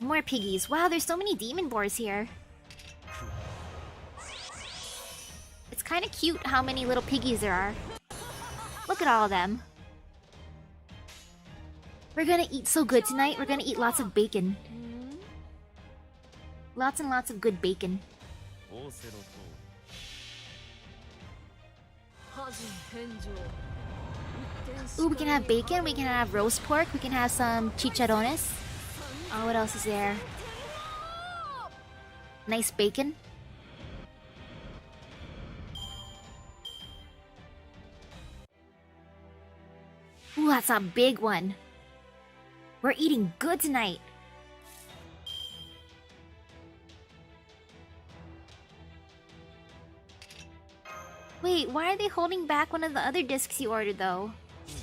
More piggies. Wow, there's so many demon boars here. It's kind of cute how many little piggies there are. Look at all of them. We're gonna eat so good tonight. We're gonna eat lots of bacon. Lots and lots of good bacon. Ooh, we can have bacon, we can have roast pork, we can have some chicharrones. Oh, what else is there? Nice bacon. Ooh, that's a big one. We're eating good tonight. Wait, why are they holding back one of the other discs you ordered, though?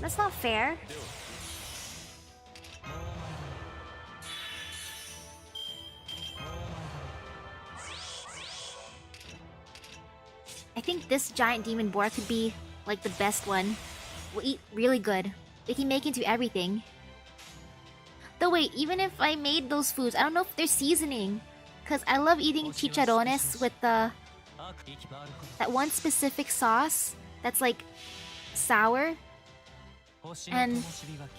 That's not fair. I think this giant demon boar could be, like, the best one. We'll eat really good. They can make into everything. Though wait, even if I made those foods, I don't know if they're seasoning. Because I love eating chicharrones with that one specific sauce that's like sour. And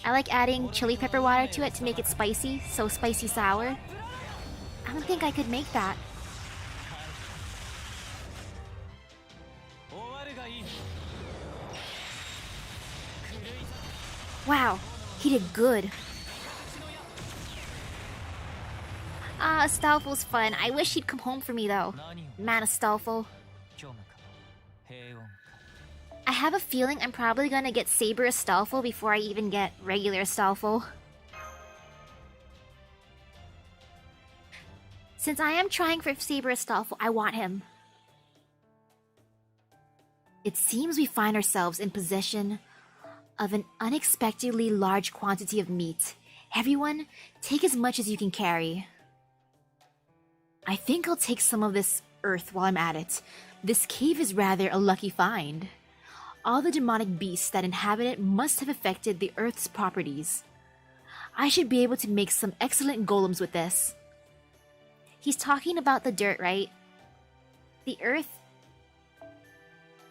I like adding chili pepper water to it to make it spicy. So spicy sour. I don't think I could make that. Wow, he did good. Astolfo's fun. I wish he'd come home for me though. Man, Astolfo. I have a feeling I'm probably gonna get Saber Astolfo before I even get regular Astolfo. Since I am trying for Saber Astolfo, I want him. It seems we find ourselves in possession of an unexpectedly large quantity of meat. Everyone, take as much as you can carry. I think I'll take some of this earth while I'm at it. This cave is rather a lucky find. All the demonic beasts that inhabit it must have affected the earth's properties. I should be able to make some excellent golems with this. He's talking about the dirt, right? The earth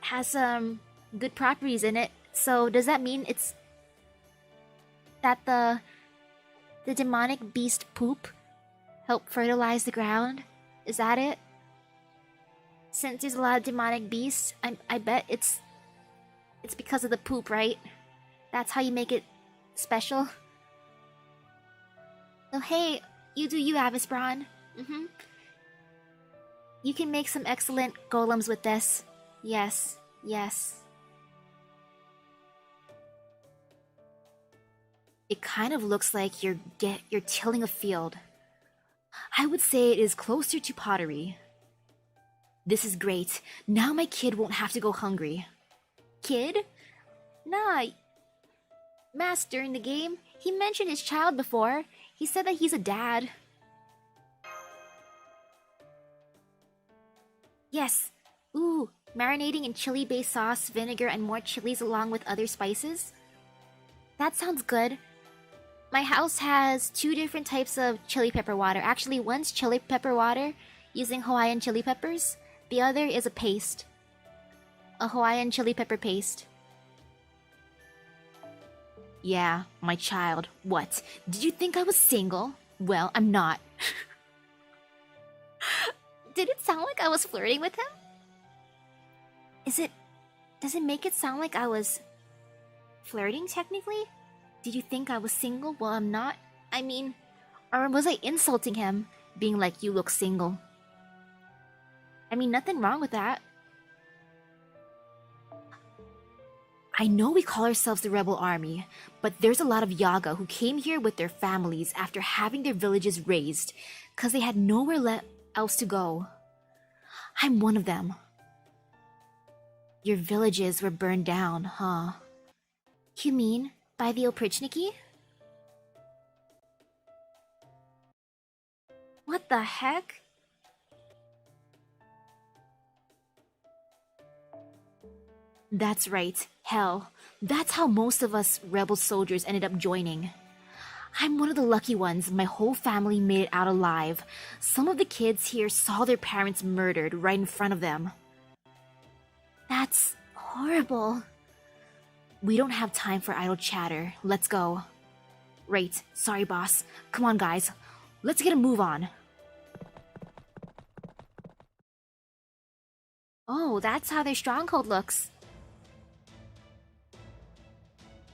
has some good properties in it. So does that mean it's that the demonic beast poop help fertilize the ground? Is that it? Since there's a lot of demonic beasts, I bet it's because of the poop, right? That's how you make it special. Oh hey, you do you, Avisbron. You can make some excellent golems with this. Yes, yes. It kind of looks like you're tilling a field. I would say it is closer to pottery. This is great. Now my kid won't have to go hungry. Kid? Nah. Master in the game, he mentioned his child before. He said that he's a dad. Yes. Ooh, marinating in chili-based sauce, vinegar, and more chilies along with other spices? That sounds good. My house has 2 different types of chili pepper water. Actually, one's chili pepper water using Hawaiian chili peppers. The other is a paste. A Hawaiian chili pepper paste. Yeah, my child. What? Did you think I was single? Well, I'm not. Did it sound like I was flirting with him? Does it make it sound like I was flirting technically? Did you think I was single? Well, I'm not. I mean, or was I insulting him, being like, you look single? I mean, nothing wrong with that. I know we call ourselves the Rebel Army, but there's a lot of Yaga who came here with their families after having their villages razed, cause they had nowhere else to go. I'm one of them. Your villages were burned down, huh? You mean by the Oprichniki? What the heck? That's right. Hell, that's how most of us rebel soldiers ended up joining. I'm one of the lucky ones. My whole family made it out alive. Some of the kids here saw their parents murdered right in front of them. That's horrible. We don't have time for idle chatter. Let's go. Right. Sorry, boss. Come on, guys. Let's get a move on. Oh, that's how their stronghold looks.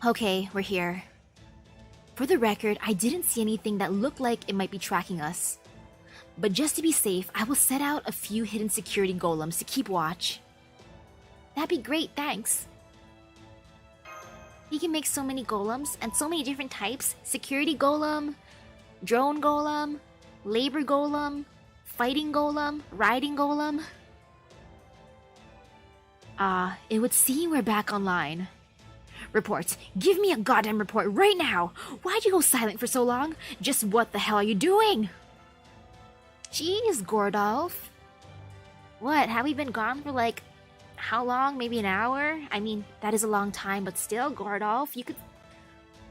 Okay, we're here. For the record, I didn't see anything that looked like it might be tracking us. But just to be safe, I will set out a few hidden security golems to keep watch. That'd be great, thanks. You can make so many golems and so many different types. Security golem, drone golem, labor golem, fighting golem, riding golem. It would seem we're back online. Report. Give me a goddamn report right now! Why'd you go silent for so long? Just what the hell are you doing? Jeez, Gordolf. What, have we been gone for like, how long? Maybe an hour? I mean, that is a long time, but still, Gordolf, you could...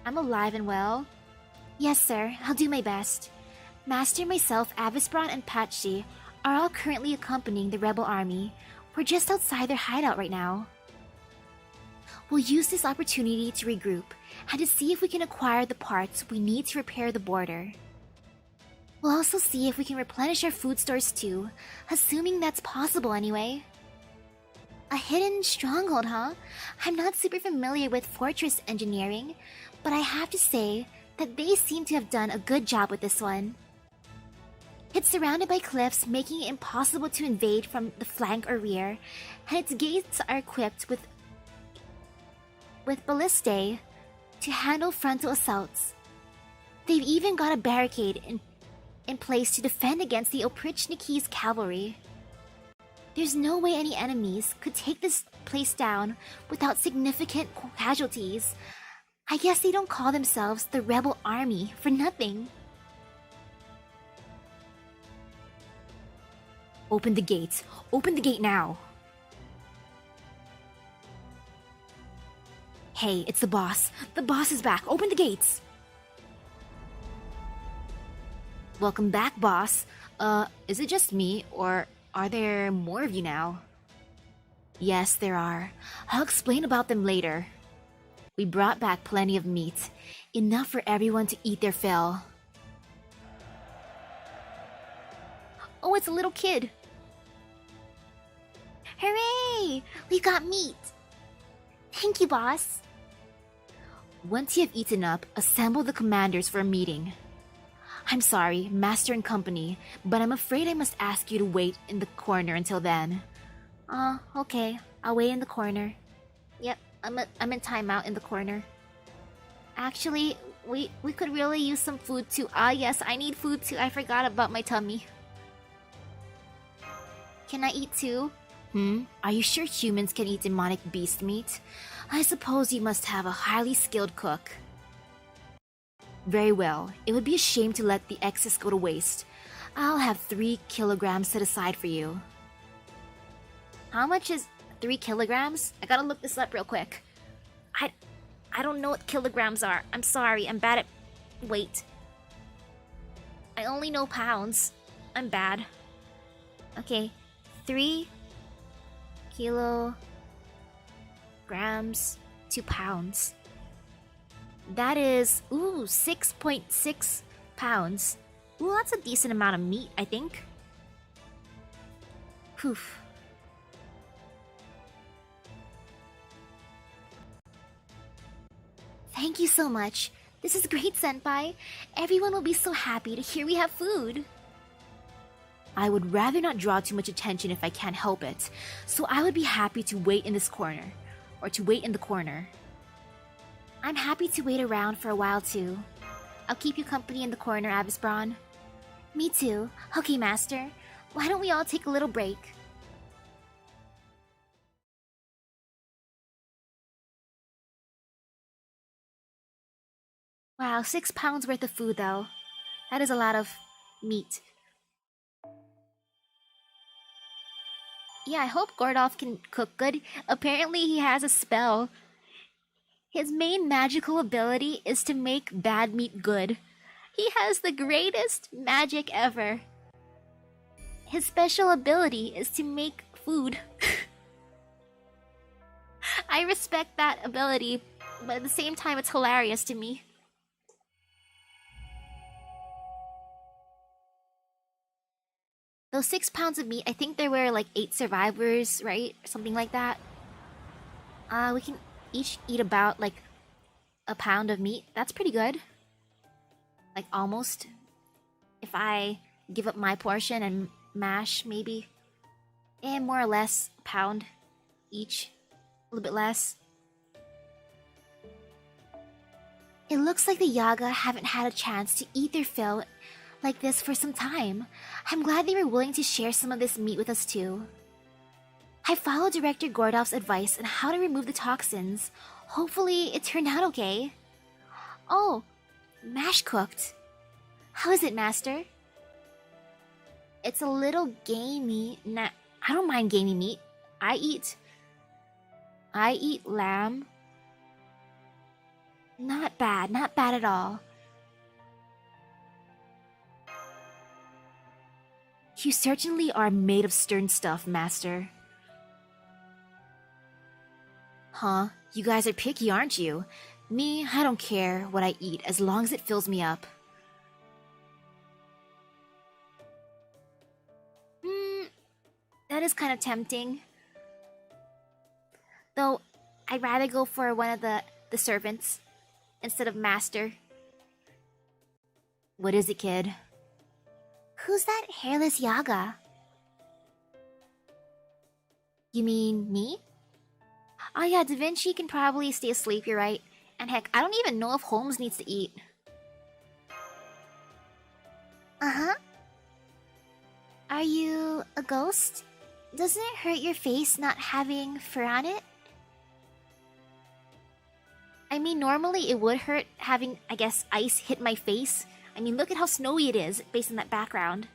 I'm alive and well. Yes, sir, I'll do my best. Master, myself, Avisbron, and Patchy are all currently accompanying the rebel army. We're just outside their hideout right now. We'll use this opportunity to regroup and to see if we can acquire the parts we need to repair the border. We'll also see if we can replenish our food stores too, assuming that's possible anyway. A hidden stronghold, huh? I'm not super familiar with fortress engineering, but I have to say that they seem to have done a good job with this one. It's surrounded by cliffs, making it impossible to invade from the flank or rear, and its gates are equipped with ballistae to handle frontal assaults. They've even got a barricade in place to defend against the Oprichniki's cavalry. There's no way any enemies could take this place down without significant casualties. I guess they don't call themselves the Rebel Army for nothing. Open the gates. Open the gate now. Hey, it's the boss. The boss is back. Open the gates. Welcome back, boss. Is it just me, or are there more of you now? Yes, there are. I'll explain about them later. We brought back plenty of meat. Enough for everyone to eat their fill. Oh, it's a little kid. Hooray! We got meat! Thank you, boss. Once you have eaten up, assemble the commanders for a meeting. I'm sorry, Master and Company, but I'm afraid I must ask you to wait in the corner until then. Okay. I'll wait in the corner. Yep, I'm in timeout in the corner. Actually, we could really use some food too. Yes, I need food too. I forgot about my tummy. Can I eat too? Are you sure humans can eat demonic beast meat? I suppose you must have a highly skilled cook. Very well. It would be a shame to let the excess go to waste. I'll have 3 kilograms set aside for you. How much is 3 kilograms? I gotta look this up real quick. I don't know what kilograms are. I'm sorry, I'm bad at weight. I only know pounds. I'm bad. Okay, 3 kilograms to pounds. That is, 6.6 pounds. Ooh, that's a decent amount of meat, I think. Poof. Thank you so much. This is great, Senpai. Everyone will be so happy to hear we have food. I would rather not draw too much attention if I can't help it, so I would be happy to wait in this corner. Or to wait in the corner. I'm happy to wait around for a while too. I'll keep you company in the corner, Avisbron. Me too. Okay, Master. Why don't we all take a little break? Wow, 6 pounds worth of food though. That is a lot of meat. Yeah, I hope Gordolph can cook good. Apparently he has a spell. His main magical ability is to make bad meat good. He has the greatest magic ever. His special ability is to make food. I respect that ability, but at the same time it's hilarious to me. Those 6 pounds of meat, I think there were like 8 survivors, right? Something like that. We can each eat about like a pound of meat. That's pretty good. Like almost. If I give up my portion and mash, maybe. And more or less a pound each. A little bit less. It looks like the Yaga haven't had a chance to eat their fill like this for some time. I'm glad they were willing to share some of this meat with us too. I followed Director Gordolph's advice on how to remove the toxins. Hopefully it turned out okay. Oh, mash cooked. How is it, Master? It's a little gamey. Nah, I don't mind gamey meat. I eat lamb. Not bad at all. You certainly are made of stern stuff, Master. Huh? You guys are picky, aren't you? Me, I don't care what I eat as long as it fills me up. That is kind of tempting. Though, I'd rather go for one of the servants instead of Master. What is it, kid? Who's that hairless Yaga? You mean me? Oh yeah, Da Vinci can probably stay asleep, you're right. And heck, I don't even know if Holmes needs to eat. Uh-huh. Are you a ghost? Doesn't it hurt your face not having fur on it? I mean, normally it would hurt having, I guess, ice hit my face. I mean, look at how snowy it is based on that background.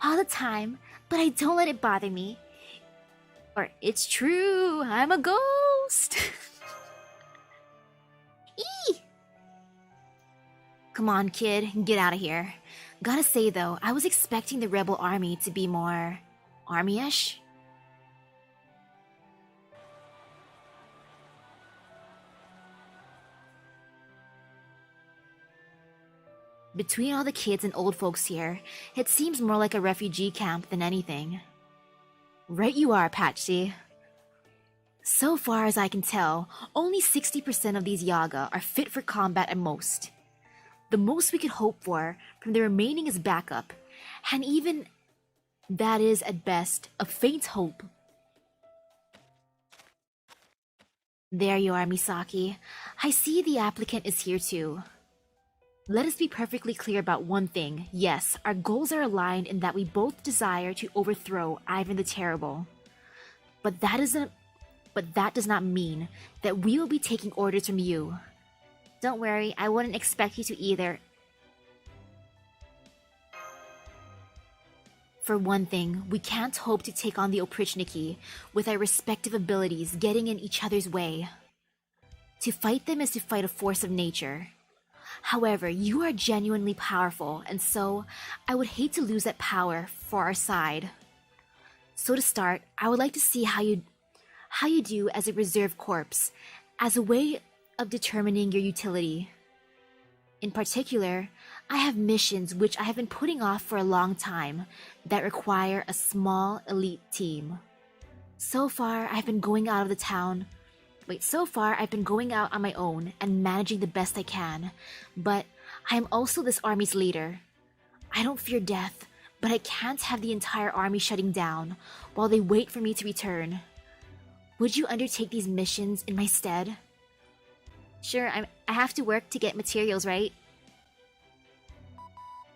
All the time, but I don't let it bother me. Or, it's true, I'm a ghost! Eee! Come on, kid, get out of here. Gotta say though, I was expecting the rebel army to be more... army-ish? Between all the kids and old folks here, it seems more like a refugee camp than anything. Right you are, Patchy. So far as I can tell, only 60% of these Yaga are fit for combat at most. The most we could hope for from the remaining is backup, and even that is, at best, a faint hope. There you are, Misaki. I see the applicant is here too. Let us be perfectly clear about one thing. Yes, our goals are aligned in that we both desire to overthrow Ivan the Terrible. But that does not mean that we will be taking orders from you. Don't worry, I wouldn't expect you to either. For one thing, we can't hope to take on the Oprichniki with our respective abilities getting in each other's way. To fight them is to fight a force of nature. However, you are genuinely powerful, and so I would hate to lose that power for our side. So to start, I would like to see how you do as a reserve corps, as a way of determining your utility. In particular, I have missions which I have been putting off for a long time that require a small elite team. So far, I've been going out on my own and managing the best I can, but I am also this army's leader. I don't fear death, but I can't have the entire army shutting down while they wait for me to return. Would you undertake these missions in my stead? Sure, I have to work to get materials, right?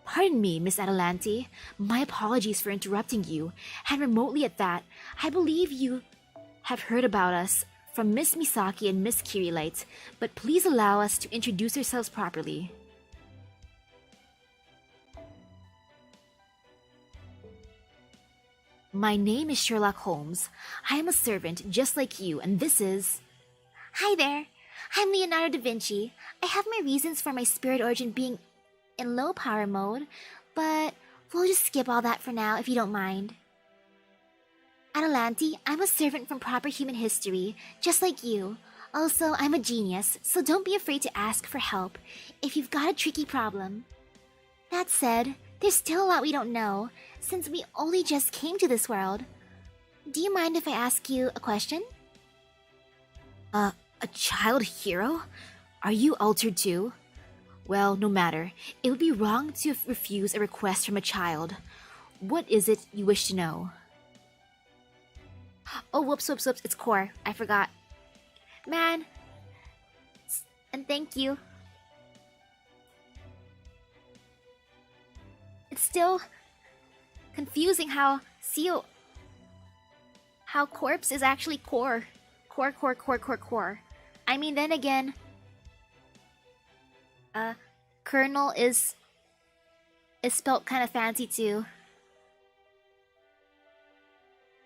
Pardon me, Miss Adelanti. My apologies for interrupting you, and remotely at that, I believe you have heard about us from Miss Misaki and Miss Kirilight, but please allow us to introduce ourselves properly. My name is Sherlock Holmes. I am a servant just like you, and this is... Hi there, I'm Leonardo da Vinci. I have my reasons for my spirit origin being in low power mode, but we'll just skip all that for now if you don't mind. Adelanti, I'm a servant from proper human history, just like you. Also, I'm a genius, so don't be afraid to ask for help if you've got a tricky problem. That said, there's still a lot we don't know, since we only just came to this world. Do you mind if I ask you a question? A child hero? Are you altered too? Well, no matter. It would be wrong to refuse a request from a child. What is it you wish to know? Oh, whoops, it's Core. I forgot. Man. And thank you. It's still confusing how corpse is actually core. Core. I mean, then again, Colonel is spelt kind of fancy too.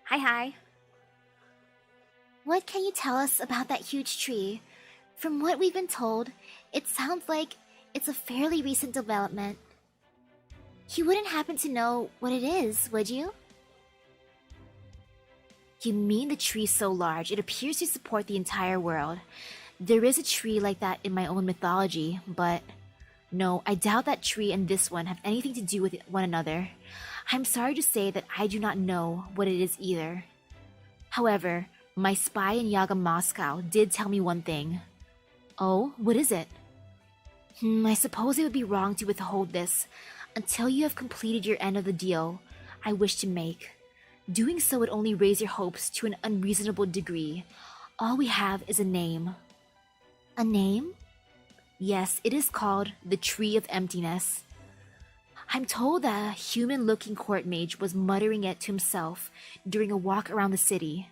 Hi. What can you tell us about that huge tree? From what we've been told, it sounds like it's a fairly recent development. You wouldn't happen to know what it is, would you? You mean the tree so large it appears to support the entire world? There is a tree like that in my own mythology, but... No, I doubt that tree and this one have anything to do with one another. I'm sorry to say that I do not know what it is either. However, my spy in Yaga Moscow did tell me one thing. Oh, what is it? I suppose it would be wrong to withhold this until you have completed your end of the deal I wish to make. Doing so would only raise your hopes to an unreasonable degree. All we have is a name. A name? Yes, it is called the Tree of Emptiness. I'm told that a human-looking court mage was muttering it to himself during a walk around the city.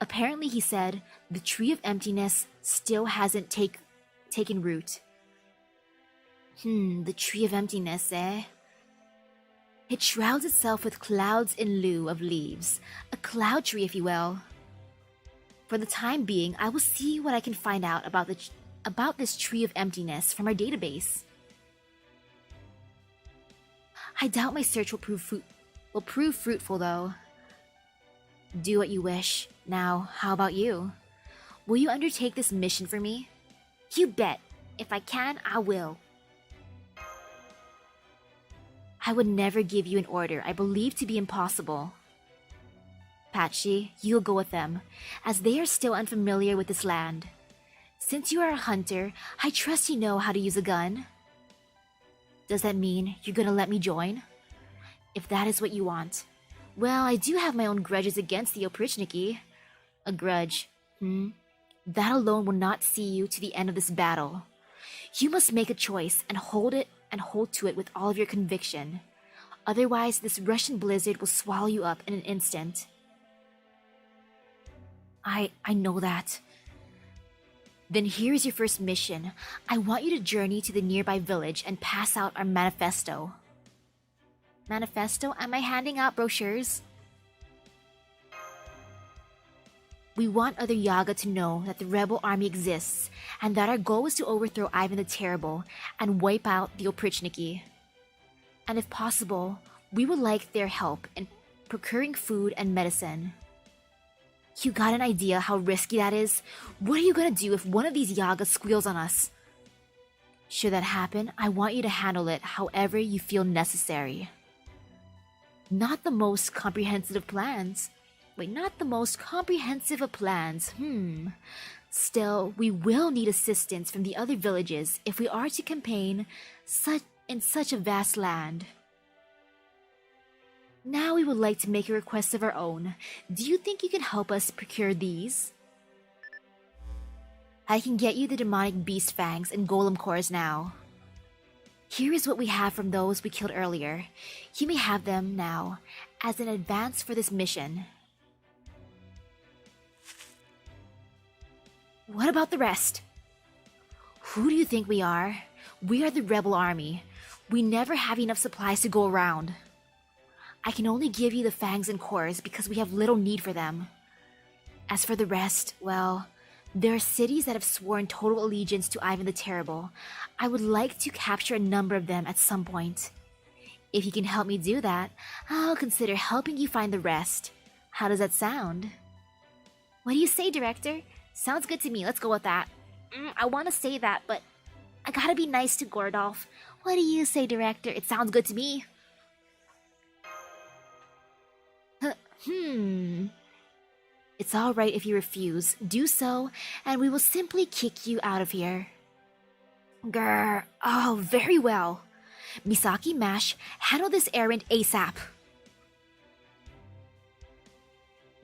Apparently, he said, the Tree of Emptiness still hasn't taken root. The Tree of Emptiness, eh? It shrouds itself with clouds in lieu of leaves. A cloud tree, if you will. For the time being, I will see what I can find out about this Tree of Emptiness from our database. I doubt my search will prove fruitful, though. Do what you wish. Now, how about you? Will you undertake this mission for me? You bet. If I can, I will. I would never give you an order I believe to be impossible. Patchy, you'll go with them, as they are still unfamiliar with this land. Since you are a hunter, I trust you know how to use a gun. Does that mean you're gonna let me join? If that is what you want. Well, I do have my own grudges against the Oprichniki. A grudge, That alone will not see you to the end of this battle. You must make a choice and hold to it with all of your conviction. Otherwise, this Russian blizzard will swallow you up in an instant. I know that. Then here's your first mission. I want you to journey to the nearby village and pass out our manifesto. Manifesto? Am I handing out brochures? We want other Yaga to know that the rebel army exists, and that our goal is to overthrow Ivan the Terrible and wipe out the Oprichniki. And if possible, we would like their help in procuring food and medicine. You got an idea how risky that is? What are you gonna do if one of these Yagas squeals on us? Should that happen, I want you to handle it however you feel necessary. Not the most comprehensive of plans. Still, we will need assistance from the other villages if we are to campaign in such a vast land. Now we would like to make a request of our own. Do you think you can help us procure these? I can get you the demonic beast fangs and golem cores now. Here is what we have from those we killed earlier. You may have them now, as an advance for this mission. What about the rest? Who do you think we are? We are the rebel army. We never have enough supplies to go around. I can only give you the fangs and cores because we have little need for them. As for the rest, well, there are cities that have sworn total allegiance to Ivan the Terrible. I would like to capture a number of them at some point. If you can help me do that, I'll consider helping you find the rest. How does that sound? What do you say, Director? Sounds good to me. Let's go with that. I want to say that, but I gotta be nice to Gordolf. What do you say, Director? It sounds good to me. It's alright if you refuse. Do so, and we will simply kick you out of here. Grr. Oh, very well. Misaki, Mash, handle this errand ASAP.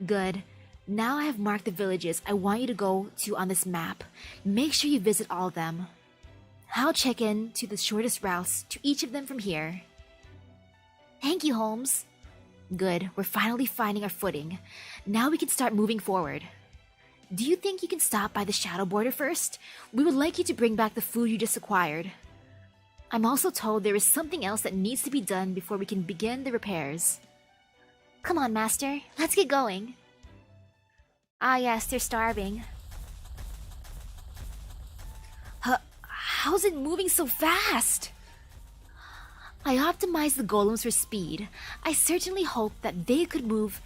Good. Now I have marked the villages I want you to go to on this map. Make sure you visit all of them. I'll check in to the shortest routes to each of them from here. Thank you, Holmes. Good, we're finally finding our footing. Now we can start moving forward. Do you think you can stop by the shadow border first? We would like you to bring back the food you just acquired. I'm also told there is something else that needs to be done before we can begin the repairs. Come on, Master, let's get going. Ah yes, they're starving. How's it moving so fast? I optimized the golems for speed. I certainly hoped that they could move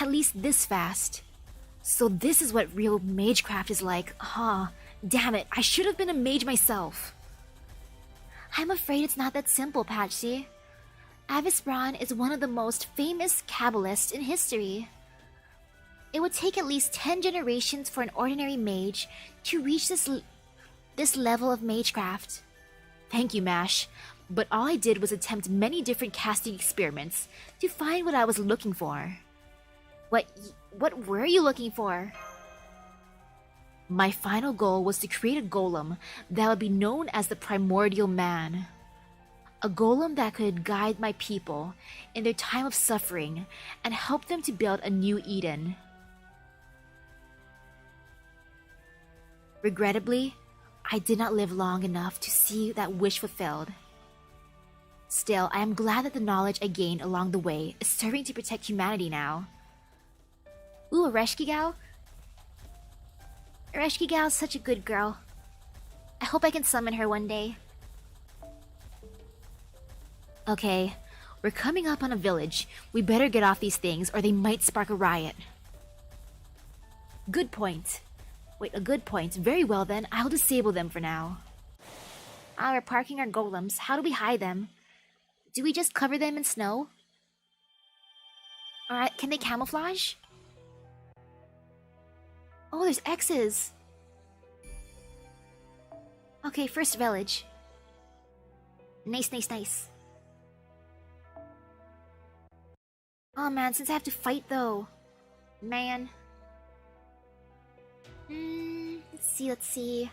at least this fast. So this is what real magecraft is like. Damn it, I should have been a mage myself. I'm afraid it's not that simple, Patchy. Avisbron is one of the most famous Kabbalists in history. It would take at least 10 generations for an ordinary mage to reach this level of magecraft. Thank you, Mash, but all I did was attempt many different casting experiments to find what I was looking for. What were you looking for? My final goal was to create a golem that would be known as the Primordial Man. A golem that could guide my people in their time of suffering and help them to build a new Eden. Regrettably, I did not live long enough to see that wish fulfilled. Still, I am glad that the knowledge I gained along the way is serving to protect humanity now. Ooh, a Reshkigao? Reshkigao's such a good girl. I hope I can summon her one day. Okay, we're coming up on a village. We better get off these things or they might spark a riot. Good point. Wait, a good point. Very well then, I'll disable them for now. We're parking our golems. How do we hide them? Do we just cover them in snow? Alright, can they camouflage? Oh, there's X's. Okay, first village. Nice, nice, nice. Oh man, since I have to fight though. Man. Let's see.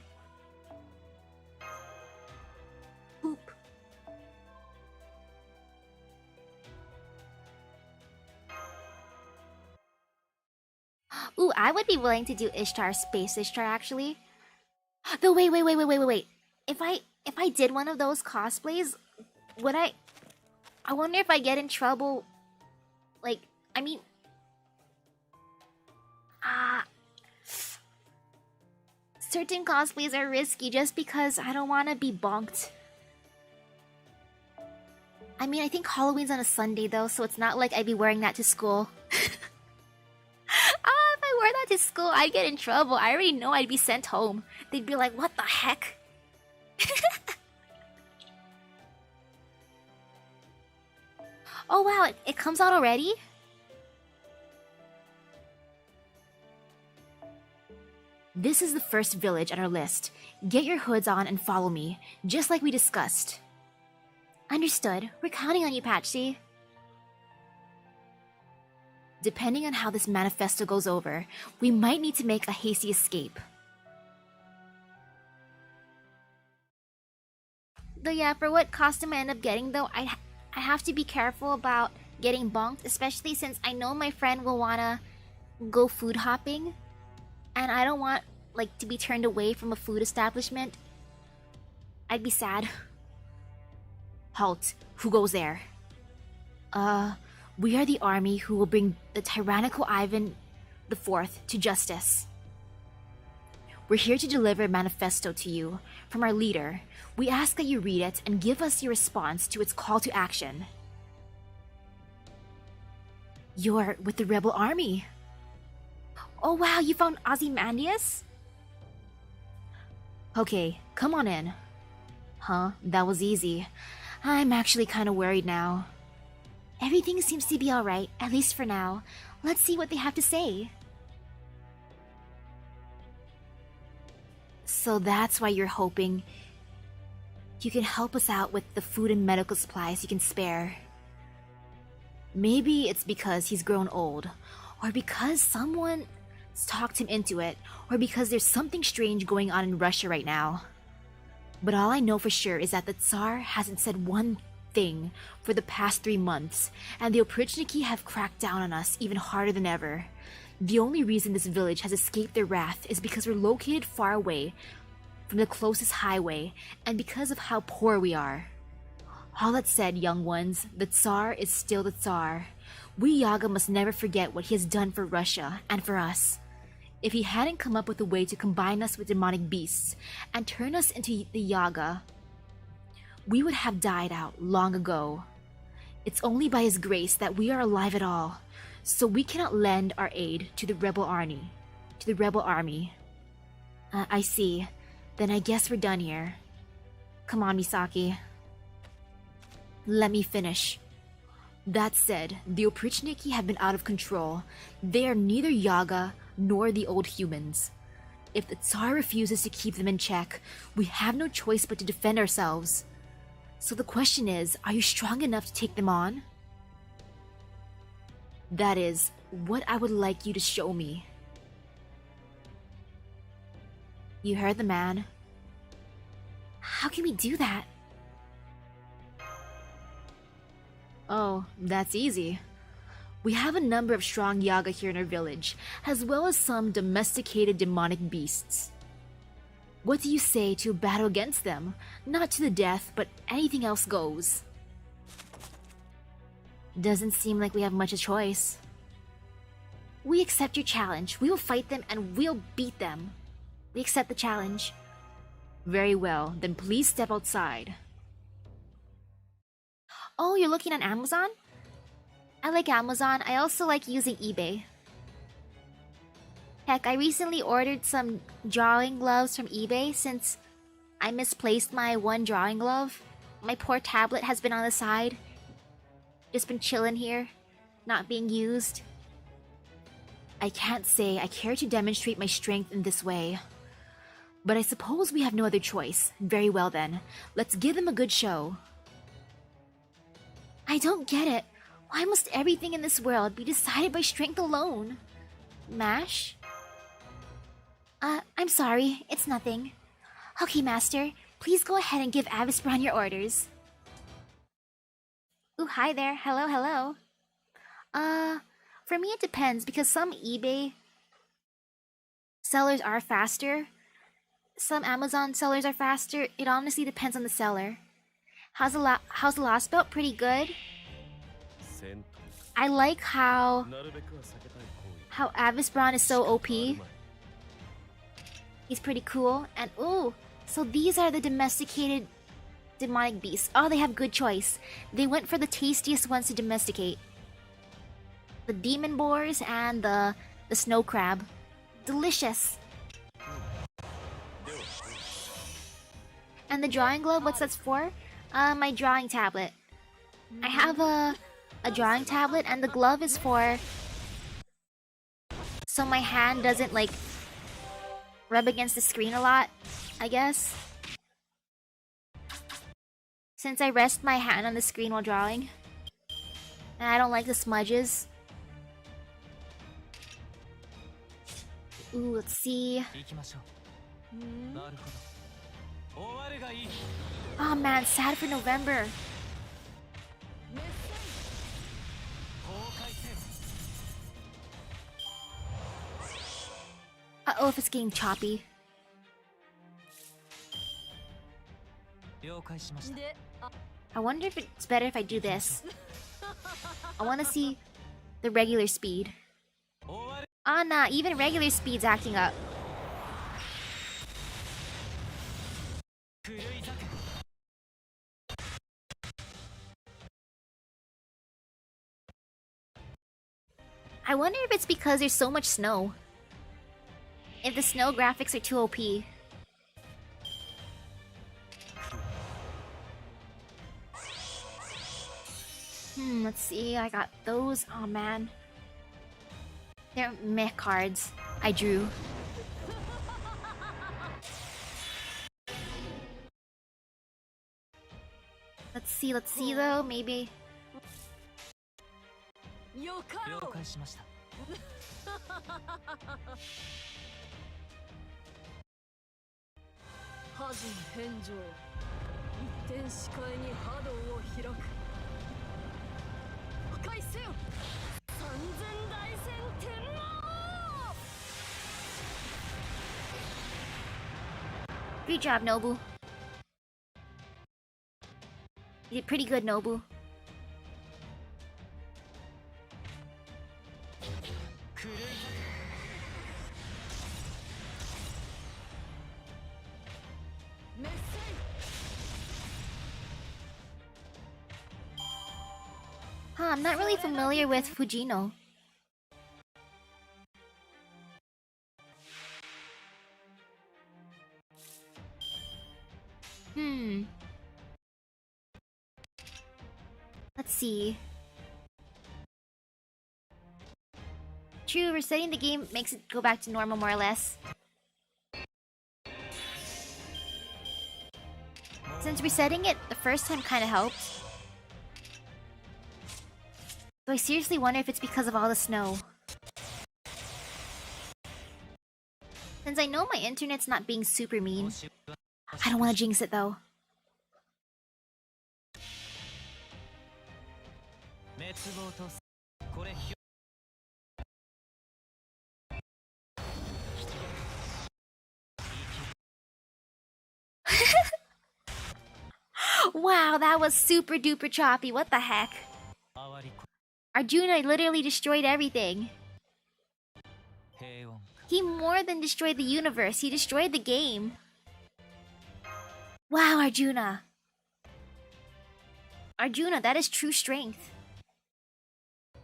Boop. Ooh, I would be willing to do Ishtar Space Ishtar actually. Though wait. If I did one of those cosplays, would I wonder if I get in trouble. Like, I mean, certain cosplays are risky just because I don't want to be bonked. I mean, I think Halloween's on a Sunday though, so it's not like I'd be wearing that to school. If I wear that to school, I'd get in trouble. I already know I'd be sent home. They'd be like, what the heck? Oh wow, it comes out already? This is the first village on our list. Get your hoods on and follow me, just like we discussed. Understood. We're counting on you, Patsy. Depending on how this manifesto goes over, we might need to make a hasty escape. Though yeah, for what costume I end up getting though, I have to be careful about getting bonked, especially since I know my friend will wanna go food hopping. And I don't want, like, to be turned away from a food establishment. I'd be sad. Halt. Who goes there? We are the army who will bring the tyrannical Ivan IV to justice. We're here to deliver a manifesto to you from our leader. We ask that you read it and give us your response to its call to action. You're with the rebel army. Oh wow, you found Ozymandias? Okay, come on in. Huh, that was easy. I'm actually kinda worried now. Everything seems to be alright, at least for now. Let's see what they have to say. So that's why you're hoping you can help us out with the food and medical supplies you can spare. Maybe it's because he's grown old, or because someone talked him into it, or because there's something strange going on in Russia right now. But all I know for sure is that the Tsar hasn't said one thing for the past 3 months, and the Oprichniki have cracked down on us even harder than ever. The only reason this village has escaped their wrath is because we're located far away from the closest highway, and because of how poor we are. All that said, young ones, the Tsar is still the Tsar. We Yaga must never forget what he has done for Russia and for us. If he hadn't come up with a way to combine us with demonic beasts and turn us into the Yaga, we would have died out long ago. It's only by his grace that we are alive at all, so we cannot lend our aid to the rebel army. I see. Then I guess we're done here. Come on, Misaki. Let me finish. That said, the Oprichniki have been out of control. They are neither Yaga nor the old humans. If the Tsar refuses to keep them in check, we have no choice but to defend ourselves. So the question is, are you strong enough to take them on? That is what I would like you to show me. You heard the man. How can we do that? Oh, that's easy. We have a number of strong Yaga here in our village, as well as some domesticated demonic beasts. What do you say to a battle against them? Not to the death, but anything else goes. Doesn't seem like we have much of a choice. We accept your challenge. We will fight them and we'll beat them. We accept the challenge. Very well, then please step outside. Oh, you're looking on Amazon? I like Amazon. I also like using eBay. Heck, I recently ordered some drawing gloves from eBay since I misplaced my one drawing glove. My poor tablet has been on the side. Just been chilling here, not being used. I can't say I care to demonstrate my strength in this way. But I suppose we have no other choice. Very well then. Let's give them a good show. I don't get it. Why must everything in this world be decided by strength alone? Mash? I'm sorry. It's nothing. Okay, Master. Please go ahead and give Avisbron your orders. Ooh, hi there. Hello, hello. For me it depends because some eBay sellers are faster. Some Amazon sellers are faster. It honestly depends on the seller. How's the Lost Belt? Pretty good. I like how Avisbron is so OP. He's pretty cool. And ooh, so these are the domesticated demonic beasts. Oh, they have good choice. They went for the tastiest ones to domesticate. The demon boars and the snow crab. Delicious. And the drawing glove, what's that for? My drawing tablet. I have a drawing tablet and the glove is for so my hand doesn't like rub against the screen a lot, I guess. Since I rest my hand on the screen while drawing. And I don't like the smudges. Ooh, let's see. Oh man, sad for November. Uh-oh, if it's getting choppy. I wonder if it's better if I do this. I want to see the regular speed. Ah, nah, even regular speed's acting up. I wonder if it's because there's so much snow. If the snow graphics are too OP. Let's see, I got those. Oh man. They're meh cards I drew. Let's see though, maybe. Good job, Nobu. You did pretty good, Nobu. Huh, I'm not really familiar with Fujino. Let's see. True, resetting the game makes it go back to normal more or less. Since resetting it the first time kinda helped. So I seriously wonder if it's because of all the snow. Since I know my internet's not being super mean. I don't want to jinx it though. Wow, that was super duper choppy. What the heck? Arjuna literally destroyed everything. He more than destroyed the universe. He destroyed the game. Wow, Arjuna. Arjuna, that is true strength.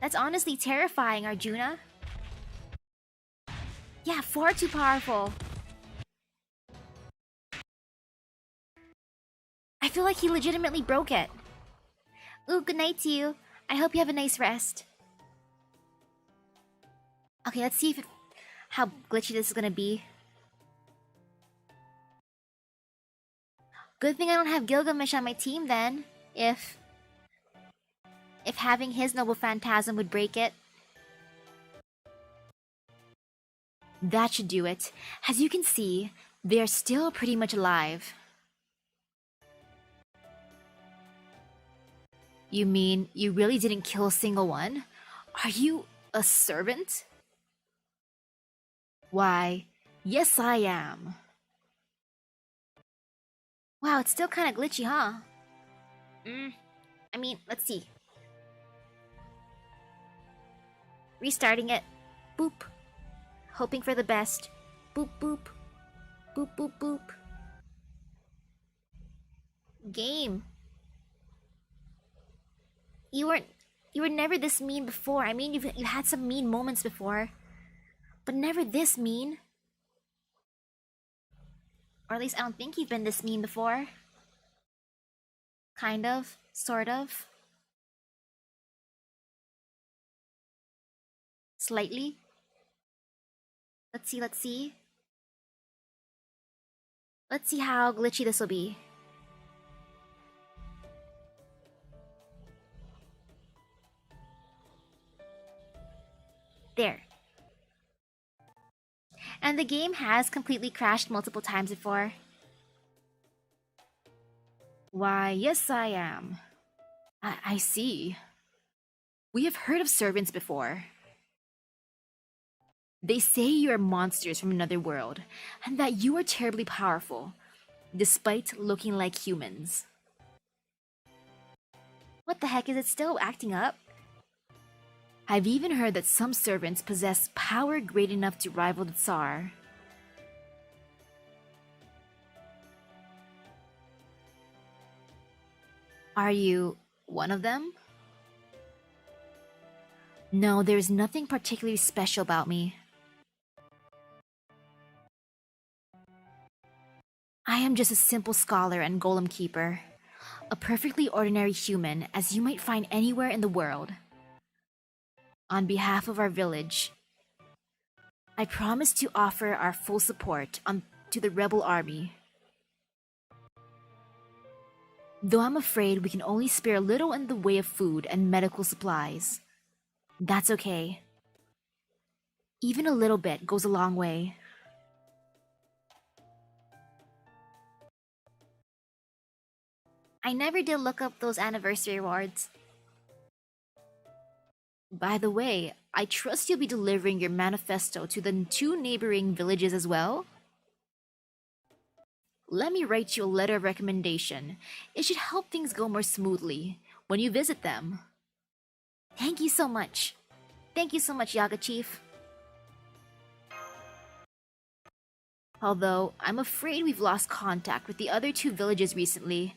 That's honestly terrifying, Arjuna. Yeah, far too powerful. I feel like he legitimately broke it. Ooh, good night to you. I hope you have a nice rest. Okay, let's see how glitchy this is gonna be. Good thing I don't have Gilgamesh on my team then, if having his noble phantasm would break it. That should do it. As you can see, they are still pretty much alive. You mean you really didn't kill a single one? Are you a servant? Why, yes I am. Wow, it's still kinda glitchy, huh? I mean, let's see. Restarting it. Boop. Hoping for the best. Boop boop. Boop boop boop. Game. You were never this mean before. I mean, you've had some mean moments before, but never this mean. Or at least I don't think you've been this mean before. Kind of, sort of. Slightly. Let's see, let's see. Let's see how glitchy this will be. There. And the game has completely crashed multiple times before. Why, yes I am. I see. We have heard of servants before. They say you are monsters from another world, and that you are terribly powerful, despite looking like humans. What the heck, is it still acting up? I've even heard that some servants possess power great enough to rival the Tsar. Are you one of them? No, there's nothing particularly special about me. I am just a simple scholar and golem keeper. A perfectly ordinary human, as you might find anywhere in the world. On behalf of our village, I promise to offer our full support to the rebel army. Though I'm afraid we can only spare little in the way of food and medical supplies. That's okay. Even a little bit goes a long way. I never did look up those anniversary rewards. By the way, I trust you'll be delivering your manifesto to the 2 neighboring villages as well? Let me write you a letter of recommendation. It should help things go more smoothly when you visit them. Thank you so much. Thank you so much, Yaga Chief. Although, I'm afraid we've lost contact with the other 2 villages recently.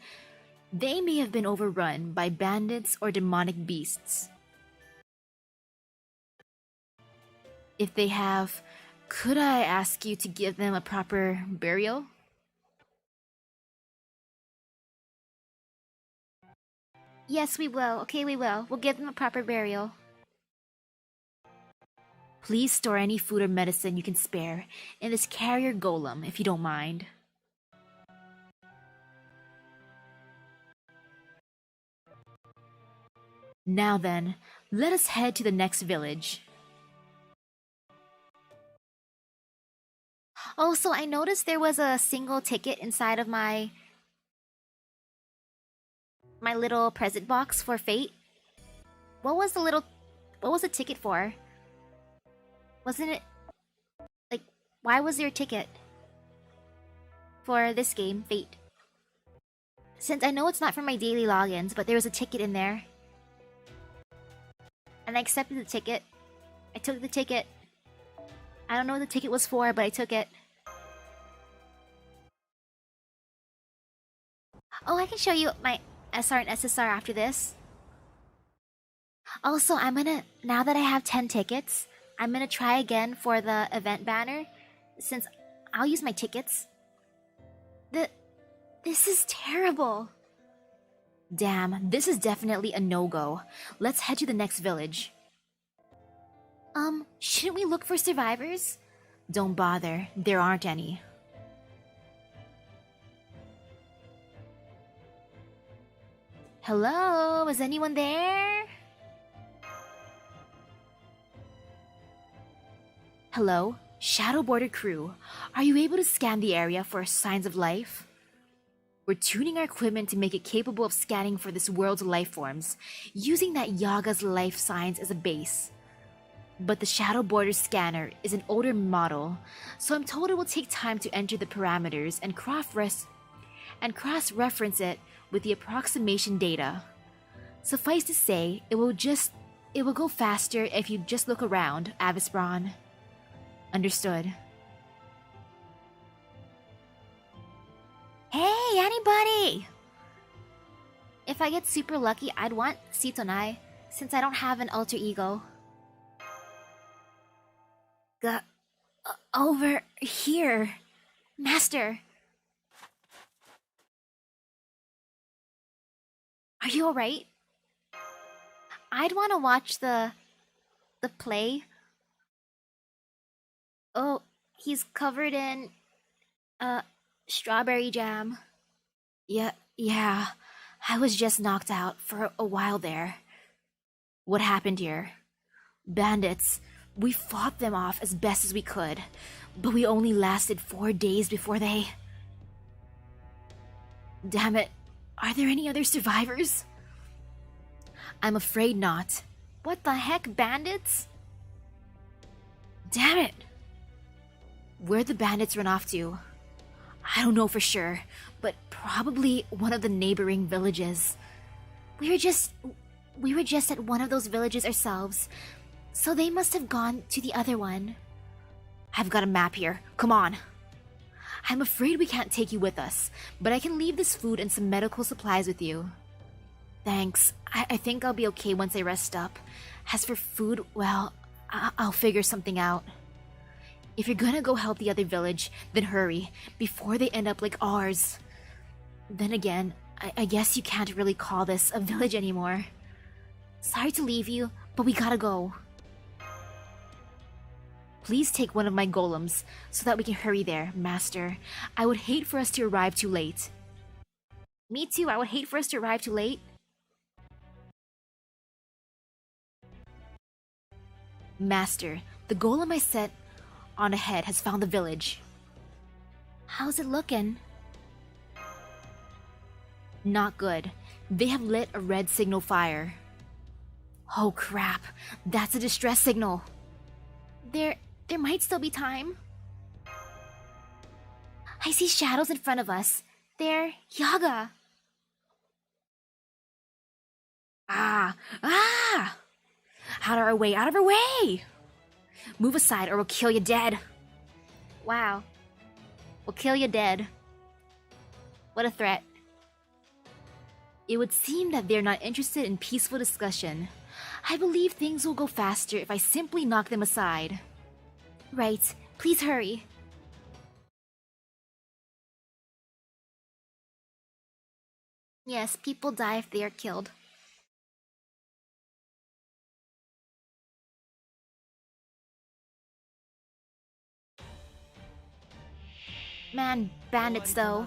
They may have been overrun by bandits or demonic beasts. If they have, could I ask you to give them a proper burial? Yes, we will. Okay, we will. We'll give them a proper burial. Please store any food or medicine you can spare in this carrier golem, if you don't mind. Now then, let us head to the next village. Oh, so I noticed there was a single ticket inside of my little present box for Fate. What was the ticket for? Wasn't it like, why was there a ticket for this game, Fate? Since I know it's not for my daily logins, but there was a ticket in there. And I accepted the ticket. I took the ticket. I don't know what the ticket was for, but I took it. Oh, I can show you my SR and SSR after this. Also, now that I have 10 tickets, I'm gonna try again for the event banner, since I'll use my tickets. This is terrible. Damn, this is definitely a no-go. Let's head to the next village. Shouldn't we look for survivors? Don't bother, there aren't any. Hello, is anyone there? Hello, Shadow Border crew. Are you able to scan the area for signs of life? We're tuning our equipment to make it capable of scanning for this world's life forms, using that Yaga's life signs as a base. But the Shadow Border scanner is an older model, so I'm told it will take time to enter the parameters and cross-reference it with the approximation data. Suffice to say, it will go faster if you just look around, Avisbron. Understood. Hey, anybody! If I get super lucky, I'd want Sitonai, since I don't have an alter ego. Over here, Master. Are you alright? I'd want to watch the play. Oh, he's covered in strawberry jam. Yeah. I was just knocked out for a while there. What happened here? Bandits. We fought them off as best as we could, but we only lasted 4 days before they... Damn it. Are there any other survivors? I'm afraid not. What the heck, bandits? Damn it! Where'd the bandits run off to? I don't know for sure, but probably one of the neighboring villages. We were just at one of those villages ourselves, so they must have gone to the other one. I've got a map here. Come on. I'm afraid we can't take you with us, but I can leave this food and some medical supplies with you. Thanks. I think I'll be okay once I rest up. As for food, well, I'll figure something out. If you're gonna go help the other village, then hurry, before they end up like ours. Then again, I guess you can't really call this a village anymore. Sorry to leave you, but we gotta go. Please take one of my golems, so that we can hurry there, Master. I would hate for us to arrive too late. Me too, I would hate for us to arrive too late. Master, the golem I set on ahead has found the village. How's it looking? Not good. They have lit a red signal fire. Oh crap, that's a distress signal. There might still be time. I see shadows in front of us. They're Yaga. Ah! Out of our way, out of our way! Move aside or we'll kill you dead. Wow. We'll kill you dead. What a threat. It would seem that they're not interested in peaceful discussion. I believe things will go faster if I simply knock them aside. Right. Please hurry. Yes, people die if they are killed. Man, bandits though.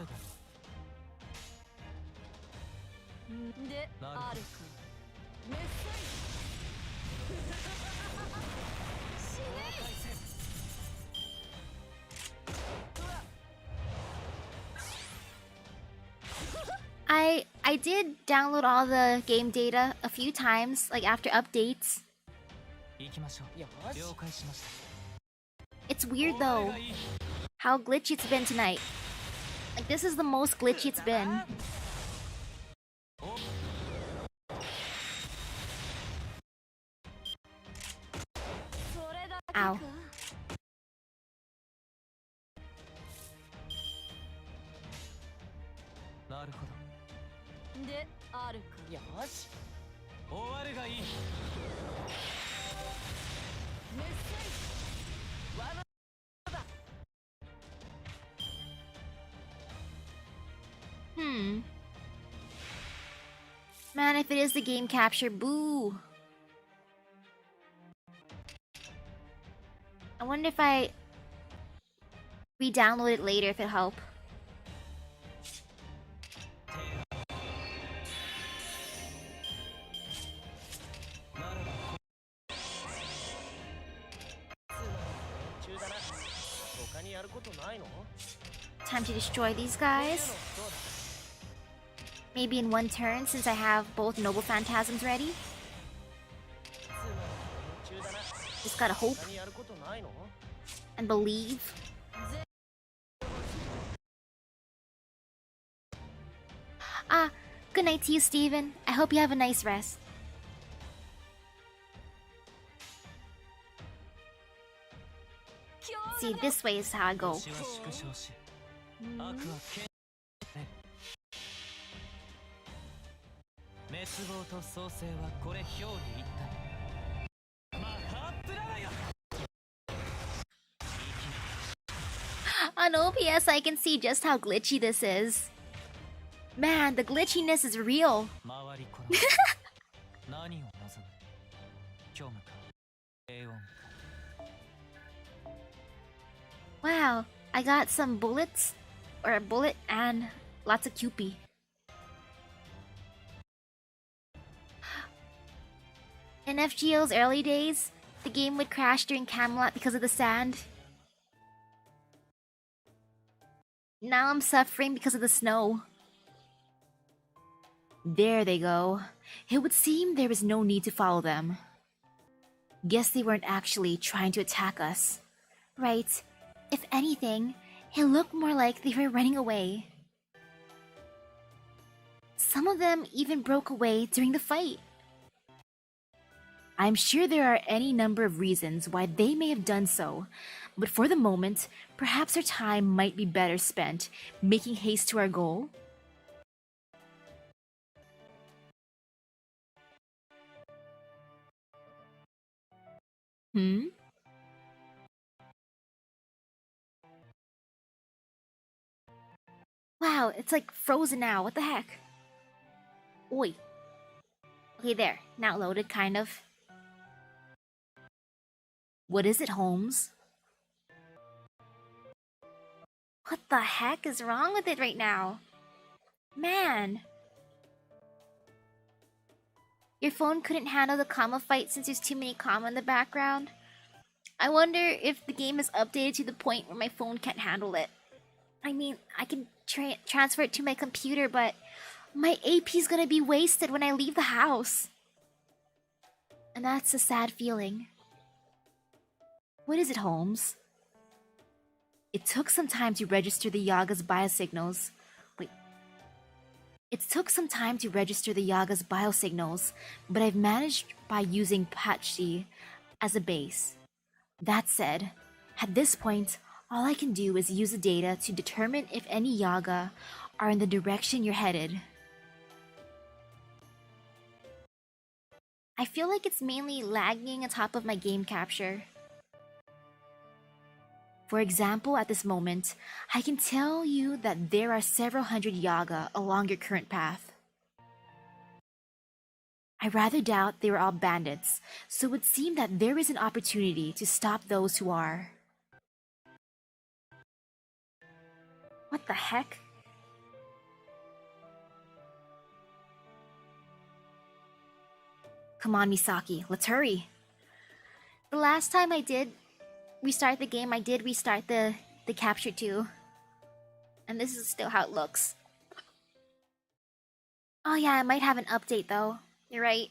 I did download all the game data a few times, like after updates. It's weird though, how glitchy it's been tonight. Like, this is the most glitchy it's been. Ow. Man, if it is the game capture, boo. I wonder if I re-download it later if it'll help. Time to destroy these guys. Maybe in one turn since I have both Noble Phantasms ready. Just gotta hope and believe. Good night to you, Steven. I hope you have a nice rest. See, this way is how I go. On OBS, I can see just how glitchy this is. Man, the glitchiness is real. Wow, I got some bullets, or a bullet, and lots of Kewpie. In FGO's early days, the game would crash during Camelot because of the sand. Now I'm suffering because of the snow. There they go. It would seem there was no need to follow them. Guess they weren't actually trying to attack us. Right. If anything, it looked more like they were running away. Some of them even broke away during the fight. I'm sure there are any number of reasons why they may have done so, but for the moment, perhaps our time might be better spent making haste to our goal. Wow, it's like frozen now. What the heck? Oi. Okay, there. Now loaded, kind of. What is it, Holmes? What the heck is wrong with it right now? Man. Your phone couldn't handle the comma fight since there's too many comma in the background? I wonder if the game is updated to the point where my phone can't handle it. I mean, I can transfer it to my computer, but my AP's gonna be wasted when I leave the house. And that's a sad feeling. What is it, Holmes? It took some time to register the Yaga's biosignals. It took some time to register the Yaga's biosignals, but I've managed by using Patchy as a base. That said, at this point, all I can do is use the data to determine if any Yaga are in the direction you're headed. I feel like it's mainly lagging on top of my game capture. For example, at this moment, I can tell you that there are several hundred Yaga along your current path. I rather doubt they were all bandits, so it would seem that there is an opportunity to stop those who are. What the heck? Come on, Misaki, let's hurry. The last time I did restart the game, I did restart the capture too. And this is still how it looks. Oh yeah, I might have an update though. You're right.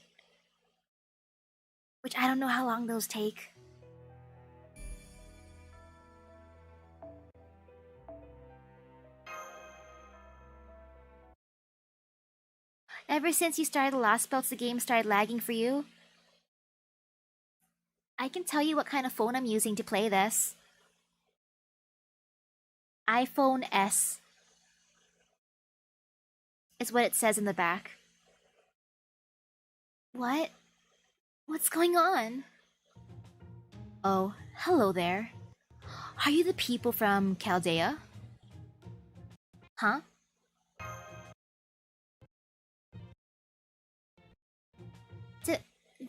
Which I don't know how long those take. Ever since you started the last spells, the game started lagging for you? I can tell you what kind of phone I'm using to play this. iPhone S is what it says in the back. What? What's going on? Oh, hello there. Are you the people from Chaldea? Huh?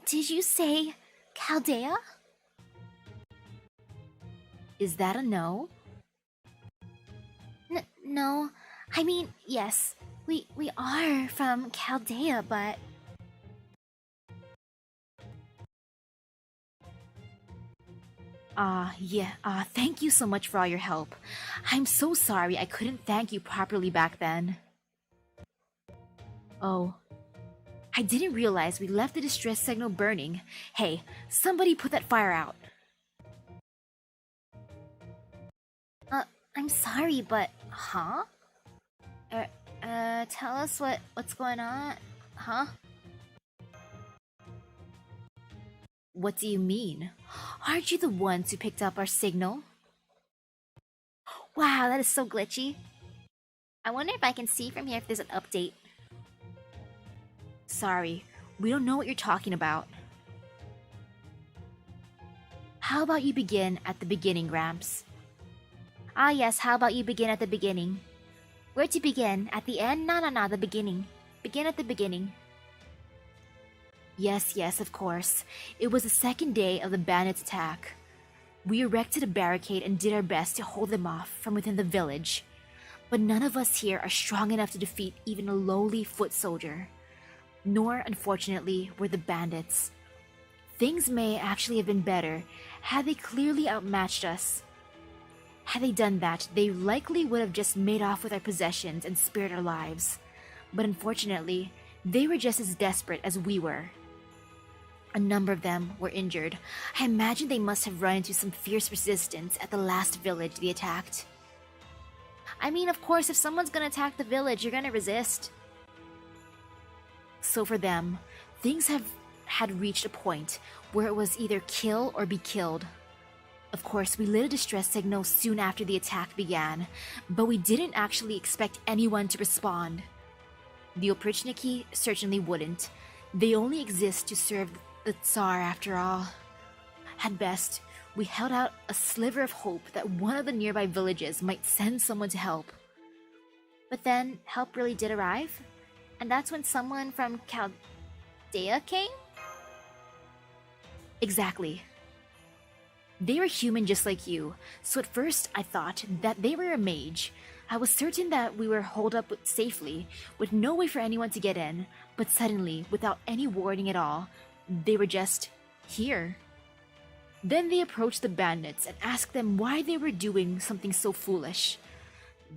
Did you say Chaldea? Is that a no? No. I mean, yes. We are from Chaldea, but... Thank you so much for all your help. I'm so sorry I couldn't thank you properly back then. Oh, I didn't realize we left the distress signal burning. Hey, somebody put that fire out. I'm sorry, but... Huh? Tell us what's going on? Huh? What do you mean? Aren't you the ones who picked up our signal? Wow, that is so glitchy. I wonder if I can see from here if there's an update. Sorry, we don't know what you're talking about. How about you begin at the beginning, Gramps? Ah yes, how about you begin at the beginning? Where to begin? At the end? No, the beginning. Begin at the beginning. Yes, of course. It was the second day of the bandits' attack. We erected a barricade and did our best to hold them off from within the village. But none of us here are strong enough to defeat even a lowly foot soldier. Nor, unfortunately, were the bandits. Things may actually have been better had they clearly outmatched us. Had they done that, they likely would have just made off with our possessions and spared our lives. But unfortunately, they were just as desperate as we were. A number of them were injured. I imagine they must have run into some fierce resistance at the last village they attacked. I mean, of course, if someone's gonna attack the village, you're gonna resist. So for them, things had reached a point where it was either kill or be killed. Of course, we lit a distress signal soon after the attack began, but we didn't actually expect anyone to respond. The Oprichniki certainly wouldn't. They only exist to serve the Tsar after all. At best, we held out a sliver of hope that one of the nearby villages might send someone to help. But then, help really did arrive? And that's when someone from Chaldea came? Exactly. They were human just like you, so at first I thought that they were a mage. I was certain that we were holed up safely, with no way for anyone to get in, but suddenly, without any warning at all, they were just here. Then they approached the bandits and asked them why they were doing something so foolish.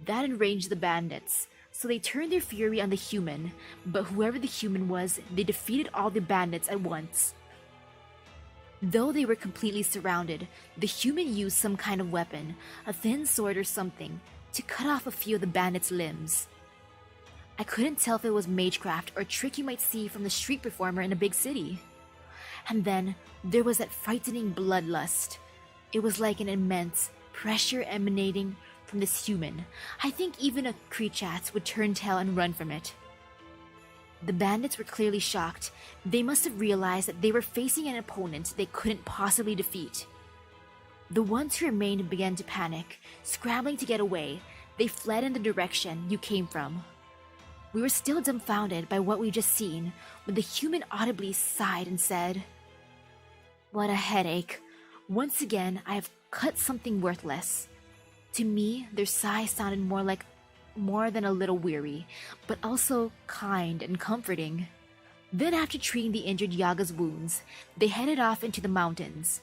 That enraged the bandits, so they turned their fury on the human, but whoever the human was, they defeated all the bandits at once. Though they were completely surrounded, the human used some kind of weapon, a thin sword or something, to cut off a few of the bandits' limbs. I couldn't tell if it was magecraft or a trick you might see from the street performer in a big city. And then there was that frightening bloodlust. It was like an immense pressure emanating from this human. I think even a Kreechat would turn tail and run from it. The bandits were clearly shocked. They must have realized that they were facing an opponent they couldn't possibly defeat. The ones who remained began to panic, scrambling to get away. They fled in the direction you came from. We were still dumbfounded by what we'd just seen when the human audibly sighed and said, "What a headache. Once again, I have cut something worthless." To me, their sigh sounded more than a little weary, but also kind and comforting. Then after treating the injured Yaga's wounds, they headed off into the mountains.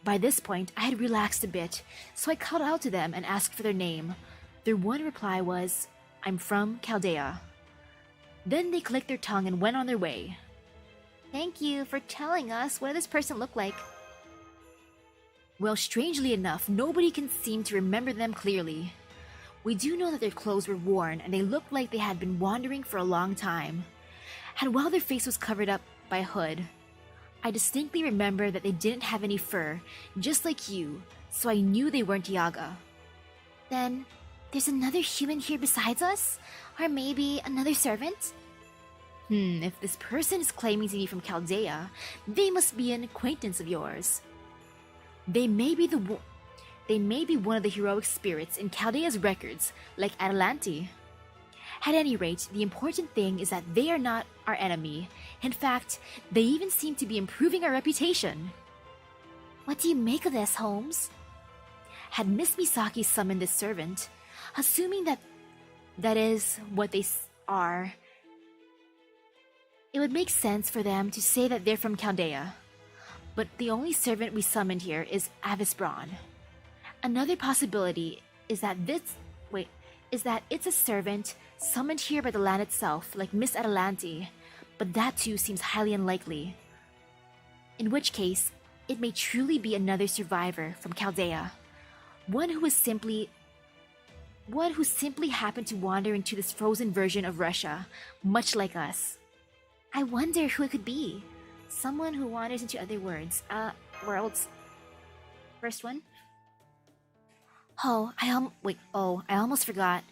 By this point, I had relaxed a bit, so I called out to them and asked for their name. Their one reply was, "I'm from Chaldea." Then they clicked their tongue and went on their way. Thank you for telling us what does this person look like. Well, strangely enough, nobody can seem to remember them clearly. We do know that their clothes were worn and they looked like they had been wandering for a long time. And while their face was covered up by a hood, I distinctly remember that they didn't have any fur, just like you, so I knew they weren't Yaga. Then, there's another human here besides us? Or maybe another servant? If this person is claiming to be from Chaldea, they must be an acquaintance of yours. They may be one of the heroic spirits in Chaldea's records, like Atalante. At any rate, the important thing is that they are not our enemy. In fact, they even seem to be improving our reputation. What do you make of this, Holmes? had Miss Misaki summoned this servant, assuming that is what they are, it would make sense for them to say that they're from Chaldea. But the only servant we summoned here is Avis Braun. Another possibility is that it's a servant summoned here by the land itself, like Miss Adelante, but that too seems highly unlikely. In which case, it may truly be another survivor from Chaldea, one who simply happened to wander into this frozen version of Russia, much like us. I wonder who it could be. Someone who wanders into other worlds. First one. I almost forgot.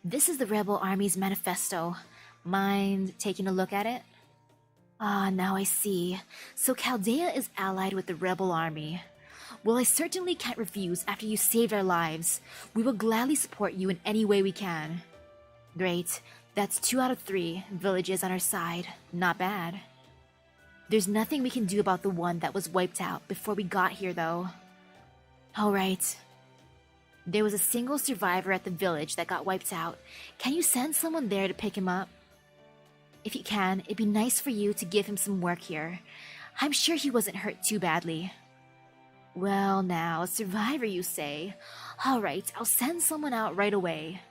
This is the Rebel Army's manifesto. Mind taking a look at it? Now I see. So Chaldea is allied with the Rebel Army. Well, I certainly can't refuse after you saved our lives. We will gladly support you in any way we can. Great. That's 2 out of 3 villages on our side. Not bad. There's nothing we can do about the one that was wiped out before we got here, though. Alright. There was a single survivor at the village that got wiped out. Can you send someone there to pick him up? If you can, it'd be nice for you to give him some work here. I'm sure he wasn't hurt too badly. Well now, a survivor you say? Alright, I'll send someone out right away.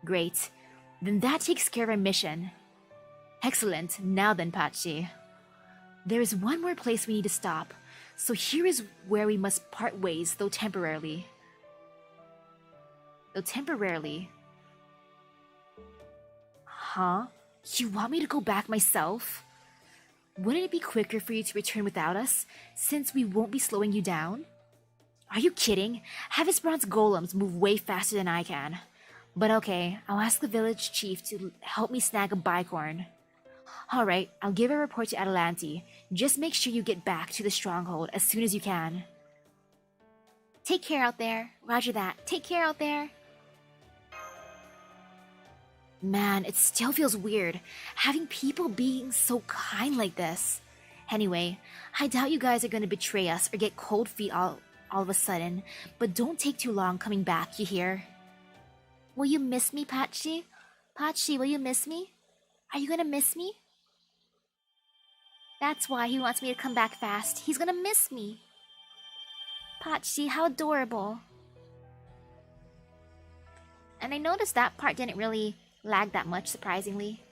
Great. Then that takes care of our mission. Excellent. Now then, Pachi. There is one more place we need to stop, so here is where we must part ways, though temporarily. Huh? You want me to go back myself? Wouldn't it be quicker for you to return without us, since we won't be slowing you down? Are you kidding? Havisbrand's golems move way faster than I can. But okay, I'll ask the village chief to help me snag a bicorn. Alright, I'll give a report to Adelante. Just make sure you get back to the stronghold as soon as you can. Take care out there. Roger that. Take care out there. Man, it still feels weird, having people being so kind like this. Anyway, I doubt you guys are gonna betray us or get cold feet all of a sudden, but don't take too long coming back, you hear? Will you miss me, Pachi? Pachi, will you miss me? Are you gonna miss me? That's why he wants me to come back fast. He's gonna miss me. Pachi, how adorable. And I noticed that part didn't really lag that much, surprisingly.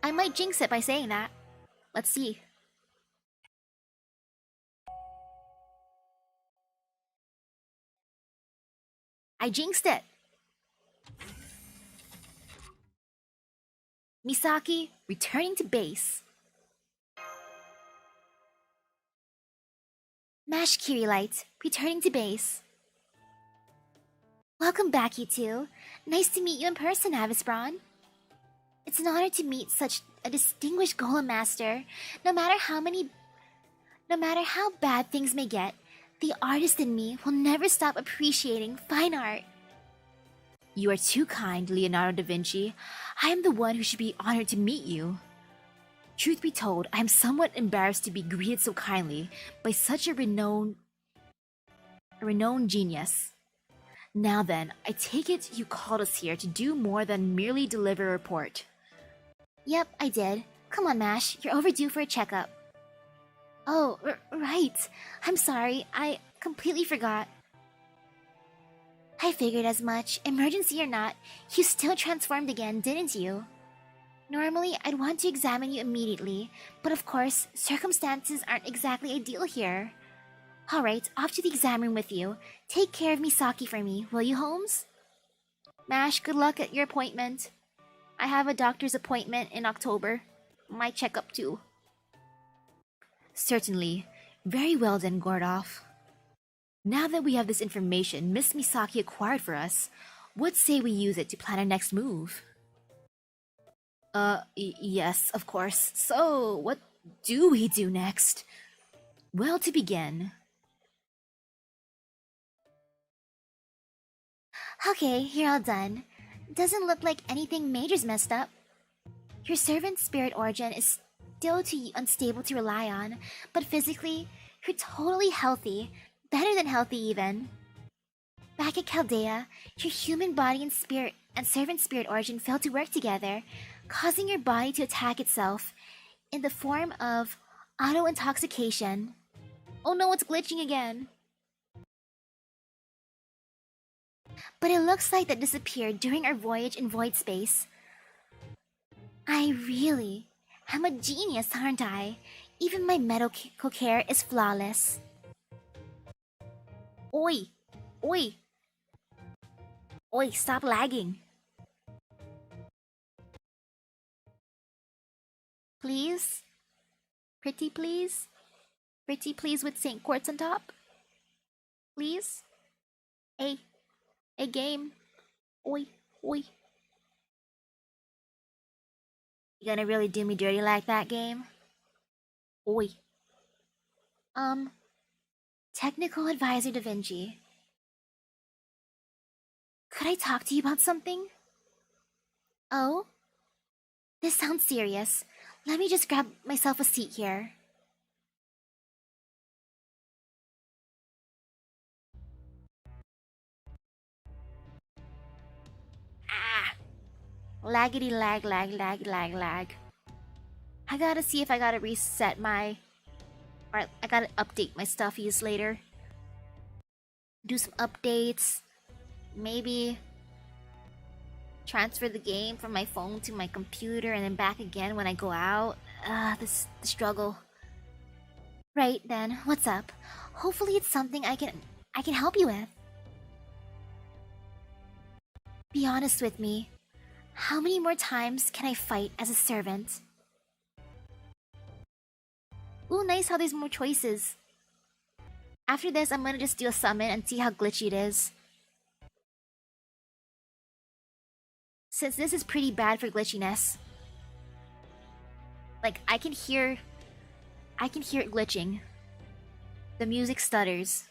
I might jinx it by saying that. Let's see. I jinxed it! Misaki, returning to base. Mash Kirilight, returning to base. Welcome back, you two. Nice to meet you in person, Avisbron. It's an honor to meet such a distinguished golem master. No matter how bad things may get, the artist in me will never stop appreciating fine art. You are too kind, Leonardo da Vinci. I am the one who should be honored to meet you. Truth be told, I am somewhat embarrassed to be greeted so kindly by such a renowned genius. Now then, I take it you called us here to do more than merely deliver a report. Yep, I did. Come on, Mash, you're overdue for a checkup. Oh, right. I'm sorry, I completely forgot. I figured as much. Emergency or not, you still transformed again, didn't you? Normally, I'd want to examine you immediately, but of course, circumstances aren't exactly ideal here. Alright, off to the exam room with you. Take care of Misaki for me, will you, Holmes? Mash, good luck at your appointment. I have a doctor's appointment in October. My checkup too. Certainly. Very well then, Gordoff. Now that we have this information Miss Misaki acquired for us, what say we use it to plan our next move? Yes, of course. So, what do we do next? Well, to begin... Okay, you're all done. Doesn't look like anything major's messed up. Your servant's spirit origin is still too unstable to rely on, but physically, you're totally healthy. Better than healthy, even. Back at Chaldea, your human body and servant spirit origin failed to work together, causing your body to attack itself in the form of auto-intoxication. Oh no, it's glitching again. But it looks like that disappeared during our voyage in void space. I really am a genius, aren't I? Even my medical care is flawless. Oi! Oi! Oi, stop lagging. Please? Pretty please? Pretty please with St. Quartz on top? Please? A game. Oi, oi. You gonna really do me dirty like that, game? Oi. Technical Advisor Da Vinci. Could I talk to you about something? Oh? This sounds serious. Let me just grab myself a seat here. Ah! Laggity lag. I gotta see if I gotta reset my... Or I gotta update my stuffies later. Do some updates. Maybe transfer the game from my phone to my computer and then back again when I go out. The struggle. Right then, what's up? Hopefully it's something I can help you with. Be honest with me. How many more times can I fight as a servant? Ooh, nice how there's more choices. After this, I'm gonna just do a summon and see how glitchy it is. Since this is pretty bad for glitchiness. Like, I can hear it glitching. The music stutters.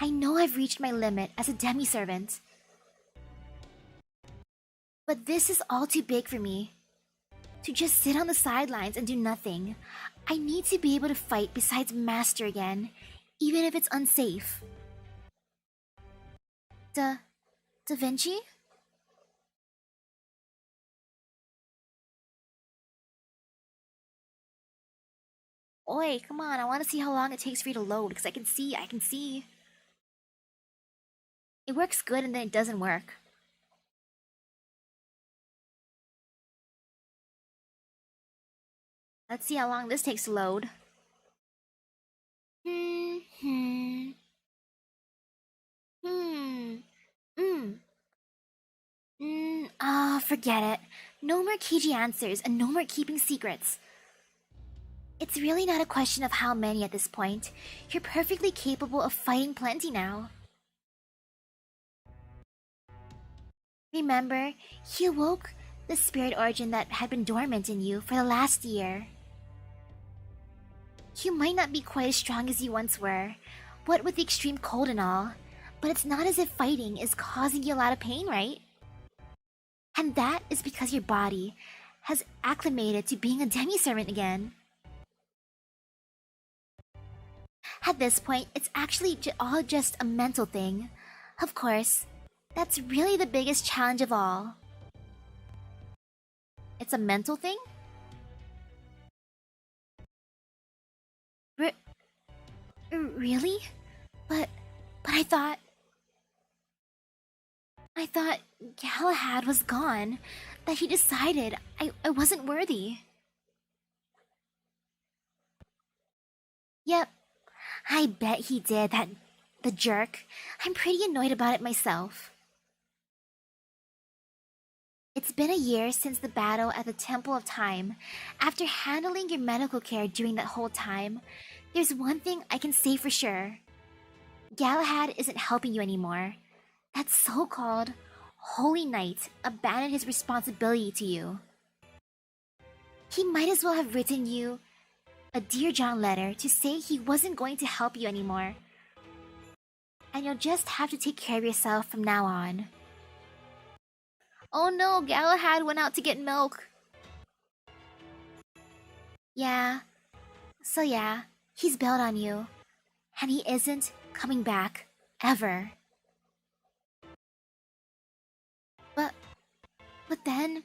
I know I've reached my limit as a demi-servant. But this is all too big for me. To just sit on the sidelines and do nothing. I need to be able to fight besides Master again, even if it's unsafe. Da Vinci? Oi, come on, I want to see how long it takes for you to load, because I can see. It works good and then it doesn't work. Let's see how long this takes to load. Forget it. No more cagey answers and no more keeping secrets. It's really not a question of how many at this point. You're perfectly capable of fighting plenty now. Remember, he awoke the spirit origin that had been dormant in you for the last year. You might not be quite as strong as you once were, what with the extreme cold and all, but it's not as if fighting is causing you a lot of pain, right? And that is because your body has acclimated to being a demi-servant again. At this point, it's actually all just a mental thing. Of course, that's really the biggest challenge of all. It's a mental thing? Really? But I thought Galahad was gone. That he decided I wasn't worthy. Yep, I bet he did, the jerk. I'm pretty annoyed about it myself. It's been a year since the battle at the Temple of Time. After handling your medical care during that whole time, there's one thing I can say for sure. Galahad isn't helping you anymore. That so-called Holy Knight abandoned his responsibility to you. He might as well have written you a Dear John letter to say he wasn't going to help you anymore. And you'll just have to take care of yourself from now on. Oh no, Galahad went out to get milk. Yeah. So yeah, he's bailed on you. And he isn't coming back, ever. But then,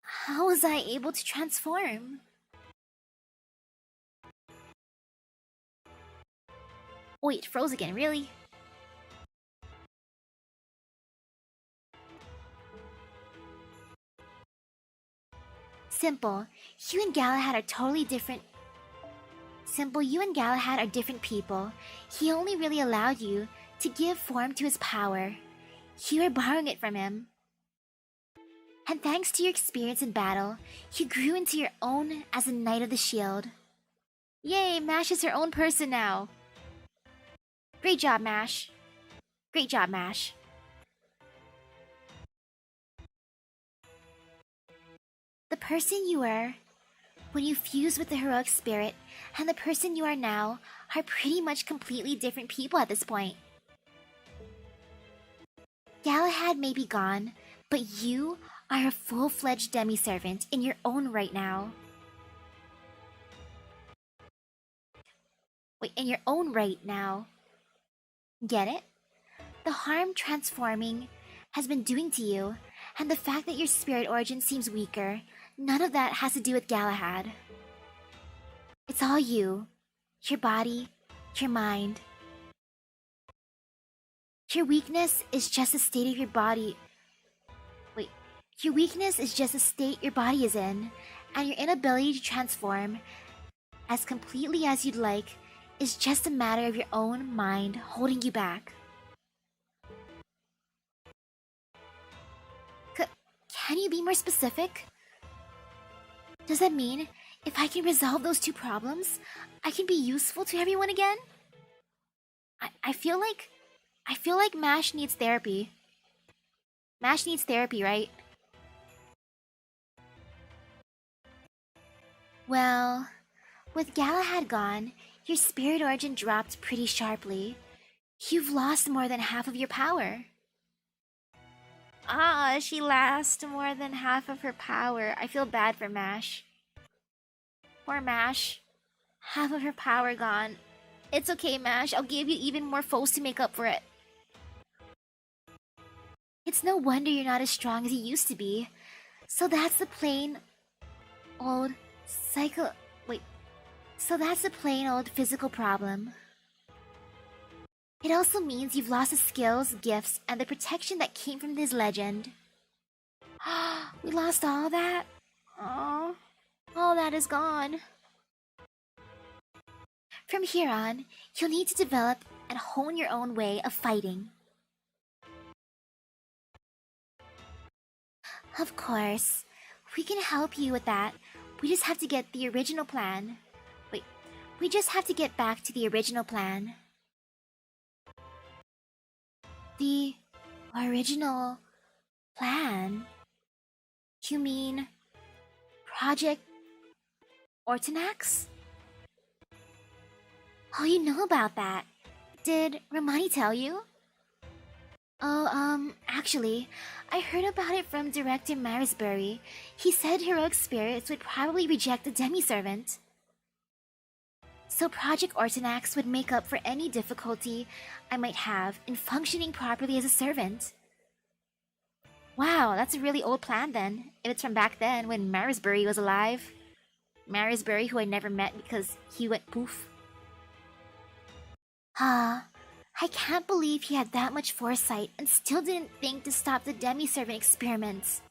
how was I able to transform? Wait, froze again, really? Simple, you and Galahad are totally different. Simple, you and Galahad are different people. He only really allowed you to give form to his power. You were borrowing it from him. And thanks to your experience in battle, you grew into your own as a Knight of the Shield. Yay, Mash is her own person now. Great job, Mash. Great job, Mash. The person you were when you fused with the heroic spirit and the person you are now are pretty much completely different people at this point. Galahad may be gone, but you are a full-fledged demi-servant in your own right now. Wait, in your own right now. Get it? The harm transforming has been doing to you, and the fact that your spirit origin seems weaker, none of that has to do with Galahad. It's all you. Your body, your mind. Your weakness is just a state of your body. Wait, your weakness is just a state your body is in, and your inability to transform as completely as you'd like is just a matter of your own mind holding you back. Can you be more specific? Does that mean if I can resolve those two problems, I can be useful to everyone again? I feel like Mash needs therapy. Mash needs therapy, right? Well, with Galahad gone, your spirit origin dropped pretty sharply. You've lost more than half of your power. Ah, she lost more than half of her power. I feel bad for Mash. Poor Mash. Half of her power gone. It's okay, Mash. I'll give you even more foes to make up for it. It's no wonder you're not as strong as you used to be. So that's the plain old So that's the plain old physical problem. It also means you've lost the skills, gifts, and the protection that came from this legend. We lost all that? Oh, all that is gone. From here on, you'll need to develop and hone your own way of fighting. Of course, we can help you with that. We just have to get the original plan. We just have to get back to the original plan. The original plan? You mean Project Ortanax? Oh, you know about that. Did Romani tell you? Oh, actually, I heard about it from Director Marisbury. He said heroic spirits would probably reject a demi-servant. So Project Ortanax would make up for any difficulty I might have in functioning properly as a servant. Wow, that's a really old plan then, if it's from back then when Marisbury was alive. Marisbury, who I never met because he went poof. I can't believe he had that much foresight and still didn't think to stop the demi-servant experiments.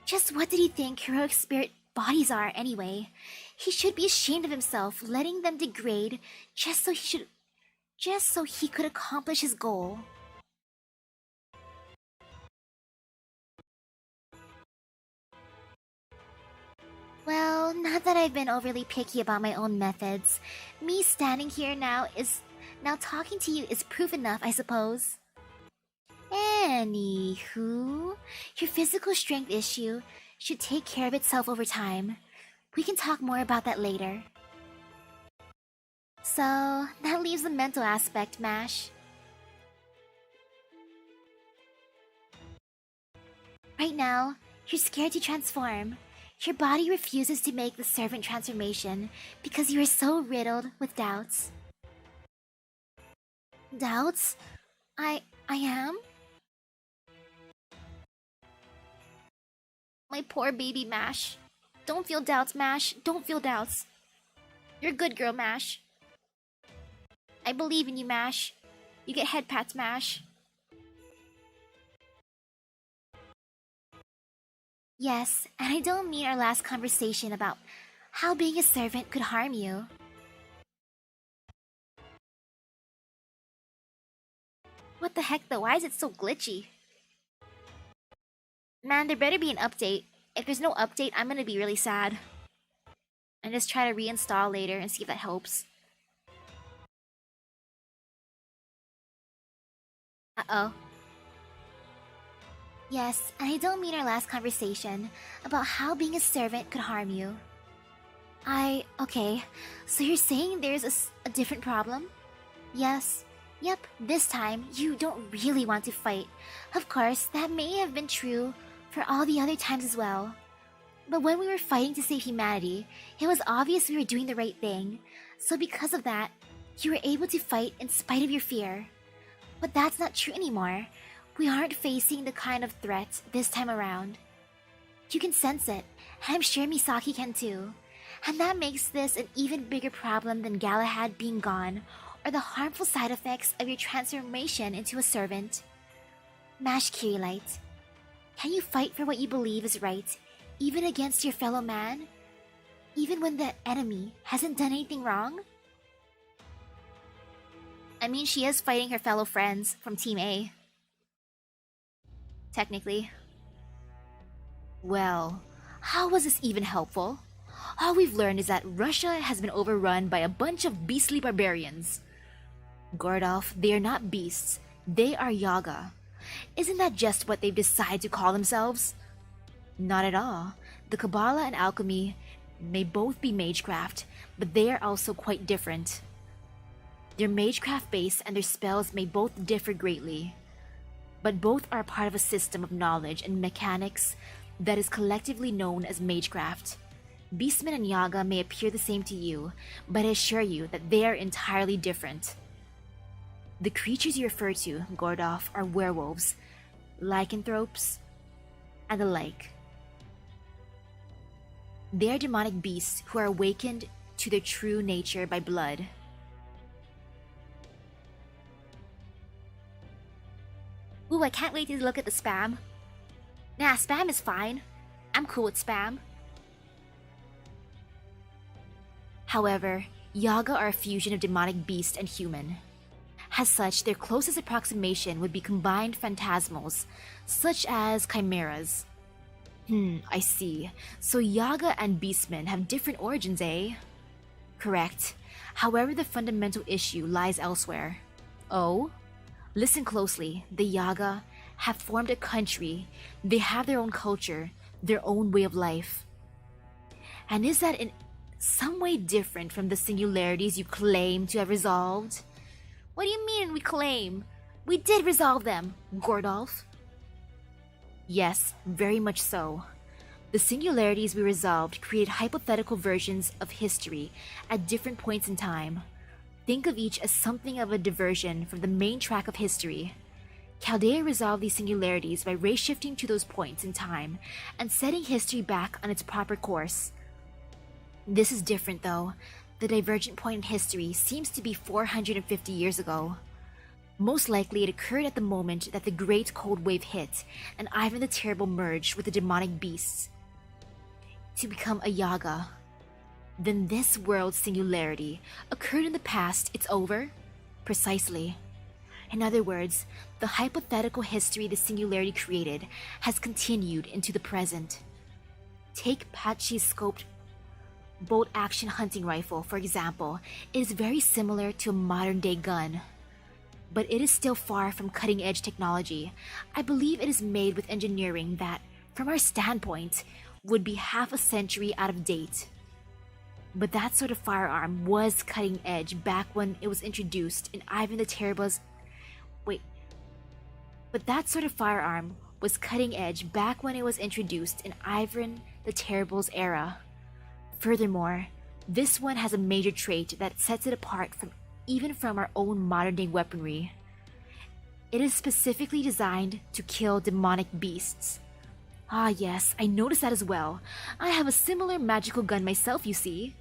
Just what did he think heroic spirit bodies are anyway? He should be ashamed of himself letting them degrade just so he could accomplish his goal. Well, not that I've been overly picky about my own methods. Me standing here now talking to you is proof enough, I suppose. Anywho, your physical strength issue should take care of itself over time. We can talk more about that later. So, that leaves the mental aspect, Mash. Right now, you're scared to transform. Your body refuses to make the servant transformation because you are so riddled with doubts. Doubts? I am? My poor baby Mash. Don't feel doubts, Mash. Don't feel doubts. You're a good girl, Mash. I believe in you, Mash. You get head pats, Mash. Yes, and I don't mean our last conversation about how being a servant could harm you. What the heck though? Why is it so glitchy? Man, there better be an update. If there's no update, I'm gonna be really sad. And just try to reinstall later and see if that helps. Uh-oh. Yes, and I don't mean our last conversation about how being a servant could harm you. Okay, so you're saying there's a different problem? Yes. Yep, this time, you don't really want to fight. Of course, that may have been true for all the other times as well. But when we were fighting to save humanity, it was obvious we were doing the right thing. So because of that, you were able to fight in spite of your fear. But that's not true anymore. We aren't facing the kind of threat this time around. You can sense it, and I'm sure Misaki can too. And that makes this an even bigger problem than Galahad being gone, or the harmful side effects of your transformation into a servant. Mash Kirilight, can you fight for what you believe is right, even against your fellow man? Even when the enemy hasn't done anything wrong? I mean, she is fighting her fellow friends from Team A. Technically. Well, how was this even helpful? All we've learned is that Russia has been overrun by a bunch of beastly barbarians. Gordolf, they are not beasts, they are Yaga. Isn't that just what they've decided to call themselves? Not at all. The Kabbalah and alchemy may both be magecraft, but they are also quite different. Their magecraft base and their spells may both differ greatly, but both are part of a system of knowledge and mechanics that is collectively known as magecraft. Beastmen and Yaga may appear the same to you, but I assure you that they are entirely different. The creatures you refer to, Gordolf, are werewolves, lycanthropes, and the like. They are demonic beasts who are awakened to their true nature by blood. Ooh, I can't wait to look at the spam. Nah, spam is fine. I'm cool with spam. However, Yaga are a fusion of demonic beast and human. As such, their closest approximation would be combined phantasmals, such as chimeras. I see. So Yaga and Beastmen have different origins, eh? Correct. However, the fundamental issue lies elsewhere. Oh? Listen closely. The Yaga have formed a country. They have their own culture, their own way of life. And is that in some way different from the singularities you claim to have resolved? What do you mean we claim? We did resolve them, Gordolf. Yes, very much so. The singularities we resolved create hypothetical versions of history at different points in time. Think of each as something of a diversion from the main track of history. Chaldea resolved these singularities by ray-shifting to those points in time and setting history back on its proper course. This is different, though. The divergent point in history seems to be 450 years ago. Most likely it occurred at the moment that the Great Cold Wave hit and Ivan the Terrible merged with the demonic beasts to become a Yaga. Then this world's singularity occurred in the past, it's over? Precisely. In other words, the hypothetical history the singularity created has continued into the present. Take Patshi's scoped bolt-action hunting rifle, for example. It is very similar to a modern-day gun, but it is still far from cutting-edge technology. I believe it is made with engineering that, from our standpoint, would be half a century out of date. But that sort of firearm was cutting-edge back when it was introduced in Ivan the Terrible's... But that sort of firearm was cutting-edge back when it was introduced in Ivan the Terrible's era. Furthermore, this one has a major trait that sets it apart from even from our own modern-day weaponry. It is specifically designed to kill demonic beasts. Ah yes, I noticed that as well. I have a similar magical gun myself, you see.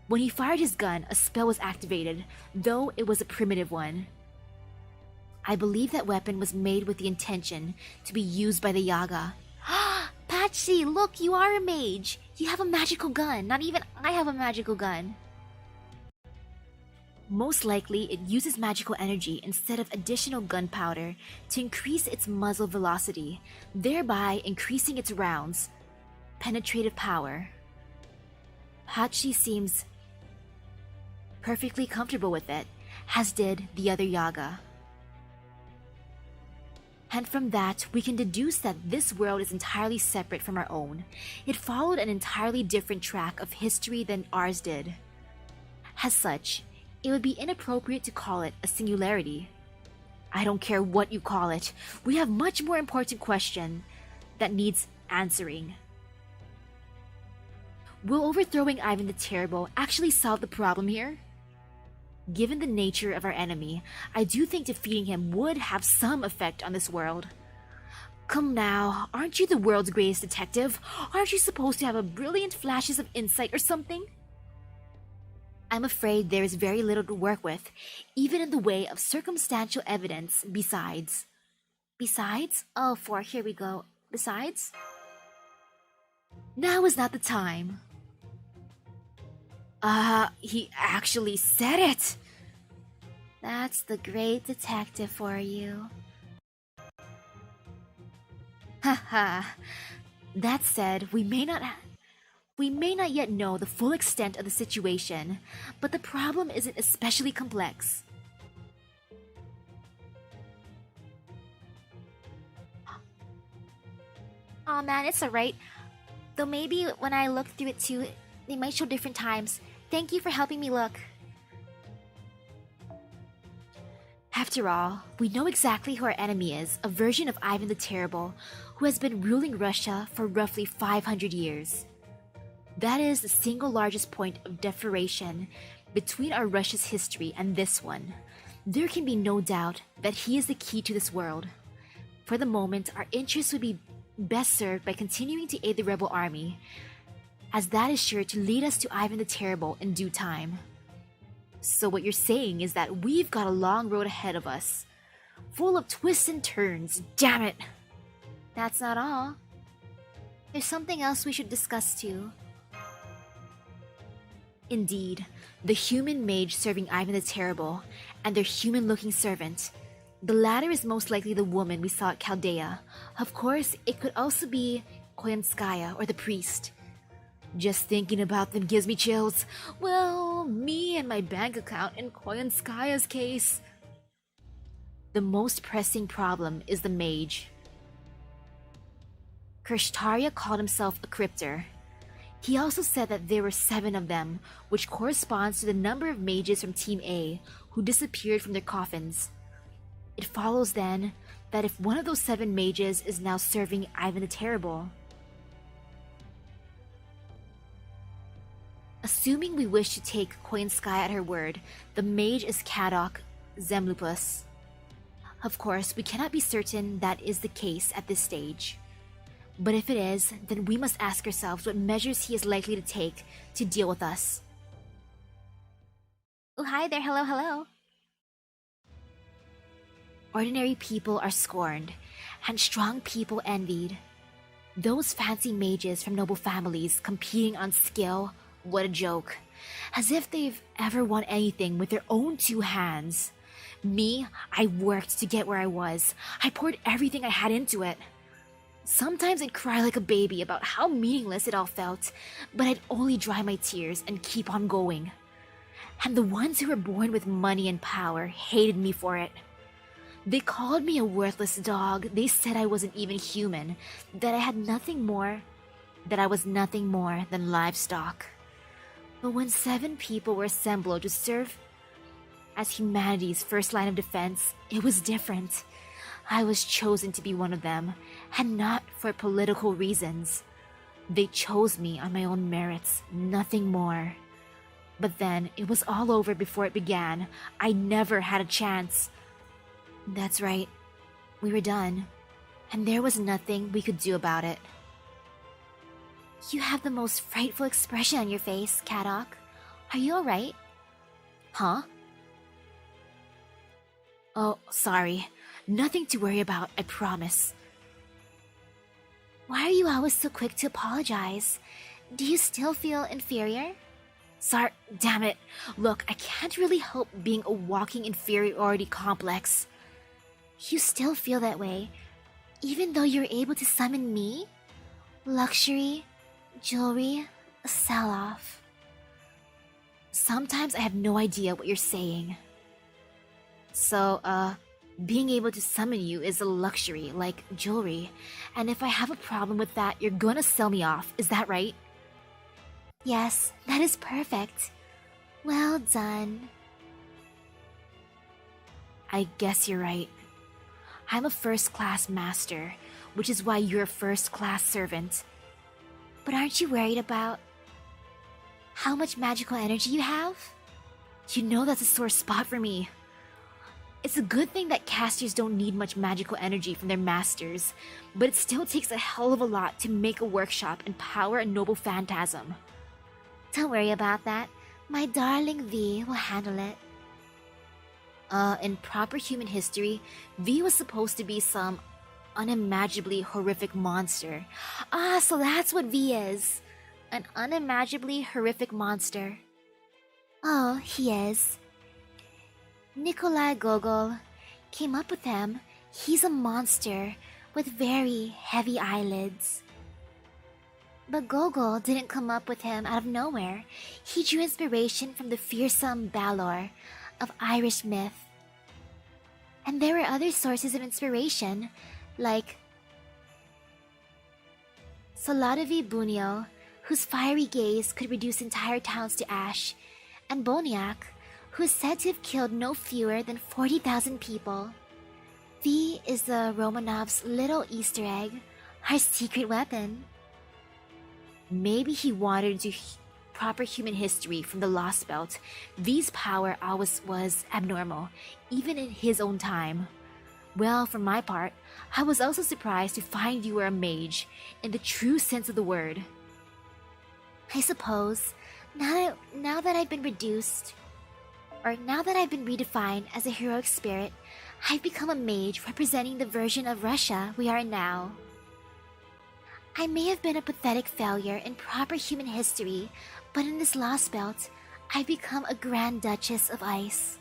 When he fired his gun, a spell was activated, though it was a primitive one. I believe that weapon was made with the intention to be used by the Yaga. Patchy, look, you are a mage! You have a magical gun. Not even I have a magical gun. Most likely, it uses magical energy instead of additional gunpowder to increase its muzzle velocity, thereby increasing its rounds' penetrative power. Hachi seems perfectly comfortable with it, as did the other Yaga. And from that, we can deduce that this world is entirely separate from our own. It followed an entirely different track of history than ours did. As such, it would be inappropriate to call it a singularity. I don't care what you call it. We have much more important question that needs answering. Will overthrowing Ivan the Terrible actually solve the problem here? Given the nature of our enemy, I do think defeating him would have some effect on this world. Come now, aren't you the world's greatest detective? Aren't you supposed to have a brilliant flashes of insight or something? I'm afraid there is very little to work with, even in the way of circumstantial evidence besides. Besides? Oh, here we go. Besides? Now is not the time. He actually said it! That's the great detective for you. Haha. That said, we may not yet know the full extent of the situation, but the problem isn't especially complex. Aw man, it's alright. Though maybe when I look through it too, they might show different times. Thank you for helping me look. After all, we know exactly who our enemy is, a version of Ivan the Terrible, who has been ruling Russia for roughly 500 years. That is the single largest point of differentiation between our Russia's history and this one. There can be no doubt that he is the key to this world. For the moment, our interests would be best served by continuing to aid the rebel army, as that is sure to lead us to Ivan the Terrible in due time. So what you're saying is that we've got a long road ahead of us, full of twists and turns, damn it! That's not all. There's something else we should discuss too. Indeed, the human mage serving Ivan the Terrible, and their human-looking servant. The latter is most likely the woman we saw at Chaldea. Of course, it could also be Koyanskaya or the priest. Just thinking about them gives me chills. Well, me and my bank account in Koyanskaya's case. The most pressing problem is the mage. Krishtarya called himself a crypter. He also said that there were 7 of them, which corresponds to the number of mages from Team A who disappeared from their coffins. It follows then that if one of those 7 mages is now serving Ivan the Terrible, assuming we wish to take Koyanskaya at her word, the mage is Kadok Zemlupus. Of course, we cannot be certain that is the case at this stage. But if it is, then we must ask ourselves what measures he is likely to take to deal with us. Oh, hi there, hello. Ordinary people are scorned, and strong people envied. Those fancy mages from noble families competing on skill, what a joke. As if they've ever won anything with their own 2 hands. Me, I worked to get where I was. I poured everything I had into it. Sometimes I'd cry like a baby about how meaningless it all felt, but I'd only dry my tears and keep on going. And the ones who were born with money and power hated me for it. They called me a worthless dog. They said I wasn't even human, that I was nothing more than livestock. But when 7 people were assembled to serve as humanity's first line of defense, it was different. I was chosen to be one of them, and not for political reasons. They chose me on my own merits, nothing more. But then, it was all over before it began. I never had a chance. That's right. We were done. And there was nothing we could do about it. You have the most frightful expression on your face, Kadok. Are you alright? Huh? Oh, sorry. Nothing to worry about, I promise. Why are you always so quick to apologize? Do you still feel inferior? Damn it. Look, I can't really help being a walking inferiority complex. You still feel that way, even though you're able to summon me? Luxury, jewelry, a sell-off. Sometimes I have no idea what you're saying. So, being able to summon you is a luxury, like jewelry. And if I have a problem with that, you're gonna sell me off, is that right? Yes, that is perfect. Well done. I guess you're right. I'm a first-class master, which is why you're a first-class servant. But aren't you worried about how much magical energy you have? You know that's a sore spot for me. It's a good thing that casters don't need much magical energy from their masters, but it still takes a hell of a lot to make a workshop and power a noble phantasm. Don't worry about that. My darling V will handle it. In proper human history, V was supposed to be some unimaginably horrific monster. So that's what V is. An unimaginably horrific monster. Oh, he is. Nikolai Gogol came up with him. He's a monster with very heavy eyelids. But Gogol didn't come up with him out of nowhere. He drew inspiration from the fearsome Balor of Irish myth. And there were other sources of inspiration, like Soladavi Bunio, whose fiery gaze could reduce entire towns to ash, and Boniak, who is said to have killed no fewer than 40,000 people. V is the Romanovs' little Easter egg, our secret weapon. Maybe he wanted to proper human history from the Lost Belt. V's power always was abnormal, even in his own time. Well, for my part, I was also surprised to find you were a mage, in the true sense of the word. I suppose, now that I've been redefined as a heroic spirit, I've become a mage representing the version of Russia we are now. I may have been a pathetic failure in proper human history, but in this Lost Belt, I've become a Grand Duchess of Ice.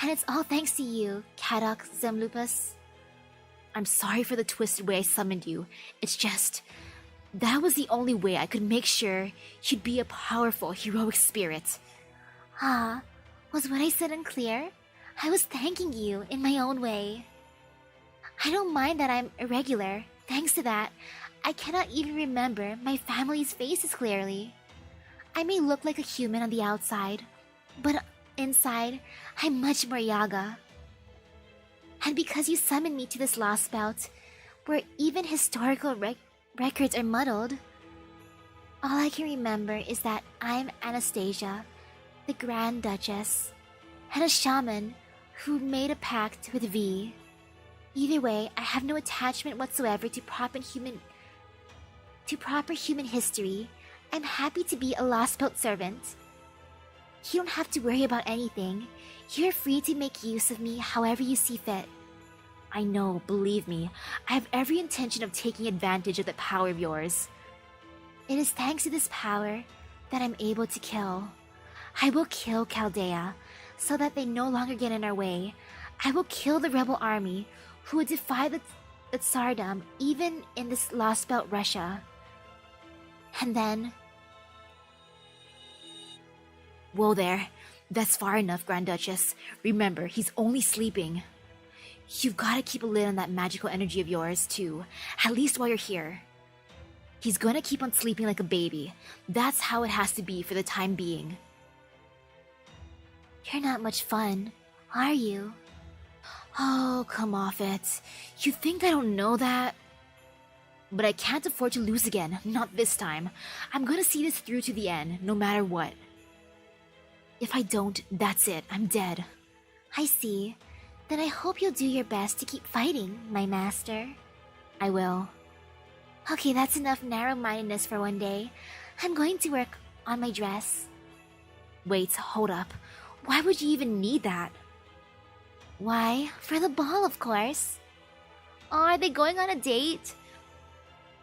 And it's all thanks to you, Kadok Zemlupus. I'm sorry for the twisted way I summoned you. It's just, that was the only way I could make sure you'd be a powerful, heroic spirit. Was what I said unclear? I was thanking you in my own way. I don't mind that I'm irregular. Thanks to that, I cannot even remember my family's faces clearly. I may look like a human on the outside, but inside, I'm much more Yaga. And because you summoned me to this Lost Belt, where even historical records are muddled, all I can remember is that I'm Anastasia, the Grand Duchess, and a shaman who made a pact with V. Either way, I have no attachment whatsoever to proper human history. I'm happy to be a Lost Belt servant. You don't have to worry about anything. You're free to make use of me however you see fit. I know, believe me, I have every intention of taking advantage of that power of yours. It is thanks to this power that I'm able to kill. I will kill Chaldea, so that they no longer get in our way. I will kill the rebel army, who would defy the Tsardom even in this Lost Belt Russia. And then... Whoa there. That's far enough, Grand Duchess. Remember, he's only sleeping. You've gotta keep a lid on that magical energy of yours, too. At least while you're here. He's gonna keep on sleeping like a baby. That's how it has to be for the time being. You're not much fun, are you? Oh, come off it. You think I don't know that? But I can't afford to lose again, not this time. I'm gonna see this through to the end, no matter what. If I don't, that's it. I'm dead. I see. Then I hope you'll do your best to keep fighting, my master. I will. Okay, that's enough narrow-mindedness for one day. I'm going to work on my dress. Wait, hold up. Why would you even need that? Why? For the ball, of course. Oh, are they going on a date?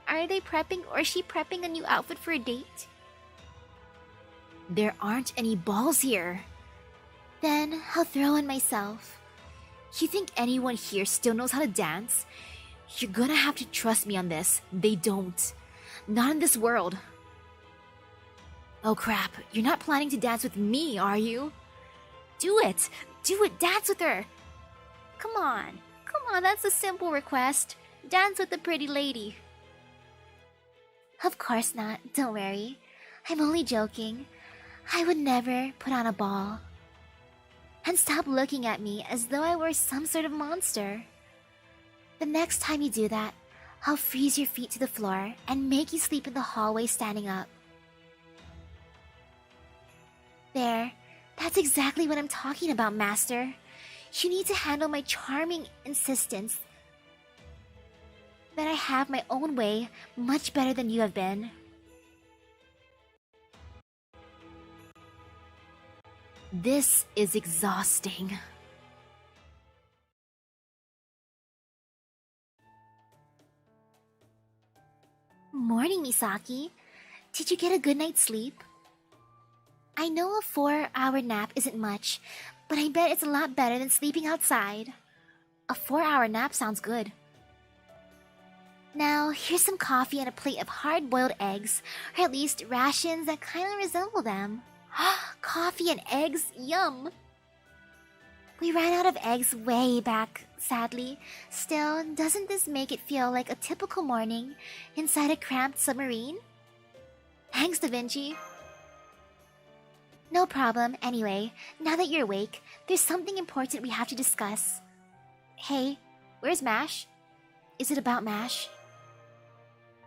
Are they prepping, or is she prepping a new outfit for a date? There aren't any balls here. Then I'll throw in myself. You think anyone here still knows how to dance? You're gonna have to trust me on this. They don't. Not in this world. Oh crap, you're not planning to dance with me, are you? Do it! Do it! Dance with her! Come on, that's a simple request. Dance with the pretty lady. Of course not, don't worry. I'm only joking. I would never put on a ball. And stop looking at me as though I were some sort of monster. The next time you do that, I'll freeze your feet to the floor and make you sleep in the hallway standing up. There, that's exactly what I'm talking about, Master. You need to handle my charming insistence that I have my own way much better than you have been. This is exhausting. Morning, Misaki. Did you get a good night's sleep? I know a 4-hour nap isn't much, but I bet it's a lot better than sleeping outside. A 4-hour nap sounds good. Now, here's some coffee and a plate of hard-boiled eggs, or at least rations that kind of resemble them. Coffee and eggs, yum! We ran out of eggs way back, sadly. Still, doesn't this make it feel like a typical morning inside a cramped submarine? Thanks, Da Vinci. No problem. Anyway, now that you're awake, there's something important we have to discuss. Hey, where's Mash? Is it about Mash?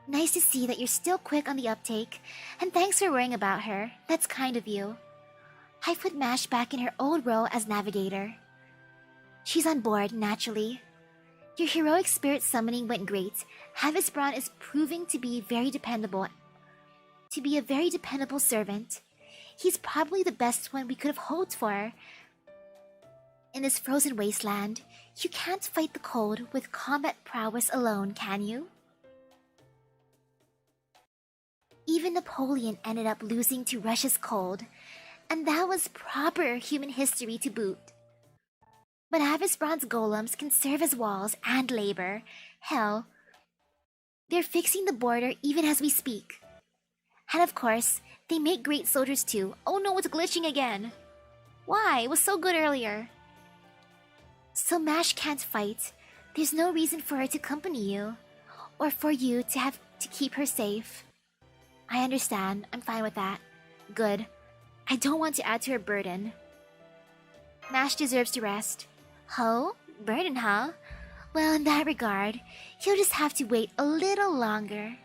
Nice to see that you're still quick on the uptake, and thanks for worrying about her. That's kind of you. I put Mash back in her old role as navigator. She's on board, naturally. Your heroic spirit summoning went great. Havisbron is proving to be a very dependable servant. He's probably the best one we could have hoped for. In this frozen wasteland, you can't fight the cold with combat prowess alone, can you? Even Napoleon ended up losing to Russia's cold, and that was proper human history to boot. But Havisbron's golems can serve as walls and labor. Hell, they're fixing the border even as we speak. And of course, they make great soldiers too. Oh no, it's glitching again. Why? It was so good earlier. So Mash can't fight. There's no reason for her to accompany you, or for you to have to keep her safe. I understand. I'm fine with that. Good. I don't want to add to her burden. Mash deserves to rest. Oh? Burden, huh? Well, in that regard, you'll just have to wait a little longer.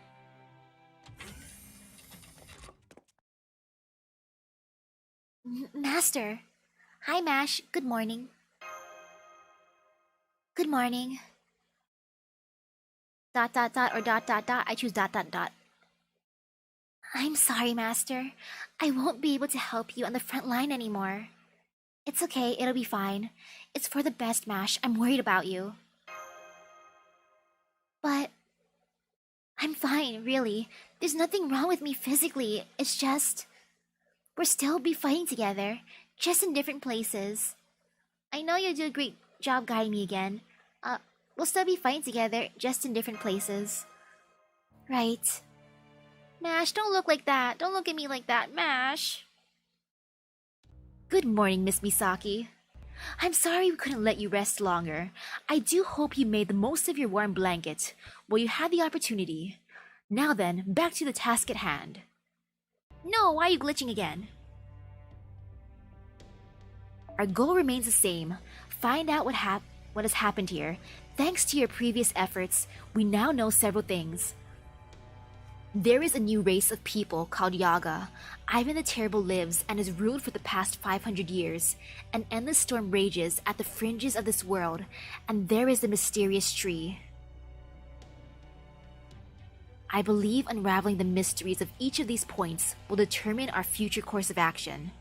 Master. Hi, Mash. Good morning. Good morning. ... or ... I choose ... I'm sorry, Master. I won't be able to help you on the front line anymore. It's okay, it'll be fine. It's for the best, Mash. I'm worried about you. But I'm fine, really. There's nothing wrong with me physically. It's just we'll still be fighting together, just in different places. I know you'll do a great job guiding me again. We'll still be fighting together, just in different places. Right. Mash, don't look like that. Don't look at me like that, Mash. Good morning, Miss Misaki. I'm sorry we couldn't let you rest longer. I do hope you made the most of your warm blanket while you had the opportunity. Now then, back to the task at hand. No, why are you glitching again? Our goal remains the same. Find out what has happened here. Thanks to your previous efforts, we now know several things. There is a new race of people called Yaga. Ivan the Terrible lives and has ruled for the past 500 years. An endless storm rages at the fringes of this world, and there is the mysterious tree. I believe unraveling the mysteries of each of these points will determine our future course of action.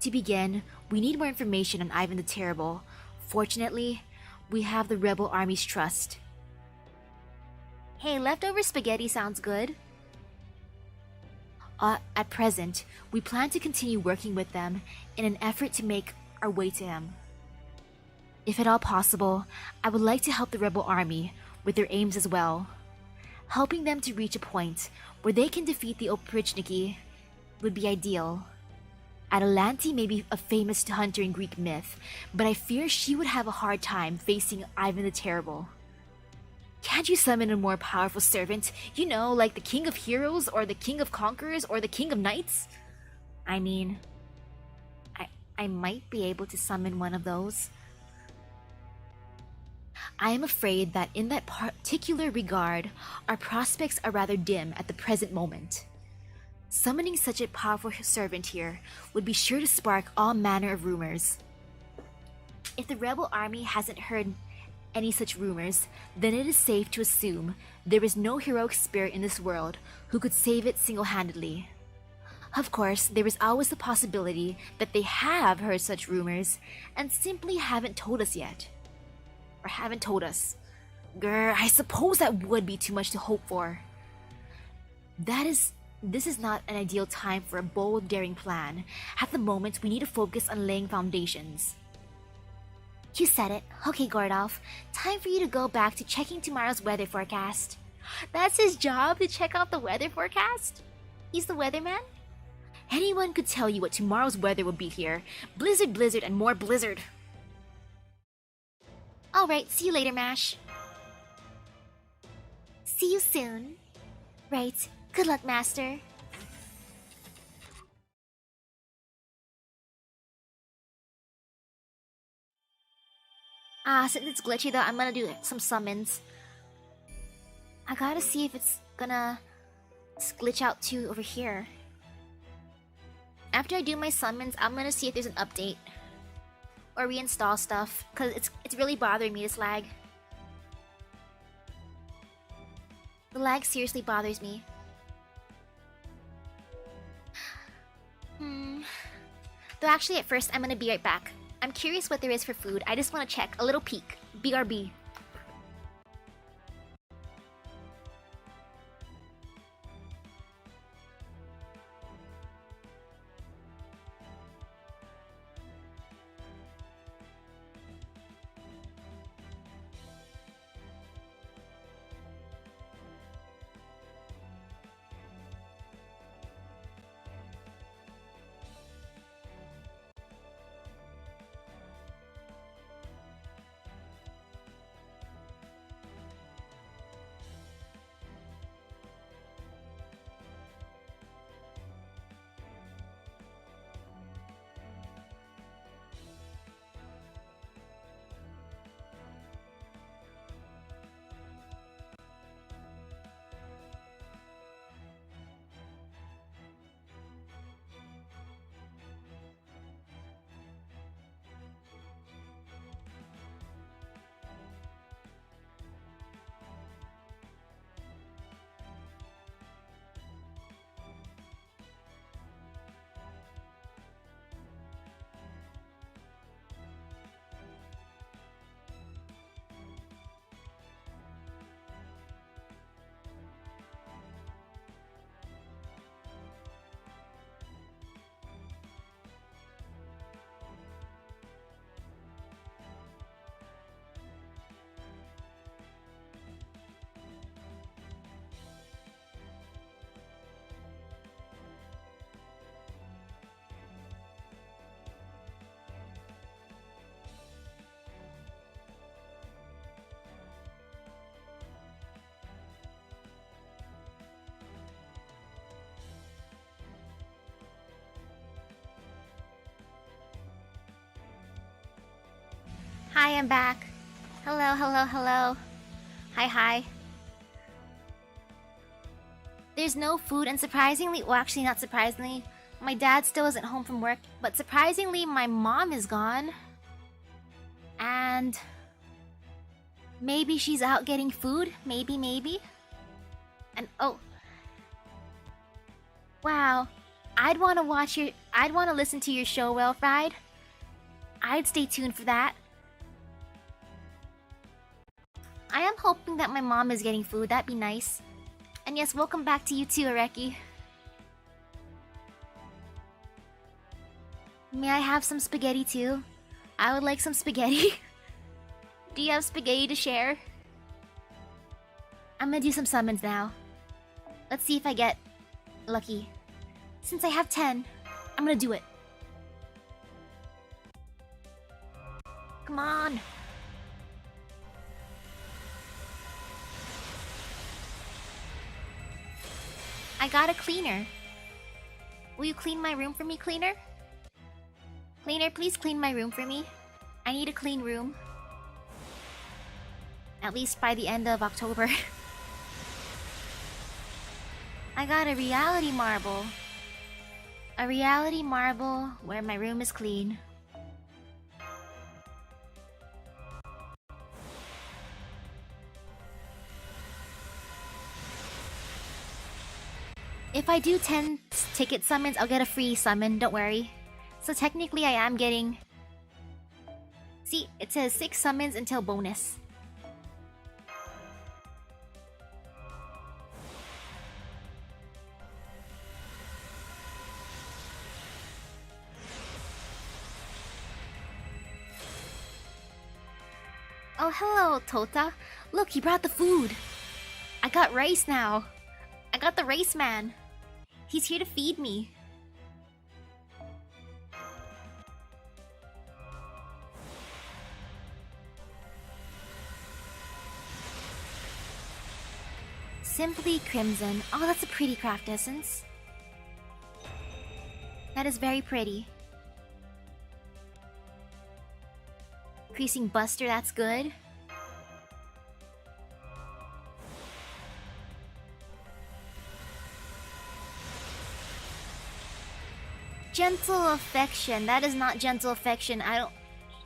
To begin, we need more information on Ivan the Terrible. Fortunately, we have the rebel army's trust. Hey, leftover spaghetti sounds good. At present, we plan to continue working with them in an effort to make our way to him. If at all possible, I would like to help the rebel army with their aims as well. Helping them to reach a point where they can defeat the Oprichniki would be ideal. Atalante may be a famous hunter in Greek myth, but I fear she would have a hard time facing Ivan the Terrible. Can't you summon a more powerful servant? You know, like the King of Heroes, or the King of Conquerors, or the King of Knights? I mean, I might be able to summon one of those. I am afraid that in that particular regard, our prospects are rather dim at the present moment. Summoning such a powerful servant here would be sure to spark all manner of rumors. If the rebel army hasn't heard any such rumors, then it is safe to assume there is no heroic spirit in this world who could save it single-handedly. Of course, there is always the possibility that they have heard such rumors and simply haven't told us yet. Or haven't told us. Grr, I suppose that would be too much to hope for. This is not an ideal time for a bold, daring plan. At the moment, we need to focus on laying foundations. You said it. Okay, Gordolf. Time for you to go back to checking tomorrow's weather forecast. That's his job, to check out the weather forecast? He's the weatherman? Anyone could tell you what tomorrow's weather will be here. Blizzard, blizzard, and more blizzard. Alright, see you later, Mash. See you soon. Right. Good luck, Master. Since it's glitchy though, I'm gonna do some summons. I gotta see if it's gonna glitch out too over here. After I do my summons, I'm gonna see if there's an update. Or reinstall stuff, cause it's really bothering me, this lag. The lag seriously bothers me. Though actually at first, I'm gonna be right back. I'm curious what there is for food. I just want to check. A little peek. BRB. Hi, I'm back. Hello, hello, hello. Hi, hi. There's no food, and surprisingly, well, actually, not surprisingly, my dad still isn't home from work, but surprisingly, my mom is gone. And maybe she's out getting food. Maybe. And oh, wow, I'd want to listen to your show, Well Fried. I'd stay tuned for that. I am hoping that my mom is getting food. That'd be nice. And yes, welcome back to you too, Areki. May I have some spaghetti too? I would like some spaghetti. Do you have spaghetti to share? I'm gonna do some summons now. Let's see if I get lucky. Since I have 10, I'm gonna do it. Come on. I got a cleaner. Will you clean my room for me, cleaner? Cleaner, please clean my room for me. I need a clean room. At least by the end of October. I got a reality marble. A reality marble where my room is clean. If I do 10 ticket summons, I'll get a free summon, don't worry. So technically I am getting... See, it says 6 summons until bonus. Oh, hello, Tota. Look, he brought the food. I got rice now. I got the rice man. He's here to feed me. Simply Crimson. Oh, that's a pretty craft essence. That is very pretty. Increasing Buster, that's good. Gentle affection. That is not gentle affection. I don't...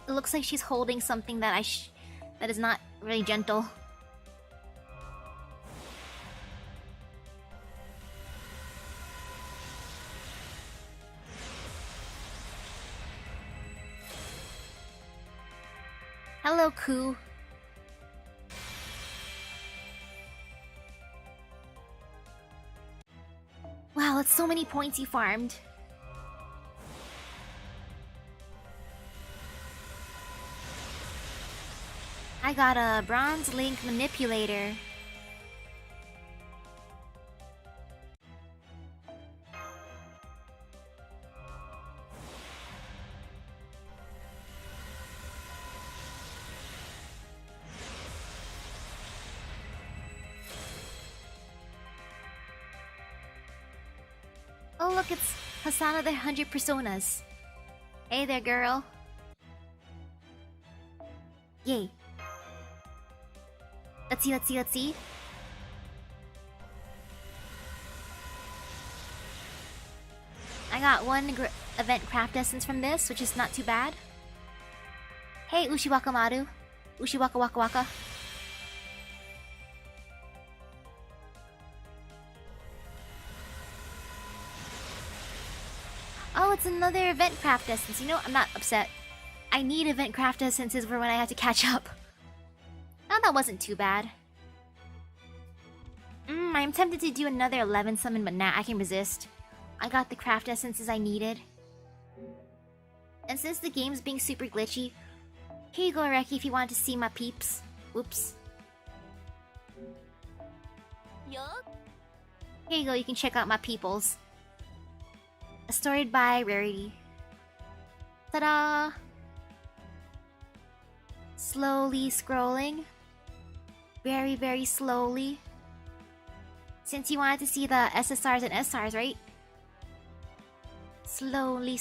It looks like she's holding something that that is not really gentle. Hello, Koo. Wow, that's so many points you farmed. I got a Bronze Link Manipulator. Oh look, it's Hasana the 100 Personas. Hey there, girl. Yay. Let's see. I got one event craft essence from this, which is not too bad. Hey, Ushiwaka Maru. Ushiwaka Waka Waka. Oh, it's another event craft essence. You know, I'm not upset. I need event craft essences for when I have to catch up. Oh, that wasn't too bad. I'm tempted to do another 11 summon, but nah, I can resist. I got the craft essences I needed. And since the game's being super glitchy, here you go, Reki, if you want to see my peeps. Whoops. Here you go, you can check out my peoples. Stored by Rarity. Ta-da! Slowly scrolling. Very, very slowly. Since you wanted to see the SSRs and SRs, right? Slowly.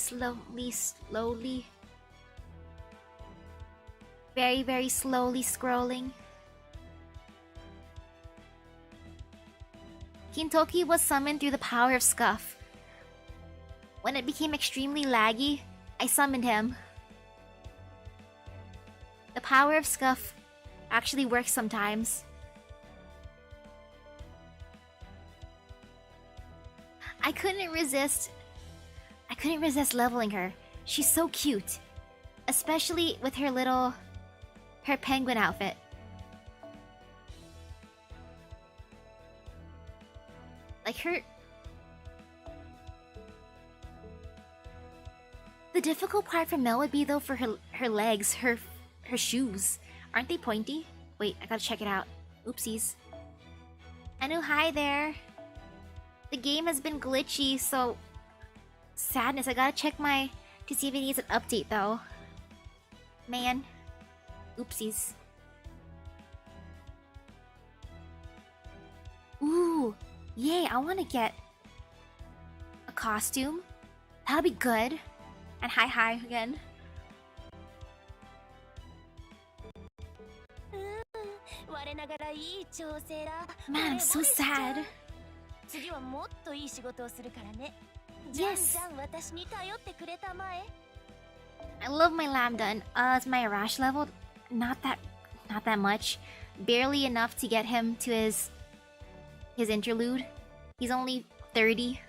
Very, very slowly scrolling. Kintoki was summoned through the power of Scuff. When it became extremely laggy, I summoned him. The power of Scuff actually works sometimes. I couldn't resist leveling her. She's so cute. Especially with her penguin outfit. Like her... The difficult part for Mel would be though for her legs, her shoes. Aren't they pointy? Wait, I gotta check it out. Oopsies. Anu, hi there. The game has been glitchy, so... Sadness, I gotta check to see if it needs an update though. Man. Oopsies. Ooh. Yay, I wanna get a costume. That'll be good. And hi again. Man, I'm so sad. Yes. I love my Lambda, and is my Arash leveled? Not that much. Barely enough to get him to his interlude. He's only 30.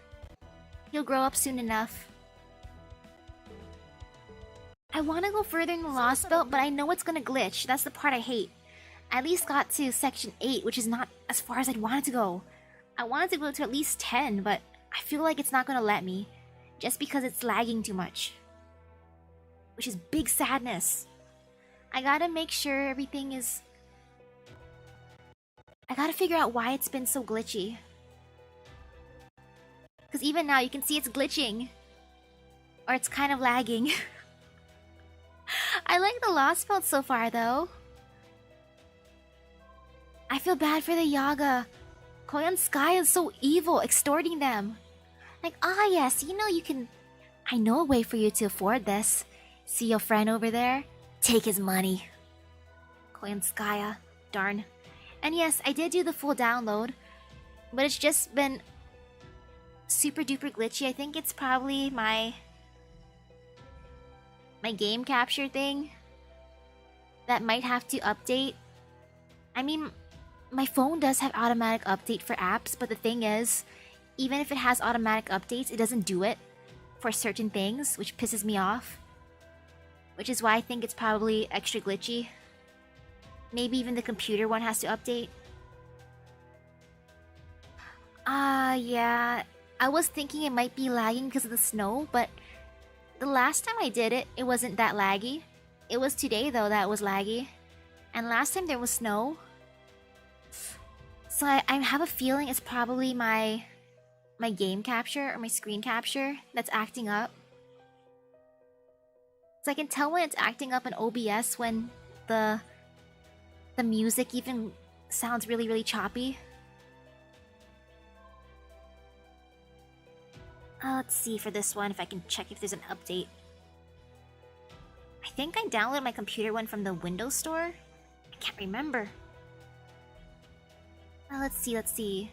He'll grow up soon enough. I want to go further in the Lost Belt, but I know it's gonna glitch. That's the part I hate. I at least got to section 8, which is not as far as I'd wanted to go. I wanted to go to at least 10, but I feel like it's not gonna let me. Just because it's lagging too much. Which is big sadness. I gotta make sure everything is... I gotta figure out why it's been so glitchy. Because even now you can see it's glitching. Or it's kind of lagging. I like the Lost Belt so far though. I feel bad for the Yaga. Koyan Sky is so evil, extorting them. Like, yes, you know you can... I know a way for you to afford this. See your friend over there? Take his money. Koyanskaya. Darn. And yes, I did do the full download. But it's just been... super duper glitchy. I think it's probably my game capture thing. That might have to update. I mean, my phone does have automatic update for apps, but the thing is, even if it has automatic updates, it doesn't do it for certain things, which pisses me off. Which is why I think it's probably extra glitchy. Maybe even the computer one has to update. Yeah. I was thinking it might be lagging because of the snow, but the last time I did it, it wasn't that laggy. It was today, though, that was laggy. And last time there was snow. So I have a feeling it's probably my game capture or my screen capture that's acting up. So I can tell when it's acting up in OBS when the music even sounds really, really choppy. Let's see for this one if I can check if there's an update. I think I downloaded my computer one from the Windows Store. I can't remember. Let's see. Let's see.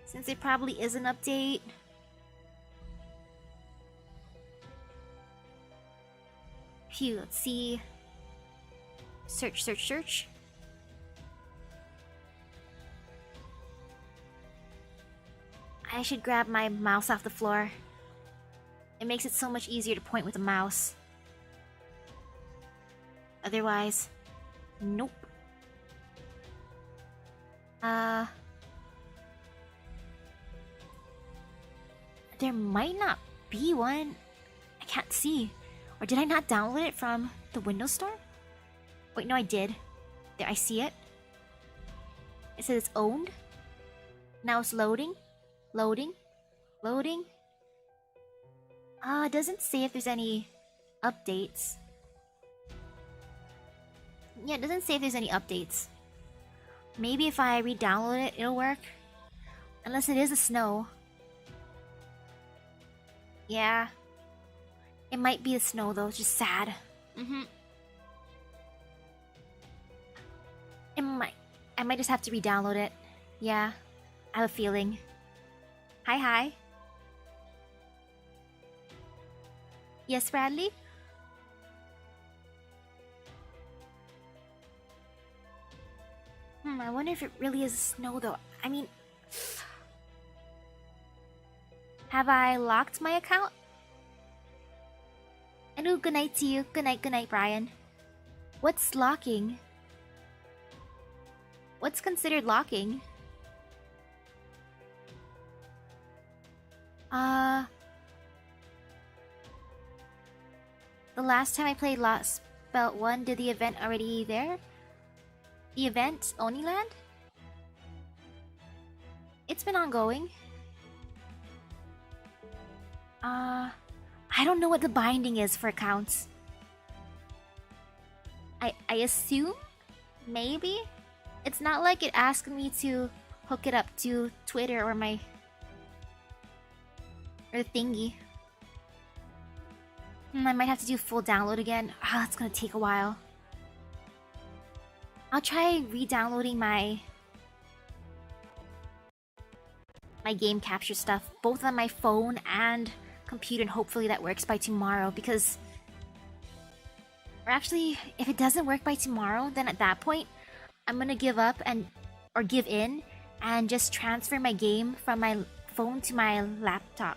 Since it probably is an update. Phew, let's see. Search. I should grab my mouse off the floor. It makes it so much easier to point with a mouse. Otherwise, nope. There might not be one. I can't see. Or did I not download it from the Windows Store? Wait, no, I did. There, I see it. It says it's owned. Now it's loading. Loading. It doesn't say if there's any updates. Yeah, it doesn't say if there's any updates. Maybe if I re-download it, it'll work. Unless it is a snow. Yeah. It might be the snow though, it's just sad. I might just have to re-download it. Yeah. I have a feeling. Hi. Yes, Bradley? I wonder if it really is snow though. I mean... Have I locked my account? And good night to you. Good night, Brian. What's locking? What's considered locking? The last time I played Lost Belt 1, did the event already there? The event, Oniland? It's been ongoing. I don't know what the binding is for accounts. I assume? Maybe? It's not like it asked me to hook it up to Twitter or my... or the thingy. I might have to do full download again. That's gonna take a while. I'll try re-downloading my game capture stuff, both on my phone and computer, and hopefully that works by tomorrow, because... Or actually, if it doesn't work by tomorrow, then at that point, I'm gonna give up or give in and just transfer my game from my phone to my laptop.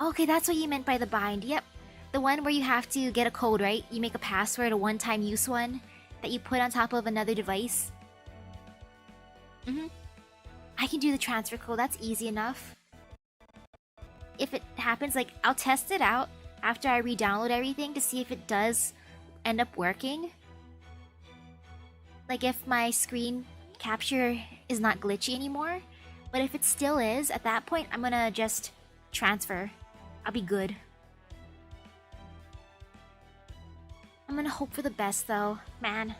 Okay, that's what you meant by the bind. Yep. The one where you have to get a code, right? You make a password, a one-time use one, that you put on top of another device. I can do the transfer code, that's easy enough. If it happens, like, I'll test it out after I re-download everything to see if it does end up working. Like, if my screen capture is not glitchy anymore. But if it still is, at that point, I'm gonna just transfer. I'll be good. I'm gonna hope for the best, though. Man.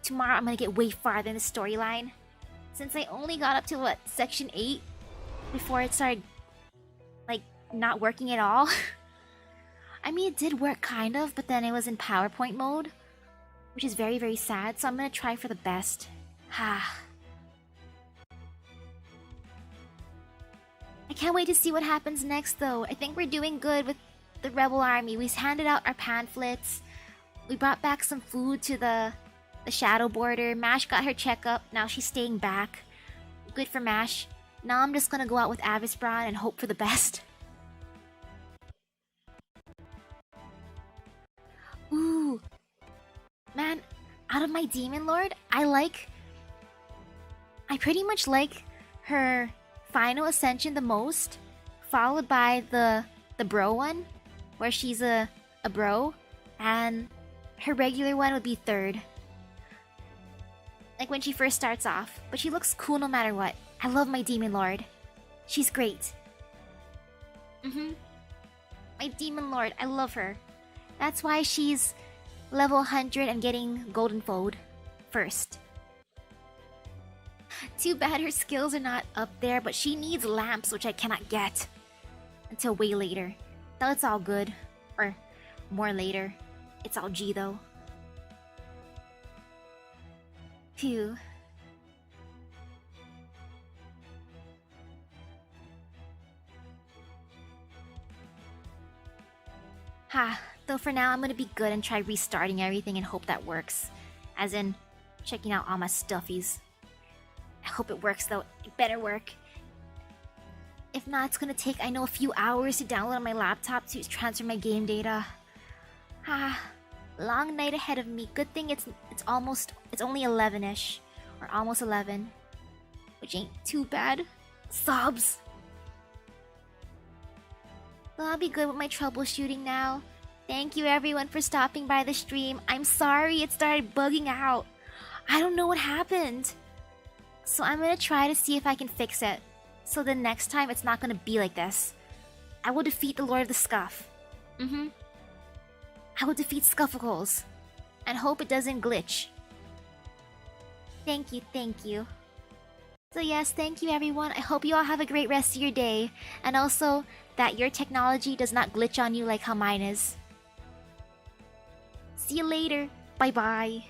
Tomorrow, I'm gonna get way farther in the storyline. Since I only got up to, what, section 8? Before it started, like, not working at all. I mean, it did work, kind of, but then it was in PowerPoint mode. Which is very, very sad, so I'm gonna try for the best. I can't wait to see what happens next, though. I think we're doing good with the rebel army. We handed out our pamphlets. We brought back some food to the shadow border. Mash got her checkup. Now she's staying back. Good for Mash. Now I'm just gonna go out with Avisbron and hope for the best. Ooh. Man, out of my Demon Lord, I pretty much like her final ascension the most, followed by the bro one, where she's a bro, and her regular one would be third. Like when she first starts off, but she looks cool no matter what. I love my Demon Lord. She's great. My Demon Lord, I love her. That's why she's level 100 and getting Golden Fold first. Too bad her skills are not up there, but she needs lamps, which I cannot get until way later. Though it's all good. Or more later. It's all G though. Phew. Though for now I'm gonna be good and try restarting everything and hope that works. As in, checking out all my stuffies. I hope it works though. It better work. If not, it's gonna take, I know, a few hours to download on my laptop to transfer my game data. Long night ahead of me. Good thing it's only 11-ish. Or almost 11. Which ain't too bad. Sobs! Well, I'll be good with my troubleshooting now. Thank you everyone for stopping by the stream. I'm sorry it started bugging out. I don't know what happened. So I'm gonna try to see if I can fix it. So the next time it's not gonna be like this. I will defeat the Lord of the Scuff. I will defeat Scufflecles. And hope it doesn't glitch. Thank you, thank you. So yes, thank you everyone. I hope you all have a great rest of your day. And also that your technology does not glitch on you like how mine is. See you later. Bye bye.